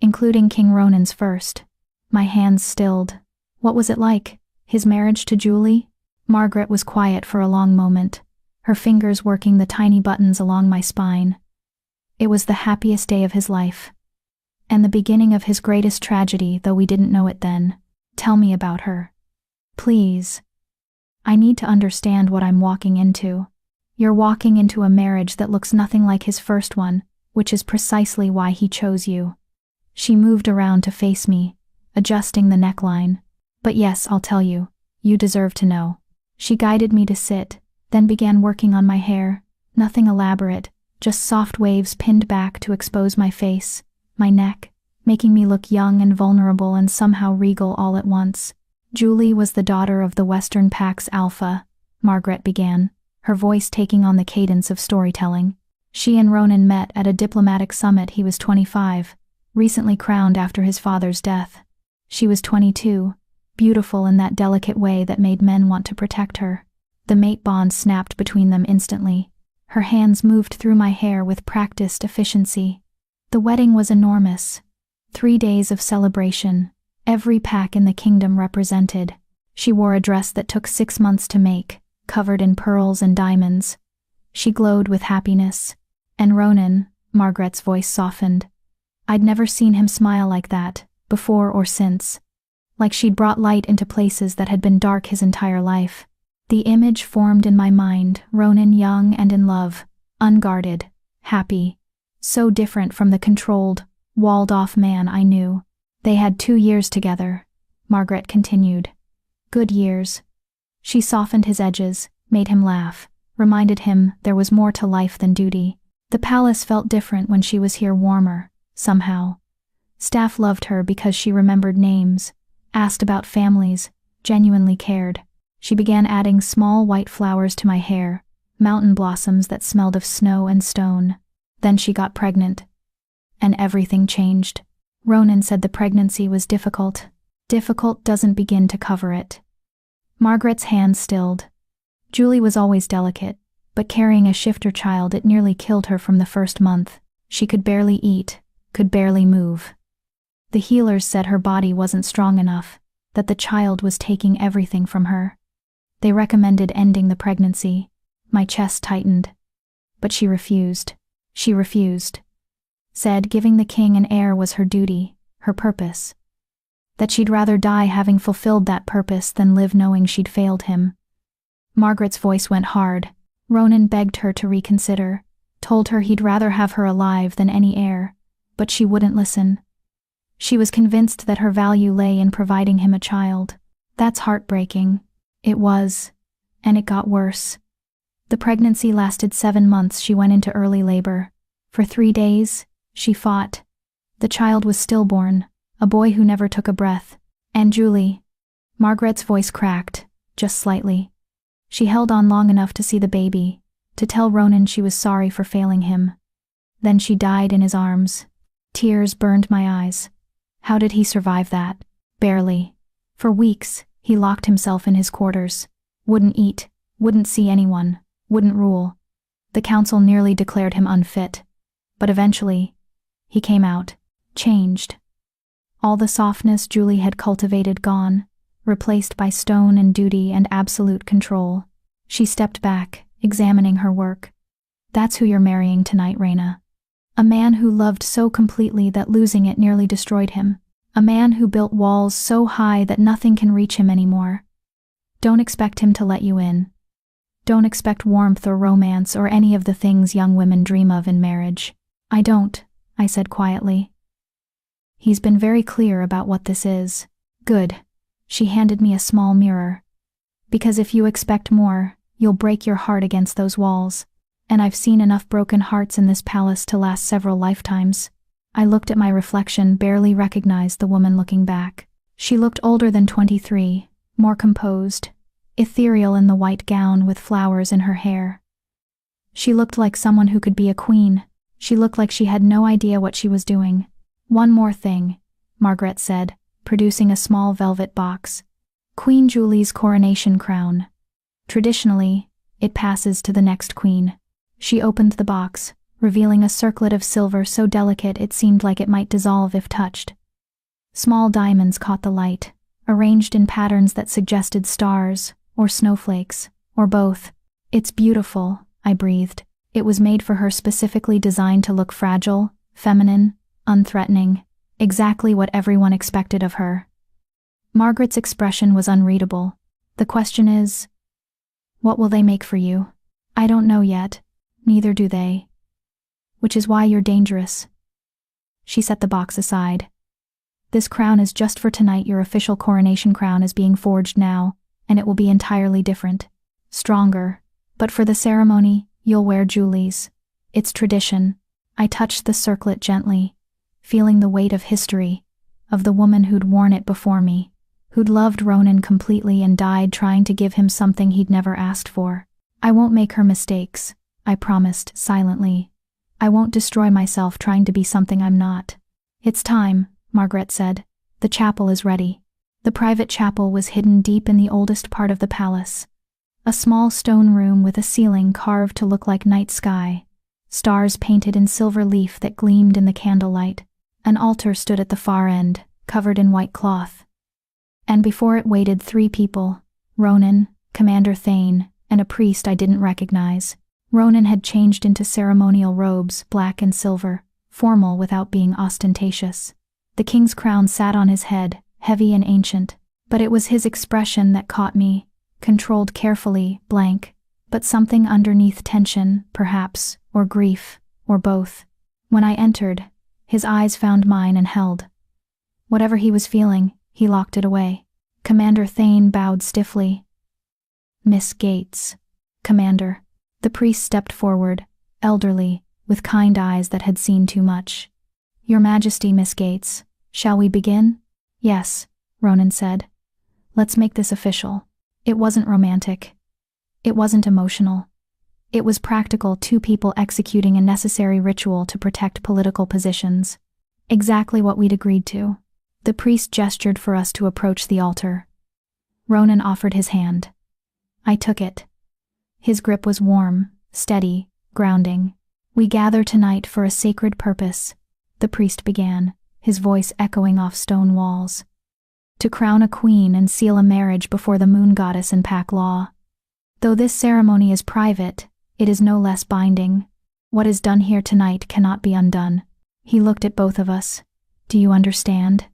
Including King Ronan's first. My hands stilled. What was it like? His marriage to Julie? Margaret was quiet for a long moment, her fingers working the tiny buttons along my spine. It was the happiest day of his life. And the beginning of his greatest tragedy, though we didn't know it then. Tell me about her. Please. I need to understand what I'm walking into. You're walking into a marriage that looks nothing like his first one, which is precisely why he chose you. She moved around to face me, adjusting the neckline. But yes, I'll tell you. You deserve to know. She guided me to sit, then began working on my hair. Nothing elaborate, just soft waves pinned back to expose my face, my neck, making me look young and vulnerable and somehow regal all at once. Julie was the daughter of the Western Pax Alpha, Margaret began, her voice taking on the cadence of storytelling. She and Ronan met at a diplomatic summit. He was 25, recently crowned after his father's death. She was 22, beautiful in that delicate way that made men want to protect her. The mate bond snapped between them instantly. Her hands moved through my hair with practiced efficiency. The wedding was enormous. 3 days of celebration, every pack in the kingdom represented. She wore a dress that took 6 months to make, covered in pearls and diamonds. She glowed with happiness. And Ronan, Margaret's voice softened. I'd never seen him smile like that, before or since. Like she'd brought light into places that had been dark his entire life. The image formed in my mind, Ronan young and in love, unguarded, happy. So different from the controlled, walled-off man I knew. They had 2 years together, Margaret continued. Good years. She softened his edges, made him laugh, reminded him there was more to life than duty. The palace felt different when she was here, warmer, somehow. Staff loved her because she remembered names, asked about families, genuinely cared. She began adding small white flowers to my hair, mountain blossoms that smelled of snow and stone. Then she got pregnant. And everything changed. Ronan said the pregnancy was difficult. Difficult doesn't begin to cover it. Margaret's hands stilled. Julie was always delicate, but carrying a shifter child, it nearly killed her from the first month. She could barely eat, could barely move. The healers said her body wasn't strong enough, that the child was taking everything from her. They recommended ending the pregnancy. My chest tightened. But she refused. She refused. Said giving the king an heir was her duty, her purpose. That she'd rather die having fulfilled that purpose than live knowing she'd failed him. Margaret's voice went hard. Ronan begged her to reconsider, told her he'd rather have her alive than any heir, but she wouldn't listen. She was convinced that her value lay in providing him a child. That's heartbreaking. It was. And it got worse. The pregnancy lasted 7 months. She went into early labor. For 3 days, she fought. The child was stillborn, a boy who never took a breath. And Julie. Margaret's voice cracked, just slightly. She held on long enough to see the baby, to tell Ronan she was sorry for failing him. Then she died in his arms. Tears burned my eyes. How did he survive that? Barely. For weeks, he locked himself in his quarters. Wouldn't eat, wouldn't see anyone, wouldn't rule. The council nearly declared him unfit. But eventually, he came out, changed. All the softness Julie had cultivated gone, replaced by stone and duty and absolute control. She stepped back, examining her work. That's who you're marrying tonight, Raina. A man who loved so completely that losing it nearly destroyed him. A man who built walls so high that nothing can reach him anymore. Don't expect him to let you in. Don't expect warmth or romance or any of the things young women dream of in marriage. I don't, I said quietly. He's been very clear about what this is. Good. She handed me a small mirror. Because if you expect more, you'll break your heart against those walls. And I've seen enough broken hearts in this palace to last several lifetimes. I looked at my reflection, barely recognized the woman looking back. She looked older than 23, more composed, ethereal in the white gown with flowers in her hair. She looked like someone who could be a queen. She looked like she had no idea what she was doing. One more thing, Margaret said, producing a small velvet box. Queen Julie's coronation crown. Traditionally, it passes to the next queen. She opened the box, revealing a circlet of silver so delicate it seemed like it might dissolve if touched. Small diamonds caught the light, arranged in patterns that suggested stars, or snowflakes, or both. It's beautiful, I breathed. It was made for her, specifically designed to look fragile, feminine, unthreatening, exactly what everyone expected of her. Margaret's expression was unreadable. The question is, what will they make for you? I don't know yet. Neither do they. Which is why you're dangerous. She set the box aside. This crown is just for tonight. Your official coronation crown is being forged now, and it will be entirely different. Stronger. But for the ceremony, you'll wear Julie's. It's tradition. I touched the circlet gently, feeling the weight of history, of the woman who'd worn it before me, who'd loved Ronan completely and died trying to give him something he'd never asked for. I won't make her mistakes, I promised silently. I won't destroy myself trying to be something I'm not. It's time, Margaret said. The chapel is ready. The private chapel was hidden deep in the oldest part of the palace. A small stone room with a ceiling carved to look like night sky. Stars painted in silver leaf that gleamed in the candlelight. An altar stood at the far end, covered in white cloth. And before it waited 3 people, Ronan, Commander Thane, and a priest I didn't recognize. Ronan had changed into ceremonial robes, black and silver, formal without being ostentatious. The king's crown sat on his head, heavy and ancient, but it was his expression that caught me, controlled carefully, blank, but something underneath, tension, perhaps, or grief, or both. When I entered, his eyes found mine and held. Whatever he was feeling, he locked it away. Commander Thane bowed stiffly. Miss Gates. Commander. The priest stepped forward, elderly, with kind eyes that had seen too much. Your Majesty, Miss Gates, shall we begin? Yes, Ronan said. Let's make this official. It wasn't romantic. It wasn't emotional. It was practical, 2 people executing a necessary ritual to protect political positions. Exactly what we'd agreed to. The priest gestured for us to approach the altar. Ronan offered his hand. I took it. His grip was warm, steady, grounding. We gather tonight for a sacred purpose, the priest began, his voice echoing off stone walls. To crown a queen and seal a marriage before the moon goddess and pack law. Though this ceremony is private, it is no less binding. What is done here tonight cannot be undone. He looked at both of us. Do you understand?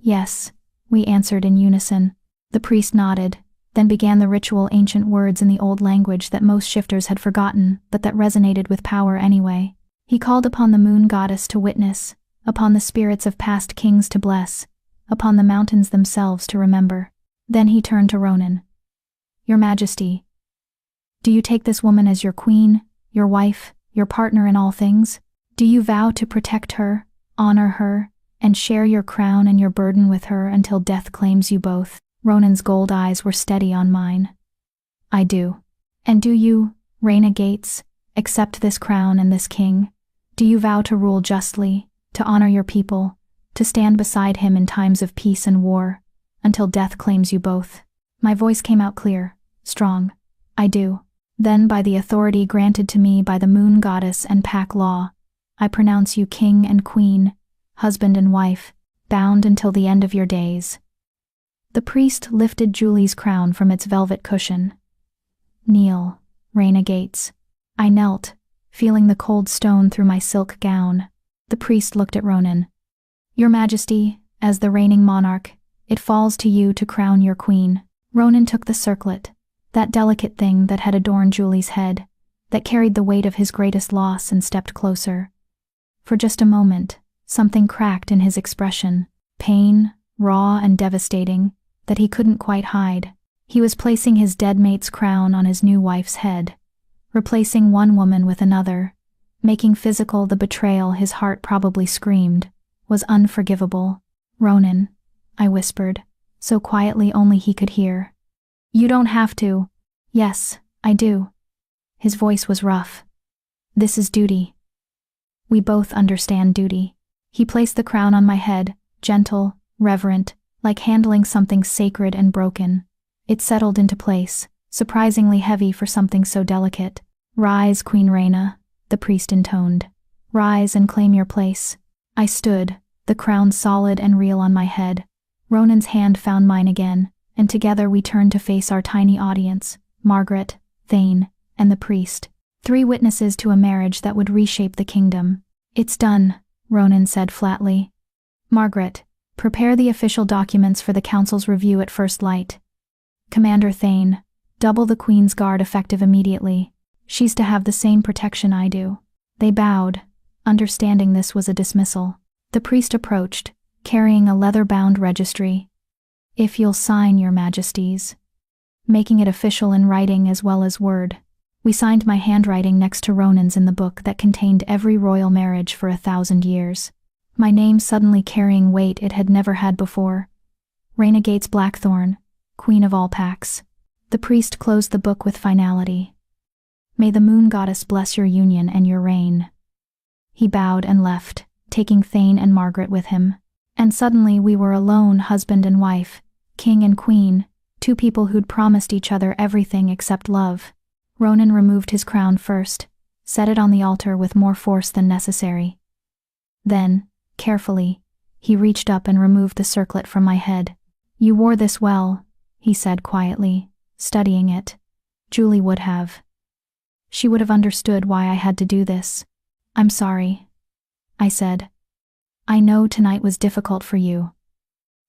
Yes, we answered in unison. The priest nodded, then began the ritual, ancient words in the old language that most shifters had forgotten, but that resonated with power anyway. He called upon the moon goddess to witness, upon the spirits of past kings to bless, upon the mountains themselves to remember. Then he turned to Ronan. Your Majesty, do you take this woman as your queen, your wife, your partner in all things? Do you vow to protect her, honor her, and share your crown and your burden with her until death claims you both? Ronan's gold eyes were steady on mine. I do. And do you, Rhaena Gates, accept this crown and this king? Do you vow to rule justly, to honor your people, to stand beside him in times of peace and war, until death claims you both? My voice came out clear, strong. I do. Then, by the authority granted to me by the moon goddess and pack law, I pronounce you king and queen, husband and wife, bound until the end of your days. The priest lifted Julie's crown from its velvet cushion. Kneel, Rhaena Gates. I knelt, feeling the cold stone through my silk gown. The priest looked at Ronan. Your Majesty, as the reigning monarch, it falls to you to crown your queen. Ronan took the circlet, that delicate thing that had adorned Julie's head, that carried the weight of his greatest loss, and stepped closer. For just a moment, something cracked in his expression, pain, raw and devastating, that he couldn't quite hide. He was placing his dead mate's crown on his new wife's head, replacing one woman with another, making physical the betrayal his heart probably screamed was unforgivable. Ronan, I whispered, so quietly only he could hear. You don't have to. Yes, I do. His voice was rough. This is duty. We both understand duty. He placed the crown on my head, gentle, reverent, like handling something sacred and broken. It settled into place, surprisingly heavy for something so delicate. Rise, Queen Rhaena, the priest intoned. Rise and claim your place. I stood, the crown solid and real on my head. Ronan's hand found mine again, and together we turned to face our tiny audience, Margaret, Thane, and the priest. 3 witnesses to a marriage that would reshape the kingdom. It's done, Ronan said flatly. Margaret, prepare the official documents for the council's review at first light. Commander Thane, double the Queen's Guard effective immediately. She's to have the same protection I do. They bowed, understanding this was a dismissal. The priest approached, carrying a leather-bound registry. If you'll sign, Your Majesties. Making it official in writing as well as word. We signed my handwriting next to Ronan's in the book that contained every royal marriage for 1,000 years. My name suddenly carrying weight it had never had before. Rhaena Gates Blackthorn, Queen of all Packs. The priest closed the book with finality. May the moon goddess bless your union and your reign. He bowed and left, taking Thane and Margaret with him. And suddenly we were alone, husband and wife, king and queen, 2 people who'd promised each other everything except love. Ronan removed his crown first, set it on the altar with more force than necessary. Then, carefully, he reached up and removed the circlet from my head. You wore this well, he said quietly, studying it. Julie would have. She would have understood why I had to do this. I'm sorry, I said. I know tonight was difficult for you.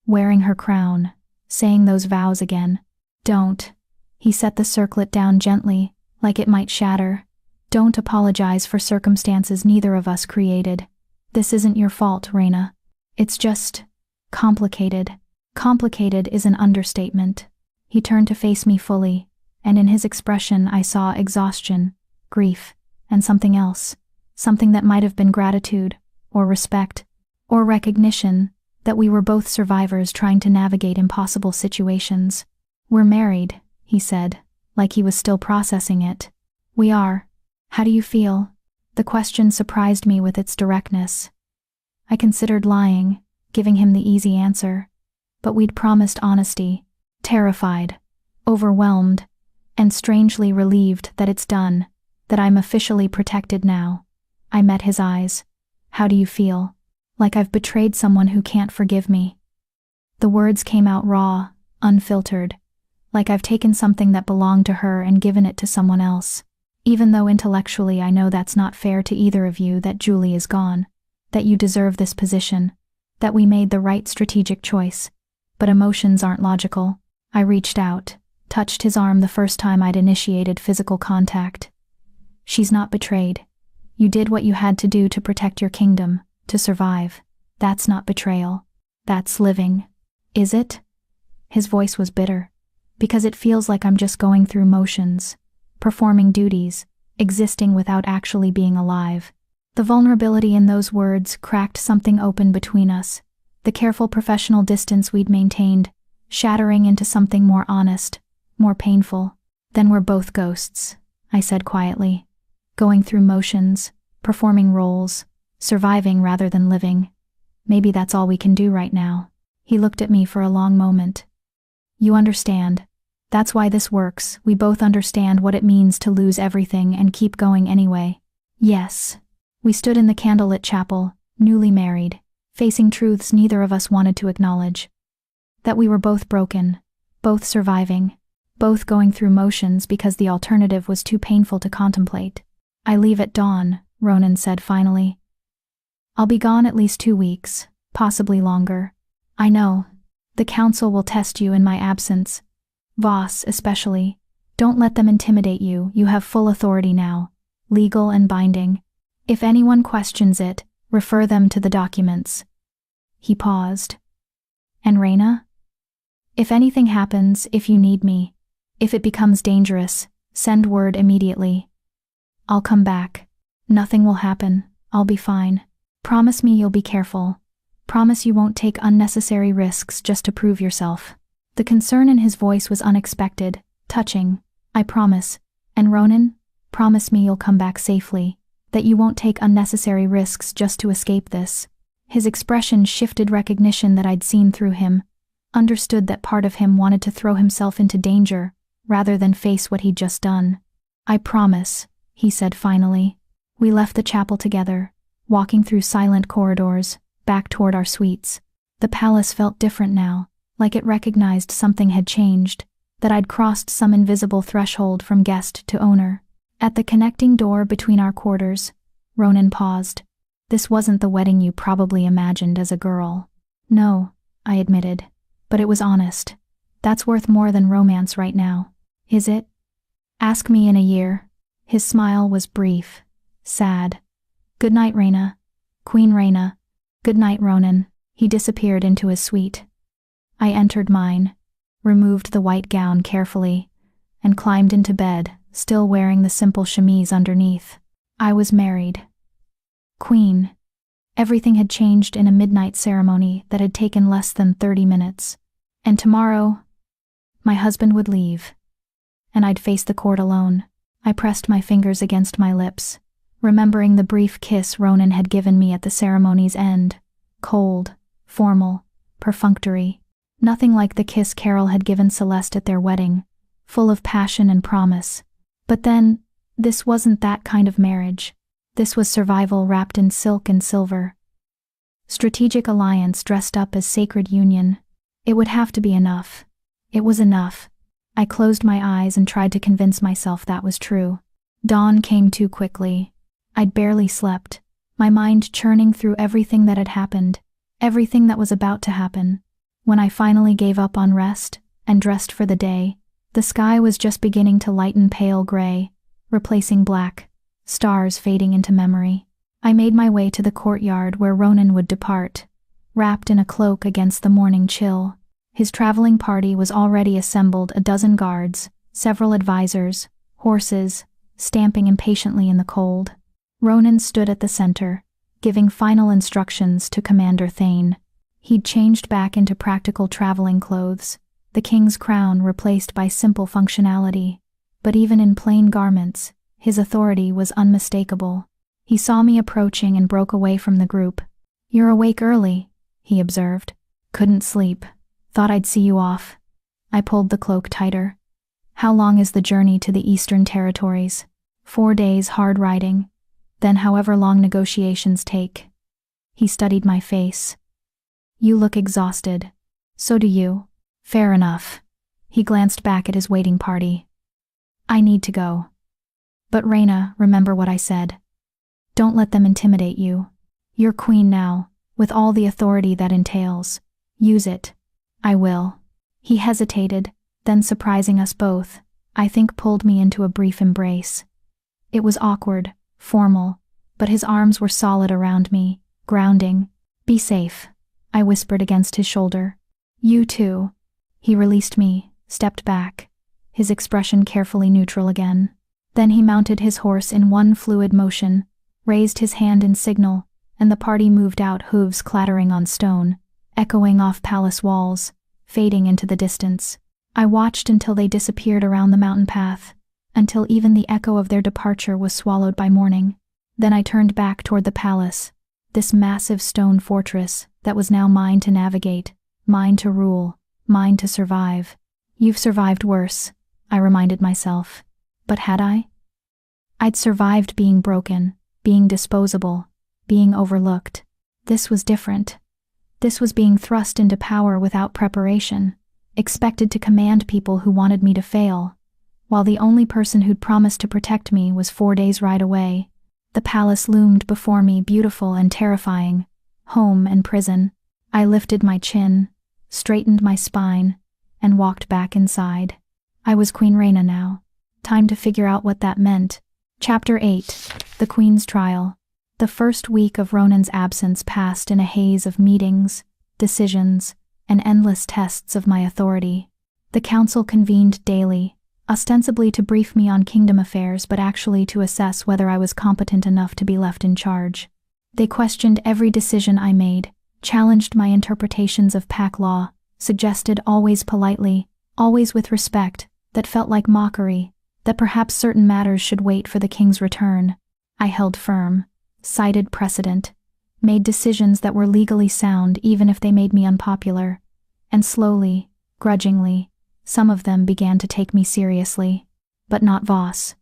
Wearing her crown, saying those vows again. Don't. He set the circlet down gently, like it might shatter. Don't apologize for circumstances neither of us created. This isn't your fault, Rhaena. It's just complicated. Complicated is an understatement. He turned to face me fully, and in his expression I saw exhaustion, grief, and something else. Something that might have been gratitude, or respect, or recognition that we were both survivors trying to navigate impossible situations. We're married, he said, like he was still processing it. We are. How do you feel? The question surprised me with its directness. I considered lying, giving him the easy answer. But we'd promised honesty. Terrified, overwhelmed, and strangely relieved that it's done, that I'm officially protected now. I met his eyes. How do you feel? Like I've betrayed someone who can't forgive me. The words came out raw, unfiltered, like I've taken something that belonged to her and given it to someone else. Even though intellectually I know that's not fair to either of you, that Julie is gone, that you deserve this position, that we made the right strategic choice. But emotions aren't logical. I reached out, touched his arm the first time I'd initiated physical contact. She's not betrayed. You did what you had to do to protect your kingdom, to survive. That's not betrayal. That's living. Is it? His voice was bitter. Because it feels like I'm just going through motions, performing duties, existing without actually being alive. The vulnerability in those words cracked something open between us, the careful professional distance we'd maintained, shattering into something more honest, more painful. Then we're both ghosts, I said quietly. Going through motions, performing roles, surviving rather than living. Maybe that's all we can do right now. He looked at me for a long moment. You understand. That's why this works. We both understand what it means to lose everything and keep going anyway. Yes. We stood in the candlelit chapel, newly married, facing truths neither of us wanted to acknowledge. That we were both broken, both surviving, both going through motions because the alternative was too painful to contemplate. I leave at dawn, Ronan said finally. I'll be gone at least 2 weeks, possibly longer. I know. The council will test you in my absence. Voss, especially. Don't let them intimidate you. You have full authority now, legal and binding. If anyone questions it, refer them to the documents. He paused. And Reyna? If anything happens, if you need me, if it becomes dangerous, send word immediately. I'll come back. Nothing will happen. I'll be fine. Promise me you'll be careful. Promise you won't take unnecessary risks just to prove yourself. The concern in his voice was unexpected, touching. I promise. And Ronan, promise me you'll come back safely. That you won't take unnecessary risks just to escape this. His expression shifted recognition that I'd seen through him, understood that part of him wanted to throw himself into danger, rather than face what he'd just done. I promise, he said finally. We left the chapel together, walking through silent corridors, back toward our suites. The palace felt different now, like it recognized something had changed, that I'd crossed some invisible threshold from guest to owner. At the connecting door between our quarters, Ronan paused. This wasn't the wedding you probably imagined as a girl. No, I admitted, but it was honest. That's worth more than romance right now. Is it? Ask me in a year. His smile was brief, sad. Good night, Reyna. Queen Reyna. Good night, Ronan. He disappeared into his suite. I entered mine, removed the white gown carefully, and climbed into bed, still wearing the simple chemise underneath. I was married. Queen. Everything had changed in a midnight ceremony that had taken less than 30 minutes. And tomorrow, my husband would leave. And I'd face the court alone. I pressed my fingers against my lips, remembering the brief kiss Ronan had given me at the ceremony's end. Cold, formal, perfunctory. Nothing like the kiss Carol had given Celeste at their wedding, full of passion and promise. But then, this wasn't that kind of marriage. This was survival wrapped in silk and silver. Strategic alliance dressed up as sacred union. It would have to be enough. It was enough. I closed my eyes and tried to convince myself that was true. Dawn came too quickly. I'd barely slept, my mind churning through everything that had happened, everything that was about to happen. When I finally gave up on rest and dressed for the day, the sky was just beginning to lighten pale gray, replacing black, stars fading into memory. I made my way to the courtyard where Ronan would depart, wrapped in a cloak against the morning chill. His traveling party was already assembled, a dozen guards, several advisors, horses, stamping impatiently in the cold. Ronan stood at the center, giving final instructions to Commander Thane. He'd changed back into practical traveling clothes, the king's crown replaced by simple functionality. But even in plain garments, his authority was unmistakable. He saw me approaching and broke away from the group. "You're awake early," he observed. "Couldn't sleep. Thought I'd see you off." I pulled the cloak tighter. "How long is the journey to the Eastern Territories?" 4 days hard riding, then however long negotiations take. He studied my face. "You look exhausted. So do you." "Fair enough." He glanced back at his waiting party. "I need to go. But Reyna, remember what I said. Don't let them intimidate you. You're queen now, with all the authority that entails. Use it. I will. He hesitated, then surprising us both, I think pulled me into a brief embrace. It was awkward, formal, but his arms were solid around me, grounding. Be safe, I whispered against his shoulder. You too. He released me, stepped back, his expression carefully neutral again. Then he mounted his horse in one fluid motion, raised his hand in signal, and the party moved out, hooves clattering on stone, echoing off palace walls, fading into the distance. I watched until they disappeared around the mountain path, until even the echo of their departure was swallowed by morning. Then I turned back toward the palace, this massive stone fortress that was now mine to navigate, mine to rule, mine to survive. You've survived worse, I reminded myself. But had I? I'd survived being broken, being disposable, being overlooked. This was different. This was being thrust into power without preparation, expected to command people who wanted me to fail, while the only person who'd promised to protect me was 4 days' ride away. The palace loomed before me, beautiful and terrifying, home and prison. I lifted my chin, straightened my spine, and walked back inside. I was Queen Rhaena now. Time to figure out what that meant. Chapter 8. The Queen's Trial. The first week of Ronan's absence passed in a haze of meetings, decisions, and endless tests of my authority. The council convened daily, ostensibly to brief me on kingdom affairs but actually to assess whether I was competent enough to be left in charge. They questioned every decision I made, challenged my interpretations of pack law, suggested always politely, always with respect, that felt like mockery, that perhaps certain matters should wait for the king's return. I held firm, cited precedent, made decisions that were legally sound even if they made me unpopular, and slowly, grudgingly, some of them began to take me seriously. But not Voss.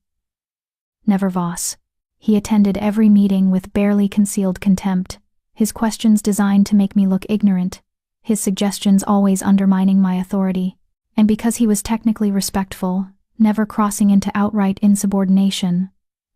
Never Voss. He attended every meeting with barely concealed contempt, his questions designed to make me look ignorant, his suggestions always undermining my authority. And because he was technically respectful, never crossing into outright insubordination,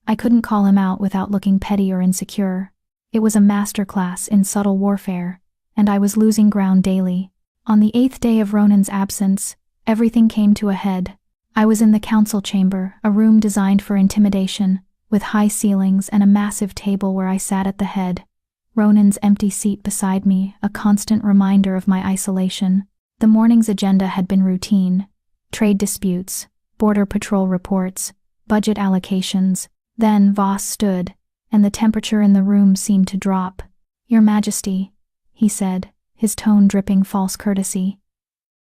I couldn't call him out without looking petty or insecure. It was a masterclass in subtle warfare, and I was losing ground daily. On the 8th day of Ronan's absence, everything came to a head. I was in the council chamber, a room designed for intimidation, with high ceilings and a massive table where I sat at the head. Ronan's empty seat beside me, a constant reminder of my isolation. The morning's agenda had been routine: trade disputes, border patrol reports, budget allocations. Then Voss stood, and the temperature in the room seemed to drop. "Your Majesty," he said, his tone dripping false courtesy.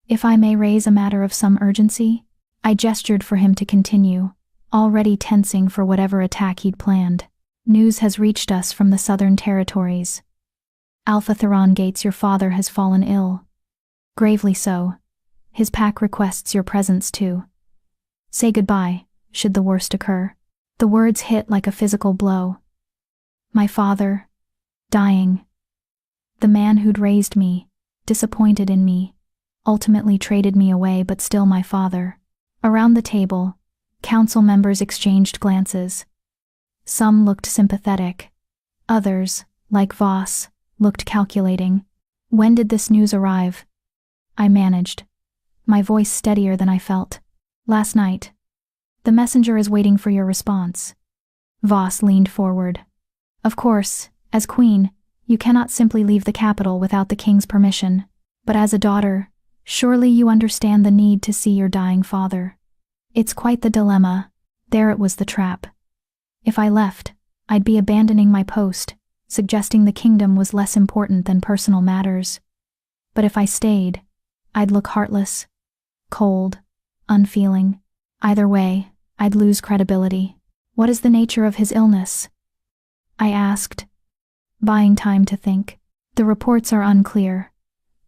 "If I may raise a matter of some urgency?" I gestured for him to continue, already tensing for whatever attack he'd planned. "News has reached us from the southern territories. Alpha Theron Gates, your father, has fallen ill. Gravely so. His pack requests your presence too. Say goodbye, should the worst occur." The words hit like a physical blow. My father, dying. The man who'd raised me, disappointed in me, ultimately traded me away, but still my father. Around the table, council members exchanged glances. Some looked sympathetic. Others, like Voss, looked calculating. "When did this news arrive?" I managed, my voice steadier than I felt. "Last night. The messenger is waiting for your response." Voss leaned forward. "Of course, as queen, you cannot simply leave the capital without the king's permission, but as a daughter, surely you understand the need to see your dying father. It's quite the dilemma." There it was, the trap. If I left, I'd be abandoning my post, suggesting the kingdom was less important than personal matters. But if I stayed, I'd look heartless, cold, unfeeling. Either way, I'd lose credibility. "What is the nature of his illness?" I asked, buying time to think. "The reports are unclear.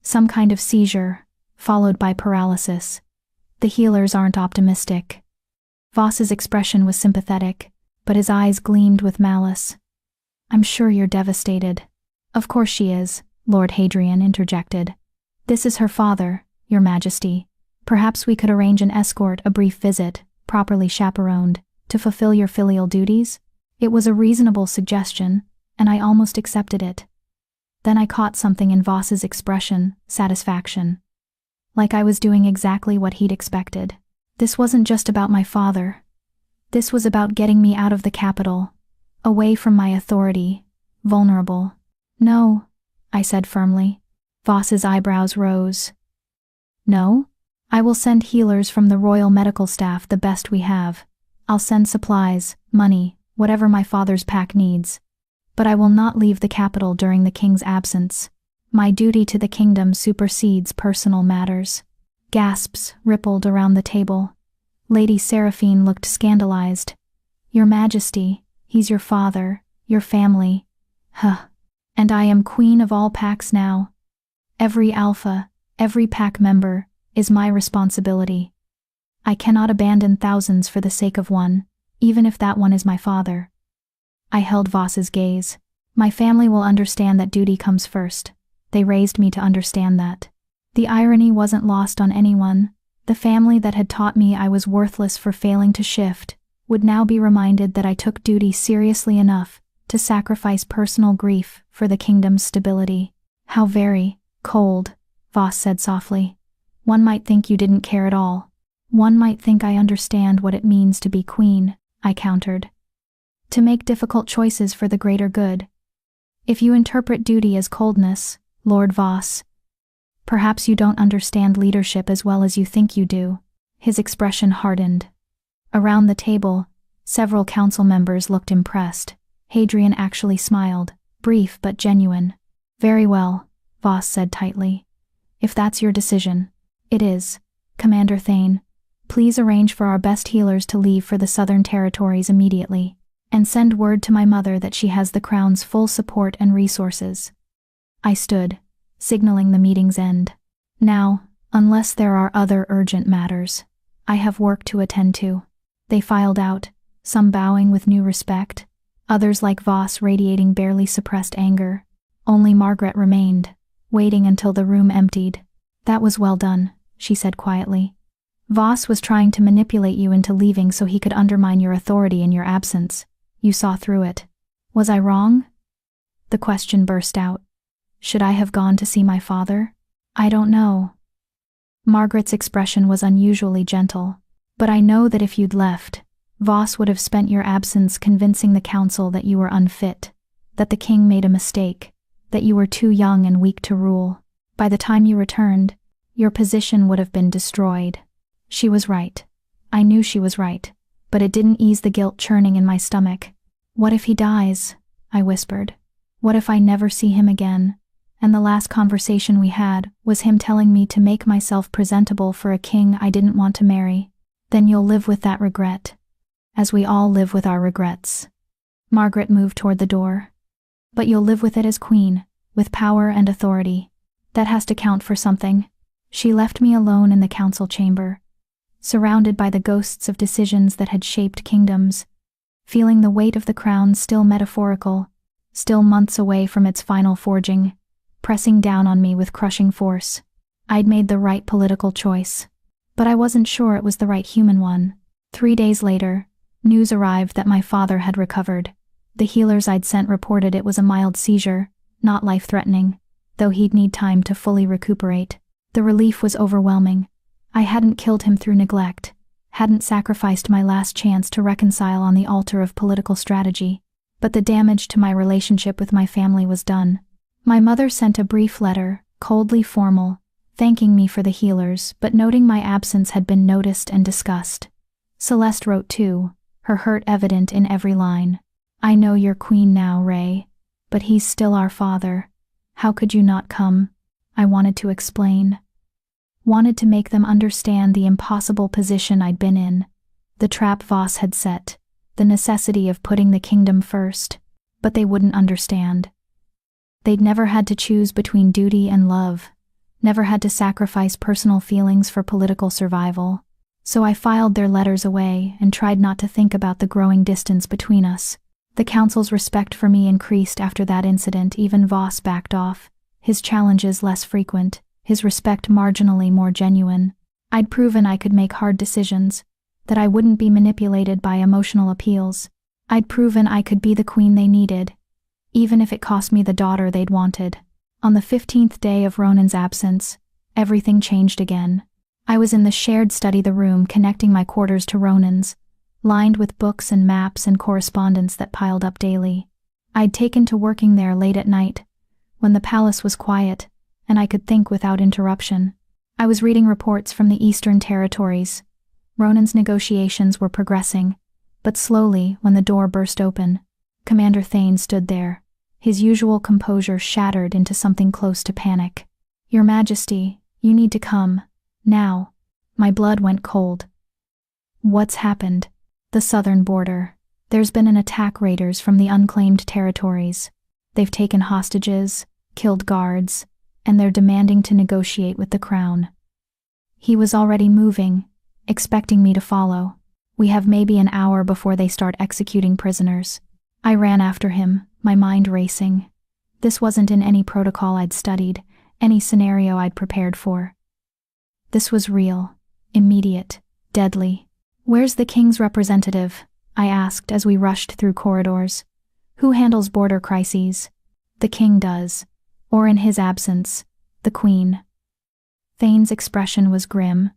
Some kind of seizure, followed by paralysis. The healers aren't optimistic." Voss's expression was sympathetic, but his eyes gleamed with malice. "I'm sure you're devastated." "Of course she is," Lord Hadrian interjected. "This is her father, your Majesty. Perhaps we could arrange an escort, a brief visit, properly chaperoned, to fulfill your filial duties?" It was a reasonable suggestion, and I almost accepted it. Then I caught something in Voss's expression, satisfaction. Like I was doing exactly what he'd expected. This wasn't just about my father. This was about getting me out of the capital, away from my authority, vulnerable. No, I said firmly. Voss's eyebrows rose. No? I will send healers from the royal medical staff, the best we have. I'll send supplies, money, whatever my father's pack needs. But I will not leave the capital during the king's absence. My duty to the kingdom supersedes personal matters. Gasps rippled around the table. Lady Seraphine looked scandalized. Your Majesty, he's your father, your family. Huh. And I am queen of all packs now. Every alpha, every pack member, is my responsibility. I cannot abandon thousands for the sake of one, even if that one is my father. I held Voss's gaze. My family will understand that duty comes first. They raised me to understand that. The irony wasn't lost on anyone. The family that had taught me I was worthless for failing to shift would now be reminded that I took duty seriously enough to sacrifice personal grief for the kingdom's stability. How very cold, Voss said softly. One might think you didn't care at all. One might think I understand what it means to be queen, I countered. To make difficult choices for the greater good. If you interpret duty as coldness, Lord Voss, perhaps you don't understand leadership as well as you think you do. His expression hardened. Around the table, several council members looked impressed. Hadrian actually smiled, brief but genuine. Very well, Voss said tightly. If that's your decision. It is. Commander Thane, please arrange for our best healers to leave for the southern territories immediately, and send word to my mother that she has the crown's full support and resources. I stood, signaling the meeting's end. Now, unless there are other urgent matters, I have work to attend to. They filed out, some bowing with new respect, others like Voss radiating barely suppressed anger. Only Margaret remained, waiting until the room emptied. That was well done, she said quietly. Voss was trying to manipulate you into leaving so he could undermine your authority in your absence. You saw through it. Was I wrong? The question burst out. Should I have gone to see my father? I don't know. Margaret's expression was unusually gentle. But I know that if you'd left, Voss would have spent your absence convincing the council that you were unfit, that the king made a mistake, that you were too young and weak to rule. By the time you returned, your position would have been destroyed. She was right. I knew she was right, but it didn't ease the guilt churning in my stomach. What if he dies? I whispered. What if I never see him again? And the last conversation we had was him telling me to make myself presentable for a king I didn't want to marry. Then you'll live with that regret, as we all live with our regrets. Margaret moved toward the door. But you'll live with it as queen, with power and authority. That has to count for something. She left me alone in the council chamber, surrounded by the ghosts of decisions that had shaped kingdoms, feeling the weight of the crown still metaphorical, still months away from its final forging, pressing down on me with crushing force. I'd made the right political choice, but I wasn't sure it was the right human one. 3 days later, news arrived that my father had recovered. The healers I'd sent reported it was a mild seizure, not life-threatening, though he'd need time to fully recuperate. The relief was overwhelming. I hadn't killed him through neglect, hadn't sacrificed my last chance to reconcile on the altar of political strategy, but the damage to my relationship with my family was done. My mother sent a brief letter, coldly formal, thanking me for the healers but noting my absence had been noticed and discussed. Celeste wrote too, her hurt evident in every line. I know you're queen now, Ray, but he's still our father. How could you not come? I wanted to explain. Wanted to make them understand the impossible position I'd been in, the trap Voss had set, the necessity of putting the kingdom first, but they wouldn't understand. They'd never had to choose between duty and love, never had to sacrifice personal feelings for political survival, so I filed their letters away and tried not to think about the growing distance between us. The council's respect for me increased after that incident. Even Voss backed off, his challenges less frequent, his respect marginally more genuine. I'd proven I could make hard decisions, that I wouldn't be manipulated by emotional appeals. I'd proven I could be the queen they needed, even if it cost me the daughter they'd wanted. On the 15th day of Ronan's absence, everything changed again. I was in the shared study room connecting my quarters to Ronan's, lined with books and maps and correspondence that piled up daily. I'd taken to working there late at night, when the palace was quiet, and I could think without interruption. I was reading reports from the Eastern Territories. Ronan's negotiations were progressing, but slowly when the door burst open. Commander Thane stood there, his usual composure shattered into something close to panic. "Your Majesty, you need to come. Now." My blood went cold. "What's happened?" "The southern border. There's been an attack. Raiders from the unclaimed territories. They've taken hostages, killed guards, and they're demanding to negotiate with the crown." He was already moving, expecting me to follow. "We have maybe an hour before they start executing prisoners." I ran after him, my mind racing. This wasn't in any protocol I'd studied, any scenario I'd prepared for. This was real, immediate, deadly. "Where's the king's representative?" I asked as we rushed through corridors. "Who handles border crises?" "The king does. Or in his absence, the queen." Thane's expression was grim.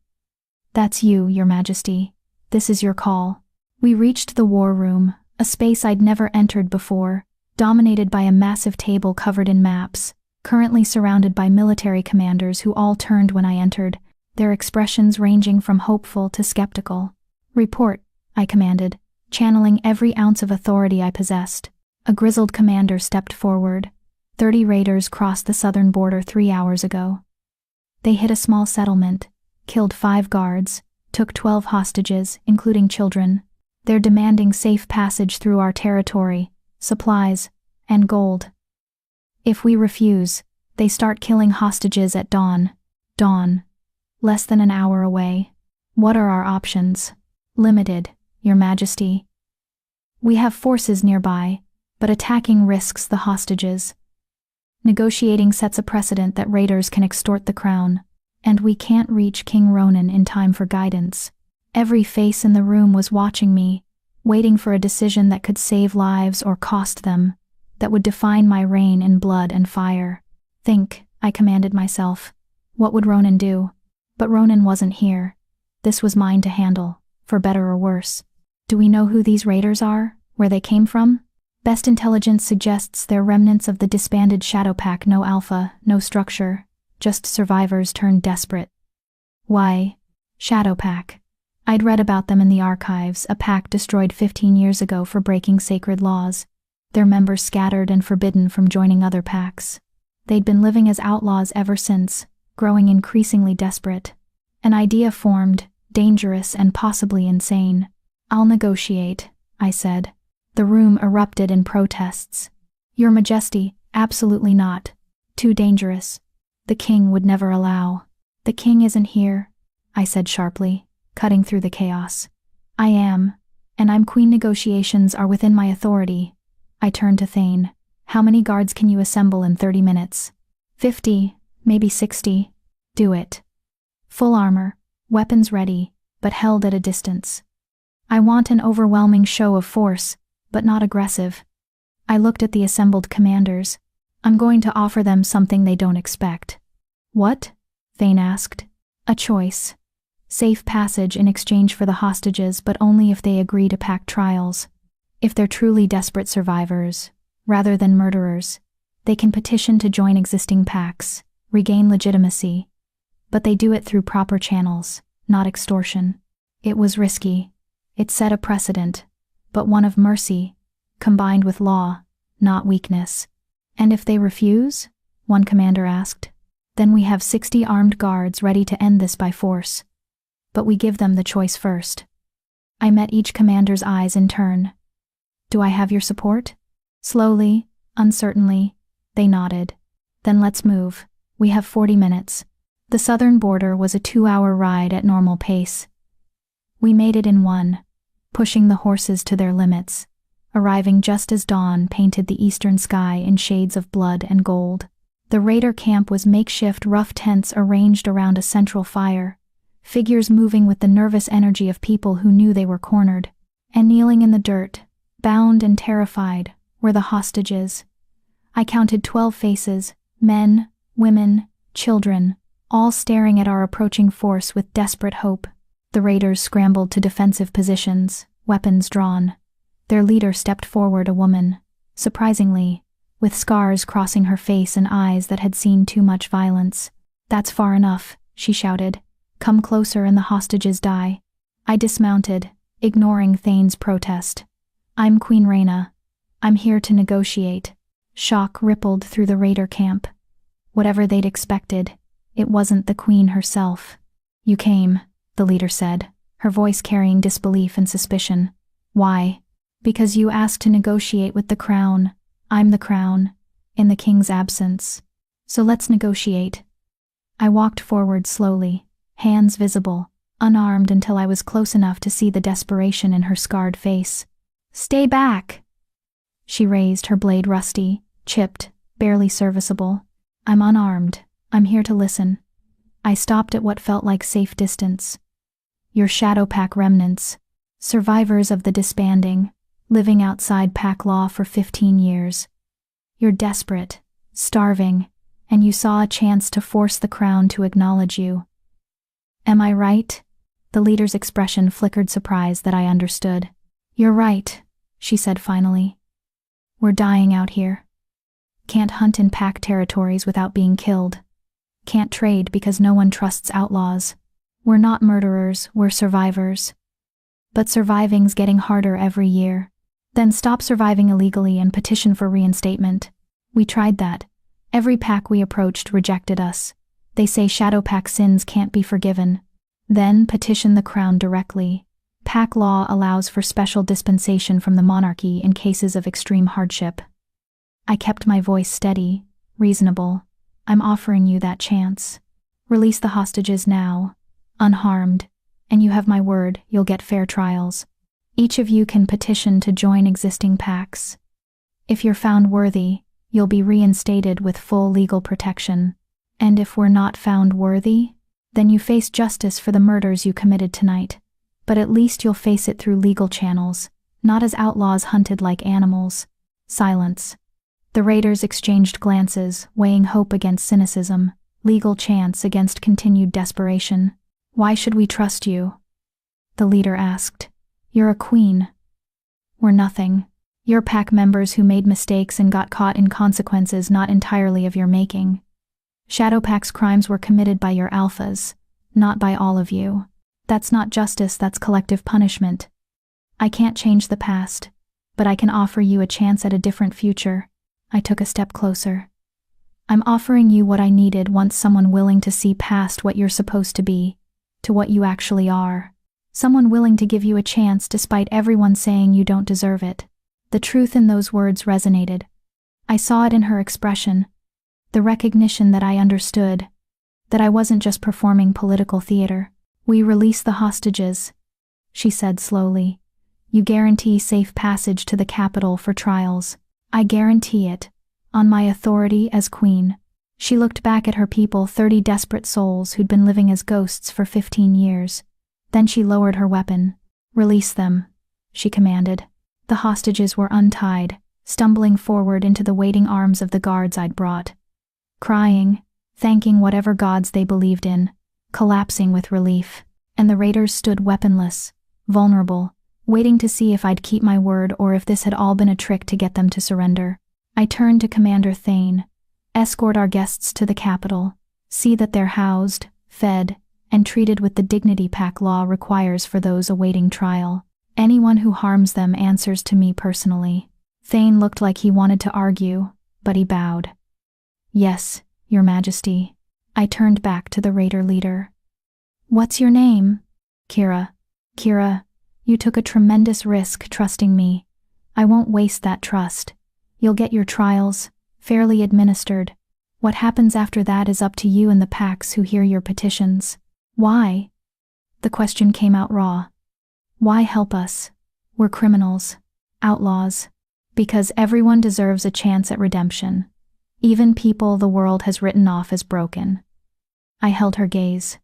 "That's you, Your Majesty. This is your call." We reached the war room, a space I'd never entered before, dominated by a massive table covered in maps, currently surrounded by military commanders who all turned when I entered, their expressions ranging from hopeful to skeptical. "Report," I commanded, channeling every ounce of authority I possessed. A grizzled commander stepped forward. 30 raiders crossed the southern border 3 hours ago. They hit a small settlement, killed 5 guards, took 12 hostages, including children. They're demanding safe passage through our territory, supplies, and gold. If we refuse, they start killing hostages at dawn. Dawn. Less than an hour away. What are our options? Limited, Your Majesty. We have forces nearby, but attacking risks the hostages. Negotiating sets a precedent that raiders can extort the crown, and we can't reach King Ronan in time for guidance. Every face in the room was watching me, waiting for a decision that could save lives or cost them, that would define my reign in blood and fire. "Think," I commanded myself. What would Ronan do? But Ronan wasn't here. This was mine to handle, for better or worse. "Do we know who these raiders are? Where they came from?" "Best intelligence suggests they're remnants of the disbanded Shadow Pack. No alpha, no structure, just survivors turned desperate." "Why? Shadow Pack." I'd read about them in the archives, a pack destroyed 15 years ago for breaking sacred laws, their members scattered and forbidden from joining other packs. They'd been living as outlaws ever since, growing increasingly desperate. An idea formed, dangerous and possibly insane. "I'll negotiate," I said. The room erupted in protests. "Your Majesty, absolutely not. Too dangerous. The king would never allow." "The king isn't here," I said sharply, cutting through the chaos. "I am, and I'm queen. Negotiations are within my authority." I turned to Thane. "How many guards can you assemble in 30 minutes? 50, maybe 60. Do it. Full armor, weapons ready, but held at a distance. I want an overwhelming show of force, but not aggressive." I looked at the assembled commanders. "I'm going to offer them something they don't expect." "What?" Thane asked. "A choice. Safe passage in exchange for the hostages, but only if they agree to pack trials. If they're truly desperate survivors, rather than murderers, they can petition to join existing packs, regain legitimacy. But they do it through proper channels, not extortion." It was risky. It set a precedent, but one of mercy, combined with law, not weakness. "And if they refuse?" one commander asked. "Then we have 60 armed guards ready to end this by force. But we give them the choice first." I met each commander's eyes in turn. "Do I have your support?" Slowly, uncertainly, they nodded. "Then let's move. We have 40 minutes. The southern border was a 2-hour ride at normal pace. We made it in one, pushing the horses to their limits, arriving just as dawn painted the eastern sky in shades of blood and gold. The raider camp was makeshift rough tents arranged around a central fire, figures moving with the nervous energy of people who knew they were cornered. And kneeling in the dirt, bound and terrified, were the hostages. I counted 12 faces, Men, women, children, all staring at our approaching force with desperate hope. The raiders scrambled to defensive positions, weapons drawn. Their leader stepped forward, a woman, surprisingly, with scars crossing her face and eyes that had seen too much violence. "That's far enough," she shouted. "Come closer and the hostages die." I dismounted, ignoring Thane's protest. "I'm Queen Rhaena. I'm here to negotiate." Shock rippled through the raider camp. Whatever they'd expected, it wasn't the queen herself. "You came," the leader said, her voice carrying disbelief and suspicion. "Why?" "Because you asked to negotiate with the crown. I'm the crown, in the king's absence. So let's negotiate." I walked forward slowly, hands visible, unarmed until I was close enough to see the desperation in her scarred face. "Stay back!" She raised her blade, rusty, chipped, barely serviceable. "I'm unarmed. I'm here to listen." I stopped at what felt like safe distance. "You're Shadow Pack remnants, survivors of the disbanding, living outside pack law for 15 years. You're desperate, starving, and you saw a chance to force the crown to acknowledge you. Am I right?" The leader's expression flickered surprise that I understood. "You're right," she said finally. "We're dying out here. Can't hunt in pack territories without being killed. Can't trade because no one trusts outlaws. We're not murderers, we're survivors. But surviving's getting harder every year. Then stop surviving illegally and petition for reinstatement." We tried that. Every pack we approached rejected us. They say Shadow Pack sins can't be forgiven. Then petition the crown directly. Pack law allows for special dispensation from the monarchy in cases of extreme hardship. I kept my voice steady, reasonable. "I'm offering you that chance. Release the hostages now, unharmed, and you have my word you'll get fair trials. Each of you can petition to join existing packs. If you're found worthy, you'll be reinstated with full legal protection. And if we're not found worthy, then you face justice for the murders you committed tonight. But at least you'll face it through legal channels, not as outlaws hunted like animals." Silence. The raiders exchanged glances, weighing hope against cynicism, legal chance against continued desperation. "Why should we trust you?" the leader asked. "You're a queen." "We're nothing. You're pack members who made mistakes and got caught in consequences not entirely of your making. Shadow Pack's crimes were committed by your alphas, not by all of you. That's not justice, that's collective punishment. I can't change the past, but I can offer you a chance at a different future." I took a step closer. "I'm offering you what I needed once, someone willing to see past what you're supposed to be, to what you actually are. Someone willing to give you a chance despite everyone saying you don't deserve it." The truth in those words resonated. I saw it in her expression, the recognition that I understood, that I wasn't just performing political theater. "We release the hostages," she said slowly. "You guarantee safe passage to the capital for trials. I guarantee it, on my authority as queen." She looked back at her people, 30 desperate souls who'd been living as ghosts for 15 years. Then she lowered her weapon. "Release them," she commanded. The hostages were untied, stumbling forward into the waiting arms of the guards I'd brought. Crying, thanking whatever gods they believed in, collapsing with relief. And the raiders stood weaponless, vulnerable, waiting to see if I'd keep my word or if this had all been a trick to get them to surrender. I turned to Commander Thane. "Escort our guests to the capital. See that they're housed, fed, and treated with the dignity pack law requires for those awaiting trial. Anyone who harms them answers to me personally." Thane looked like he wanted to argue, but he bowed. "Yes, Your Majesty." I turned back to the raider leader. "What's your name?" "Kira." "Kira, you took a tremendous risk trusting me. I won't waste that trust. You'll get your trials, fairly administered. What happens after that is up to you and the packs who hear your petitions." "Why?" The question came out raw. "Why help us? We're criminals, outlaws." "Because everyone deserves a chance at redemption, even people the world has written off as broken." I held her gaze.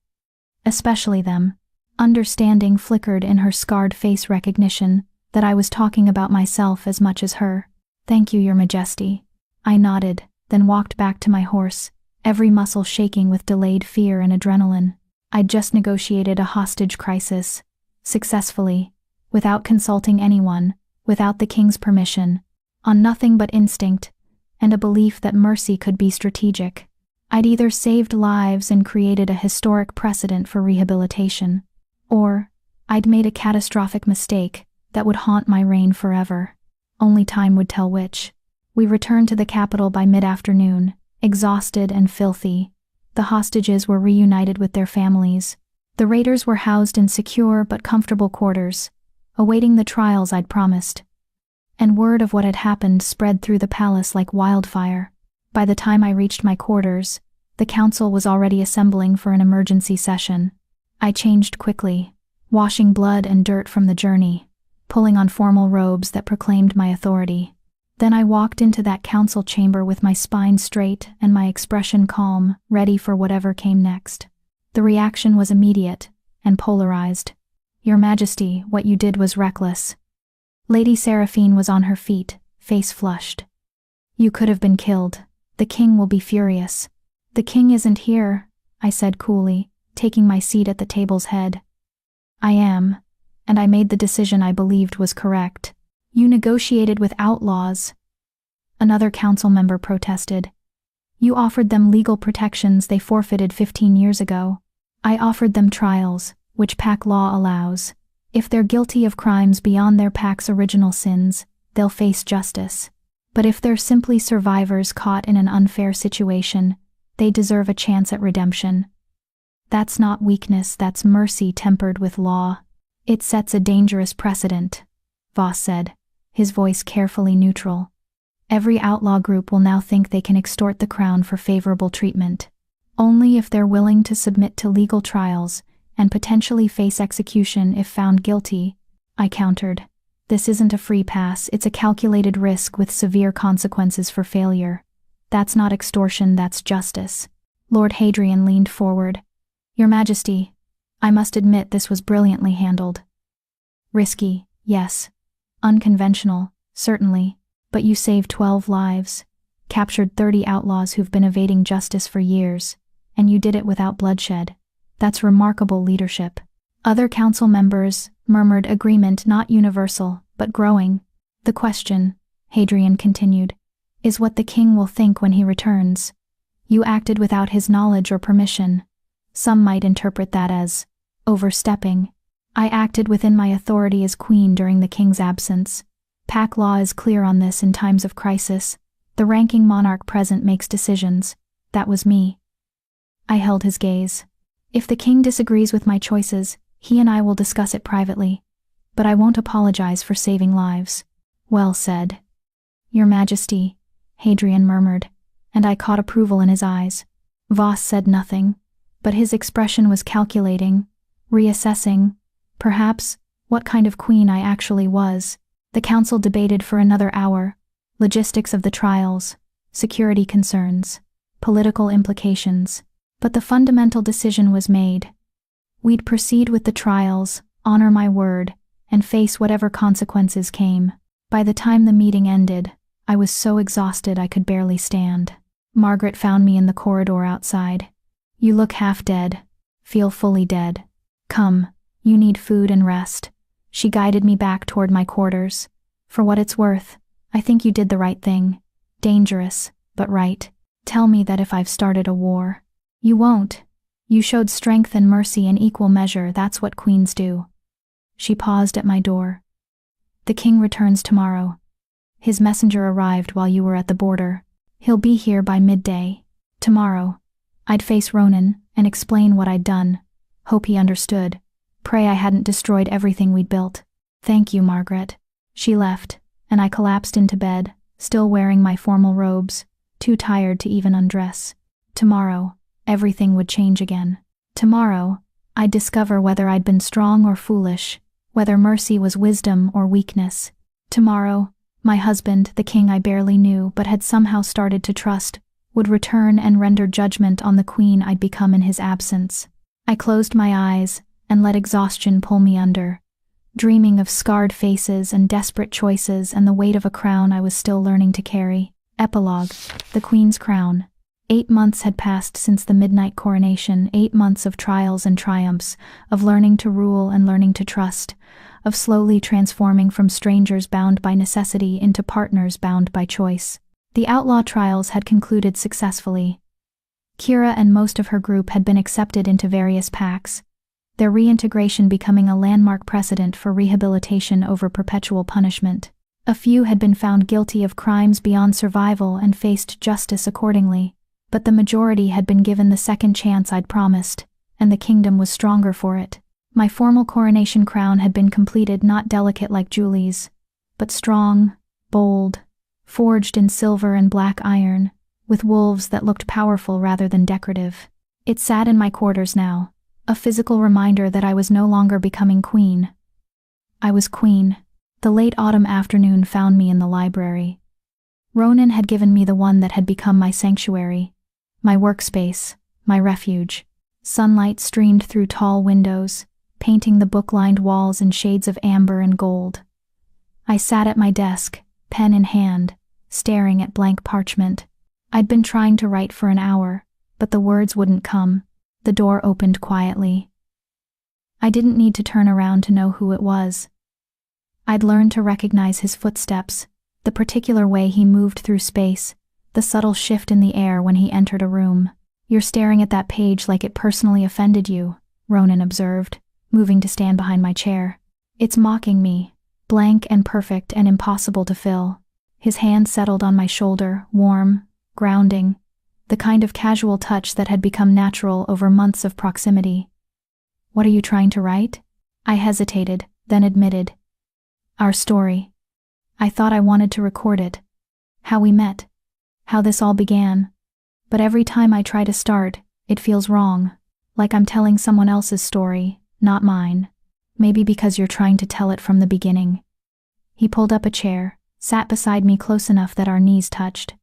"Especially them." Understanding flickered in her scarred face, recognition that I was talking about myself as much as her. "Thank you, Your Majesty." I nodded, then walked back to my horse, every muscle shaking with delayed fear and adrenaline. I'd just negotiated a hostage crisis, successfully, without consulting anyone, without the king's permission, on nothing but instinct, and a belief that mercy could be strategic. I'd either saved lives and created a historic precedent for rehabilitation, or I'd made a catastrophic mistake that would haunt my reign forever. Only time would tell which. We returned to the capital by mid-afternoon, exhausted and filthy. The hostages were reunited with their families. The raiders were housed in secure but comfortable quarters, awaiting the trials I'd promised. And word of what had happened spread through the palace like wildfire. By the time I reached my quarters, the council was already assembling for an emergency session. I changed quickly, washing blood and dirt from the journey, pulling on formal robes that proclaimed my authority. Then I walked into that council chamber with my spine straight and my expression calm, ready for whatever came next. The reaction was immediate and polarized. "Your Majesty, what you did was reckless." Lady Seraphine was on her feet, face flushed. "You could have been killed. The king will be furious." "The king isn't here," I said coolly, taking my seat at the table's head. "I am, and I made the decision I believed was correct." "You negotiated with outlaws," another council member protested. "You offered them legal protections they forfeited 15 years ago." "I offered them trials, which pack law allows. If they're guilty of crimes beyond their pack's original sins, they'll face justice. But if they're simply survivors caught in an unfair situation, they deserve a chance at redemption. That's not weakness, that's mercy tempered with law. It sets a dangerous precedent," Voss said, his voice carefully neutral. "Every outlaw group will now think they can extort the crown for favorable treatment. Only if they're willing to submit to legal trials and potentially face execution if found guilty," I countered. "This isn't a free pass, it's a calculated risk with severe consequences for failure. That's not extortion, that's justice." Lord Hadrian leaned forward. "Your Majesty, I must admit this was brilliantly handled. Risky, yes. Unconventional, certainly. But you saved 12 lives, captured 30 outlaws who've been evading justice for years, and you did it without bloodshed. That's remarkable leadership." Other council members murmured agreement, not universal, but growing. "The question," Hadrian continued, "is what the king will think when he returns. You acted without his knowledge or permission. Some might interpret that as overstepping. I acted within my authority as queen during the king's absence. Pack law is clear on this in times of crisis. The ranking monarch present makes decisions. That was me." I held his gaze. "If the king disagrees with my choices, he and I will discuss it privately. But I won't apologize for saving lives." "Well said." "Your Majesty," Hadrian murmured, and I caught approval in his eyes. Voss said nothing, but his expression was calculating, reassessing, perhaps, what kind of queen I actually was. The council debated for another hour, logistics of the trials, security concerns, political implications. But the fundamental decision was made. We'd proceed with the trials, honor my word, and face whatever consequences came. By the time the meeting ended, I was so exhausted I could barely stand. Margaret found me in the corridor outside. "You look half dead. Feel fully dead. Come, you need food and rest." She guided me back toward my quarters. "For what it's worth, I think you did the right thing. Dangerous, but right. Tell me that if I've started a war." "You won't. You showed strength and mercy in equal measure, that's what queens do." She paused at my door. "The king returns tomorrow. His messenger arrived while you were at the border. He'll be here by midday. Tomorrow, I'd face Ronan and explain what I'd done. Hope he understood. Pray I hadn't destroyed everything we'd built." "Thank you, Margaret." She left, and I collapsed into bed, still wearing my formal robes, too tired to even undress. Tomorrow, everything would change again. Tomorrow, I'd discover whether I'd been strong or foolish, whether mercy was wisdom or weakness. Tomorrow, my husband, the king I barely knew but had somehow started to trust, would return and render judgment on the queen I'd become in his absence. I closed my eyes and let exhaustion pull me under, dreaming of scarred faces and desperate choices and the weight of a crown I was still learning to carry. Epilogue: The Queen's Crown. 8 months had passed since the midnight coronation, 8 months of trials and triumphs, of learning to rule and learning to trust, of slowly transforming from strangers bound by necessity into partners bound by choice. The outlaw trials had concluded successfully. Kira and most of her group had been accepted into various packs, their reintegration becoming a landmark precedent for rehabilitation over perpetual punishment. A few had been found guilty of crimes beyond survival and faced justice accordingly, but the majority had been given the second chance I'd promised, and the kingdom was stronger for it. My formal coronation crown had been completed, not delicate like Julie's, but strong, bold, forged in silver and black iron, with wolves that looked powerful rather than decorative. It sat in my quarters now, a physical reminder that I was no longer becoming queen. I was queen. The late autumn afternoon found me in the library. Ronan had given me the one that had become my sanctuary, my workspace, my refuge. Sunlight streamed through tall windows, painting the book-lined walls in shades of amber and gold. I sat at my desk, pen in hand, staring at blank parchment. I'd been trying to write for an hour, but the words wouldn't come. The door opened quietly. I didn't need to turn around to know who it was. I'd learned to recognize his footsteps, the particular way he moved through space, the subtle shift in the air when he entered a room. "You're staring at that page like it personally offended you," Ronan observed, moving to stand behind my chair. "It's mocking me, blank and perfect and impossible to fill." His hand settled on my shoulder, warm, grounding, the kind of casual touch that had become natural over months of proximity. "What are you trying to write?" I hesitated, then admitted. "Our story. I thought I wanted to record it. How we met. How this all began. But every time I try to start, it feels wrong. Like I'm telling someone else's story, not mine. Maybe because you're trying to tell it from the beginning." He pulled up a chair, sat beside me close enough that our knees touched.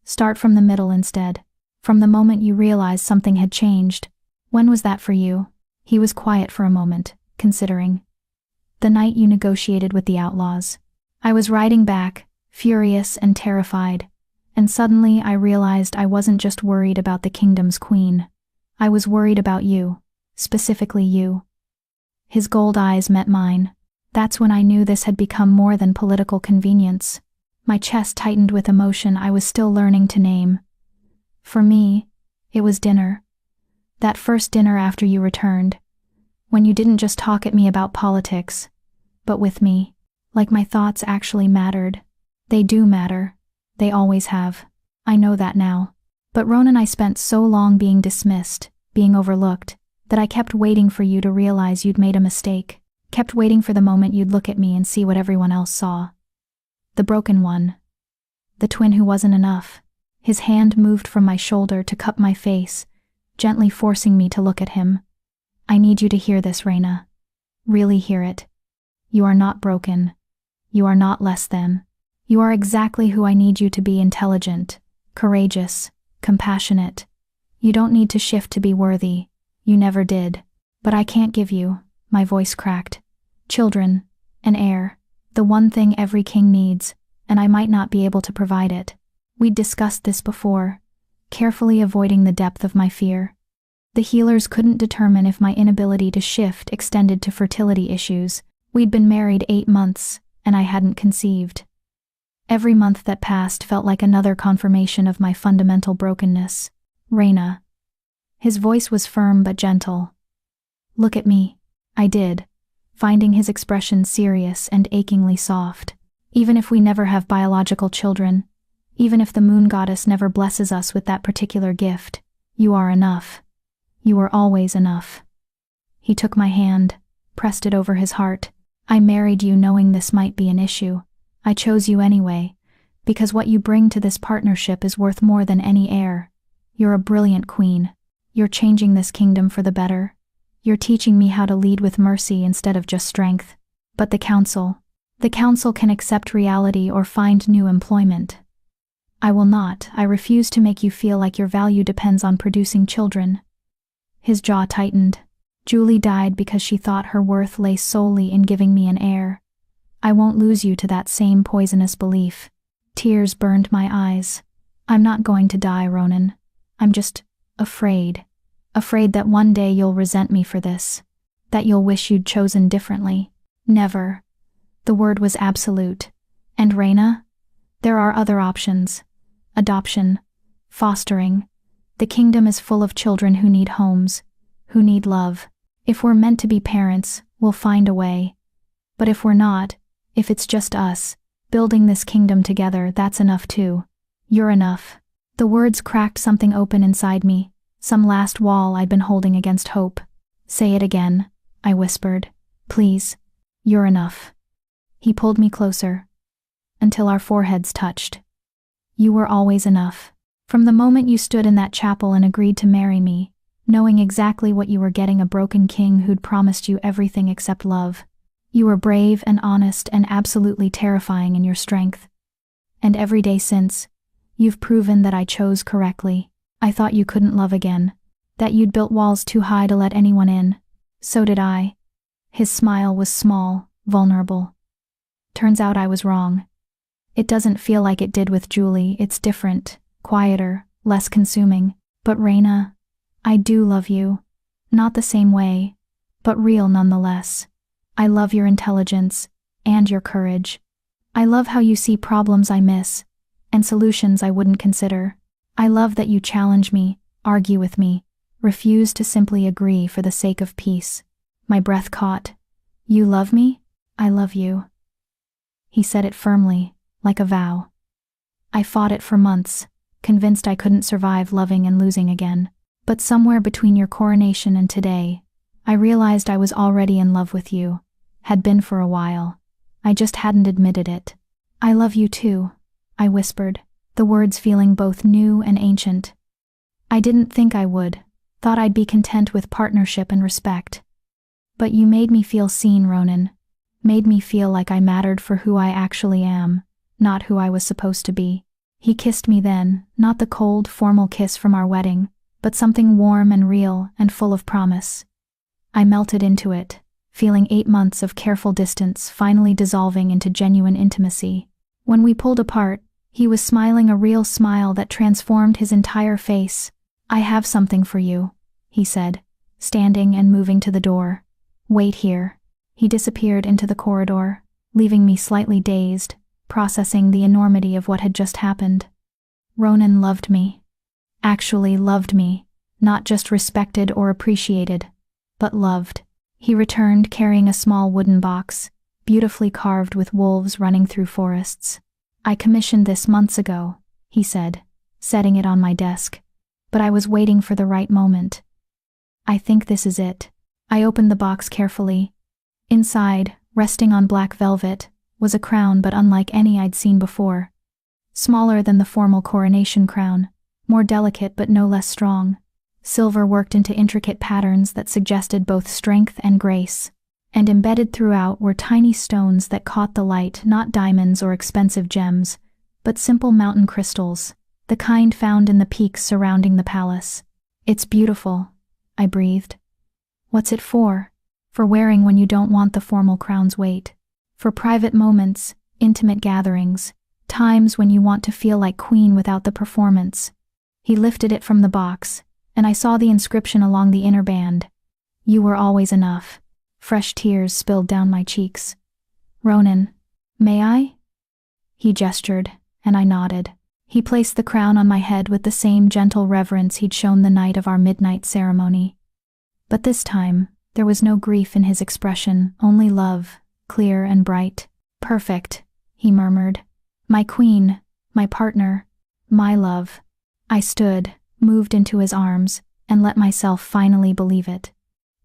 "Start from the middle instead. From the moment you realized something had changed. When was that for you?" He was quiet for a moment, considering. "The night you negotiated with the outlaws." I was writing back, furious and terrified, and suddenly I realized I wasn't just worried about the kingdom's queen. I was worried about you, specifically you. His gold eyes met mine. That's when I knew this had become more than political convenience. My chest tightened with emotion I was still learning to name. For me, it was dinner. That first dinner after you returned, when you didn't just talk at me about politics, but with me, like my thoughts actually mattered. They do matter. They always have. I know that now. But Ronan and I spent so long being dismissed, being overlooked, that I kept waiting for you to realize you'd made a mistake. Kept waiting for the moment you'd look at me and see what everyone else saw. The broken one. The twin who wasn't enough. His hand moved from my shoulder to cup my face, gently forcing me to look at him. "I need you to hear this, Raina. Really hear it. You are not broken. You are not less than. You are exactly who I need you to be: intelligent, courageous, compassionate. You don't need to shift to be worthy. You never did. But I can't give you," my voice cracked, "children, an heir, the one thing every king needs, and I might not be able to provide it." We'd discussed this before, carefully avoiding the depth of my fear. The healers couldn't determine if my inability to shift extended to fertility issues. We'd been married 8 months, and I hadn't conceived. Every month that passed felt like another confirmation of my fundamental brokenness. "Raina." His voice was firm but gentle. "Look at me." I did, finding his expression serious and achingly soft. "Even if we never have biological children, even if the moon goddess never blesses us with that particular gift, you are enough. You are always enough." He took my hand, pressed it over his heart. "I married you knowing this might be an issue. I chose you anyway, because what you bring to this partnership is worth more than any heir. You're a brilliant queen. You're changing this kingdom for the better. You're teaching me how to lead with mercy instead of just strength. But the council can accept reality or find new employment. I will not. I refuse to make you feel like your value depends on producing children." His jaw tightened. "Julie died because she thought her worth lay solely in giving me an heir. I won't lose you to that same poisonous belief." Tears burned my eyes. I'm not going to die, Ronan. I'm just afraid. Afraid that one day you'll resent me for this. That you'll wish you'd chosen differently. Never. The word was absolute. And Reyna? There are other options. Adoption. Fostering. The kingdom is full of children who need homes, who need love. If we're meant to be parents, we'll find a way. But if we're not, if it's just us, building this kingdom together, that's enough too. You're enough. The words cracked something open inside me, some last wall I'd been holding against hope. Say it again, I whispered. Please. You're enough. He pulled me closer, until our foreheads touched. You were always enough. From the moment you stood in that chapel and agreed to marry me, knowing exactly what you were getting, a broken king who'd promised you everything except love. You were brave and honest and absolutely terrifying in your strength. And every day since, you've proven that I chose correctly. I thought you couldn't love again, that you'd built walls too high to let anyone in. So did I. His smile was small, vulnerable. Turns out I was wrong. It doesn't feel like it did with Julie. It's different, quieter, less consuming. But Reyna, I do love you. Not the same way, but real nonetheless. I love your intelligence and your courage. I love how you see problems I miss and solutions I wouldn't consider. I love that you challenge me, argue with me, refuse to simply agree for the sake of peace. My breath caught. You love me? I love you. He said it firmly, like a vow. I fought it for months, convinced I couldn't survive loving and losing again. But somewhere between your coronation and today, I realized I was already in love with you, had been for a while. I just hadn't admitted it. I love you too, I whispered, the words feeling both new and ancient. I didn't think I would, thought I'd be content with partnership and respect. But you made me feel seen, Ronan. Made me feel like I mattered for who I actually am, not who I was supposed to be. He kissed me then, not the cold, formal kiss from our wedding, but something warm and real and full of promise. I melted into it, feeling 8 months of careful distance finally dissolving into genuine intimacy. When we pulled apart, he was smiling a real smile that transformed his entire face. I have something for you, he said, standing and moving to the door. Wait here. He disappeared into the corridor, leaving me slightly dazed, processing the enormity of what had just happened. Ronan loved me. Actually loved me, not just respected or appreciated, but loved. He returned carrying a small wooden box, beautifully carved with wolves running through forests. I commissioned this months ago, he said, setting it on my desk, but I was waiting for the right moment. I think this is it. I opened the box carefully. Inside, resting on black velvet, was a crown but unlike any I'd seen before. Smaller than the formal coronation crown, more delicate but no less strong. Silver worked into intricate patterns that suggested both strength and grace, and embedded throughout were tiny stones that caught the light, not diamonds or expensive gems, but simple mountain crystals, the kind found in the peaks surrounding the palace. It's beautiful, I breathed. What's it for? For wearing when you don't want the formal crown's weight. For private moments, intimate gatherings, times when you want to feel like queen without the performance. He lifted it from the box, and I saw the inscription along the inner band. You were always enough. Fresh tears spilled down my cheeks. Ronan, may I? He gestured, and I nodded. He placed the crown on my head with the same gentle reverence he'd shown the night of our midnight ceremony. But this time, there was no grief in his expression, only love, clear and bright. Perfect, he murmured. My queen, my partner, my love. I stood, moved into his arms, and let myself finally believe it.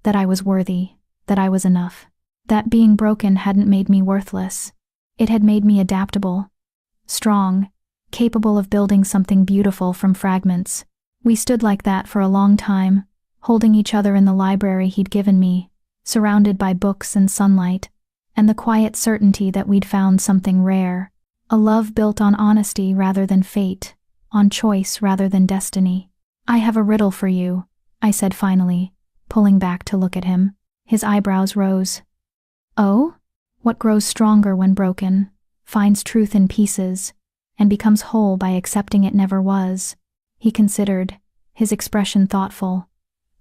That I was worthy, that I was enough. That being broken hadn't made me worthless. It had made me adaptable, strong, capable of building something beautiful from fragments. We stood like that for a long time, holding each other in the library he'd given me, surrounded by books and sunlight, and the quiet certainty that we'd found something rare, a love built on honesty rather than fate, on choice rather than destiny. I have a riddle for you, I said finally, pulling back to look at him. His eyebrows rose. Oh? What grows stronger when broken, finds truth in pieces, and becomes whole by accepting it never was. He considered, his expression thoughtful.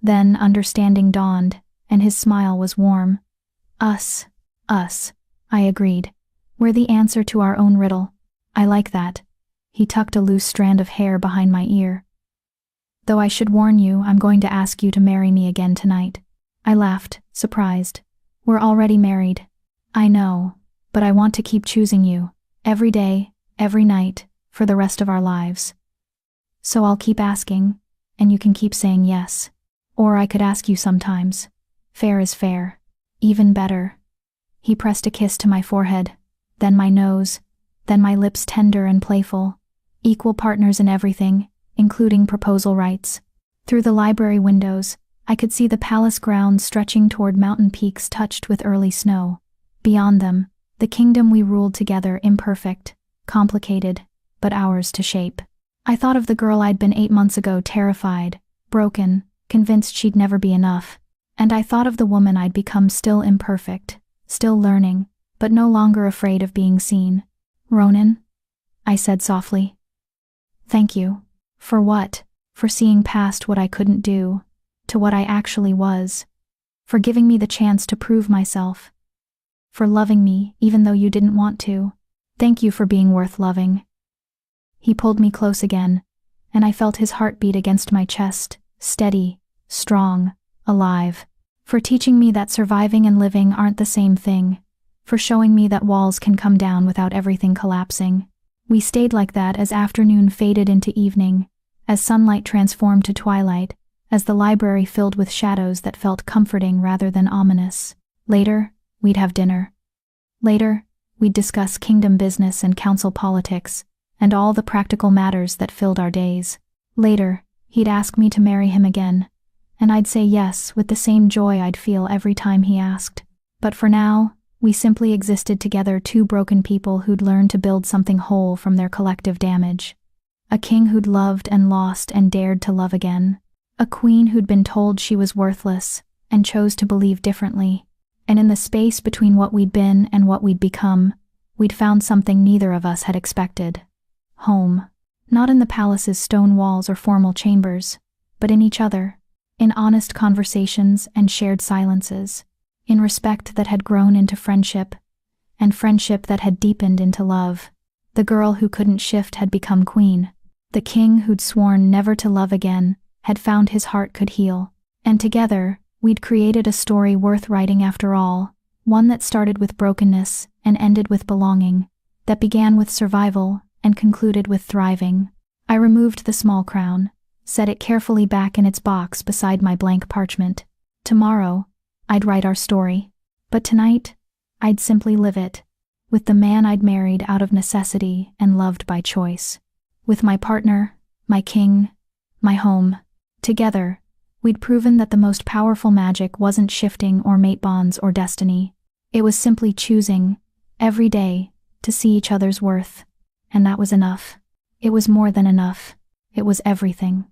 Then understanding dawned, and his smile was warm. Us, I agreed. We're the answer to our own riddle. I like that. He tucked a loose strand of hair behind my ear. Though I should warn you, I'm going to ask you to marry me again tonight. I laughed, surprised. We're already married. I know, but I want to keep choosing you, every day, every night, for the rest of our lives. So I'll keep asking, and you can keep saying yes. Or I could ask you sometimes. Fair is fair. Even better. He pressed a kiss to my forehead, then my nose, then my lips tender and playful. Equal partners in everything, including proposal rights. Through the library windows, I could see the palace grounds stretching toward mountain peaks touched with early snow. Beyond them, the kingdom we ruled together, imperfect, complicated, but ours to shape. I thought of the girl I'd been 8 months ago, terrified, broken, convinced she'd never be enough. And I thought of the woman I'd become, still imperfect, still learning, but no longer afraid of being seen. Ronan? I said softly. Thank you. For what? For seeing past what I couldn't do, to what I actually was. For giving me the chance to prove myself. For loving me, even though you didn't want to. Thank you for being worth loving. He pulled me close again, and I felt his heartbeat against my chest, steady, strong, alive. For teaching me that surviving and living aren't the same thing. For showing me that walls can come down without everything collapsing. We stayed like that as afternoon faded into evening, as sunlight transformed to twilight, as the library filled with shadows that felt comforting rather than ominous. Later, we'd have dinner. Later, we'd discuss kingdom business and council politics, and all the practical matters that filled our days. Later, he'd ask me to marry him again, and I'd say yes with the same joy I'd feel every time he asked. But for now, we simply existed together, two broken people who'd learned to build something whole from their collective damage. A king who'd loved and lost and dared to love again. A queen who'd been told she was worthless and chose to believe differently. And in the space between what we'd been and what we'd become, we'd found something neither of us had expected. Home. Not in the palace's stone walls or formal chambers, but in each other. In honest conversations and shared silences. In respect that had grown into friendship, and friendship that had deepened into love. The girl who couldn't shift had become queen. The king who'd sworn never to love again had found his heart could heal. And together, we'd created a story worth writing after all, one that started with brokenness and ended with belonging, that began with survival and concluded with thriving. I removed the small crown, set it carefully back in its box beside my blank parchment. Tomorrow, I'd write our story, but tonight, I'd simply live it, with the man I'd married out of necessity and loved by choice. With my partner, my king, my home. Together, we'd proven that the most powerful magic wasn't shifting or mate bonds or destiny. It was simply choosing, every day, to see each other's worth. And that was enough. It was more than enough. It was everything.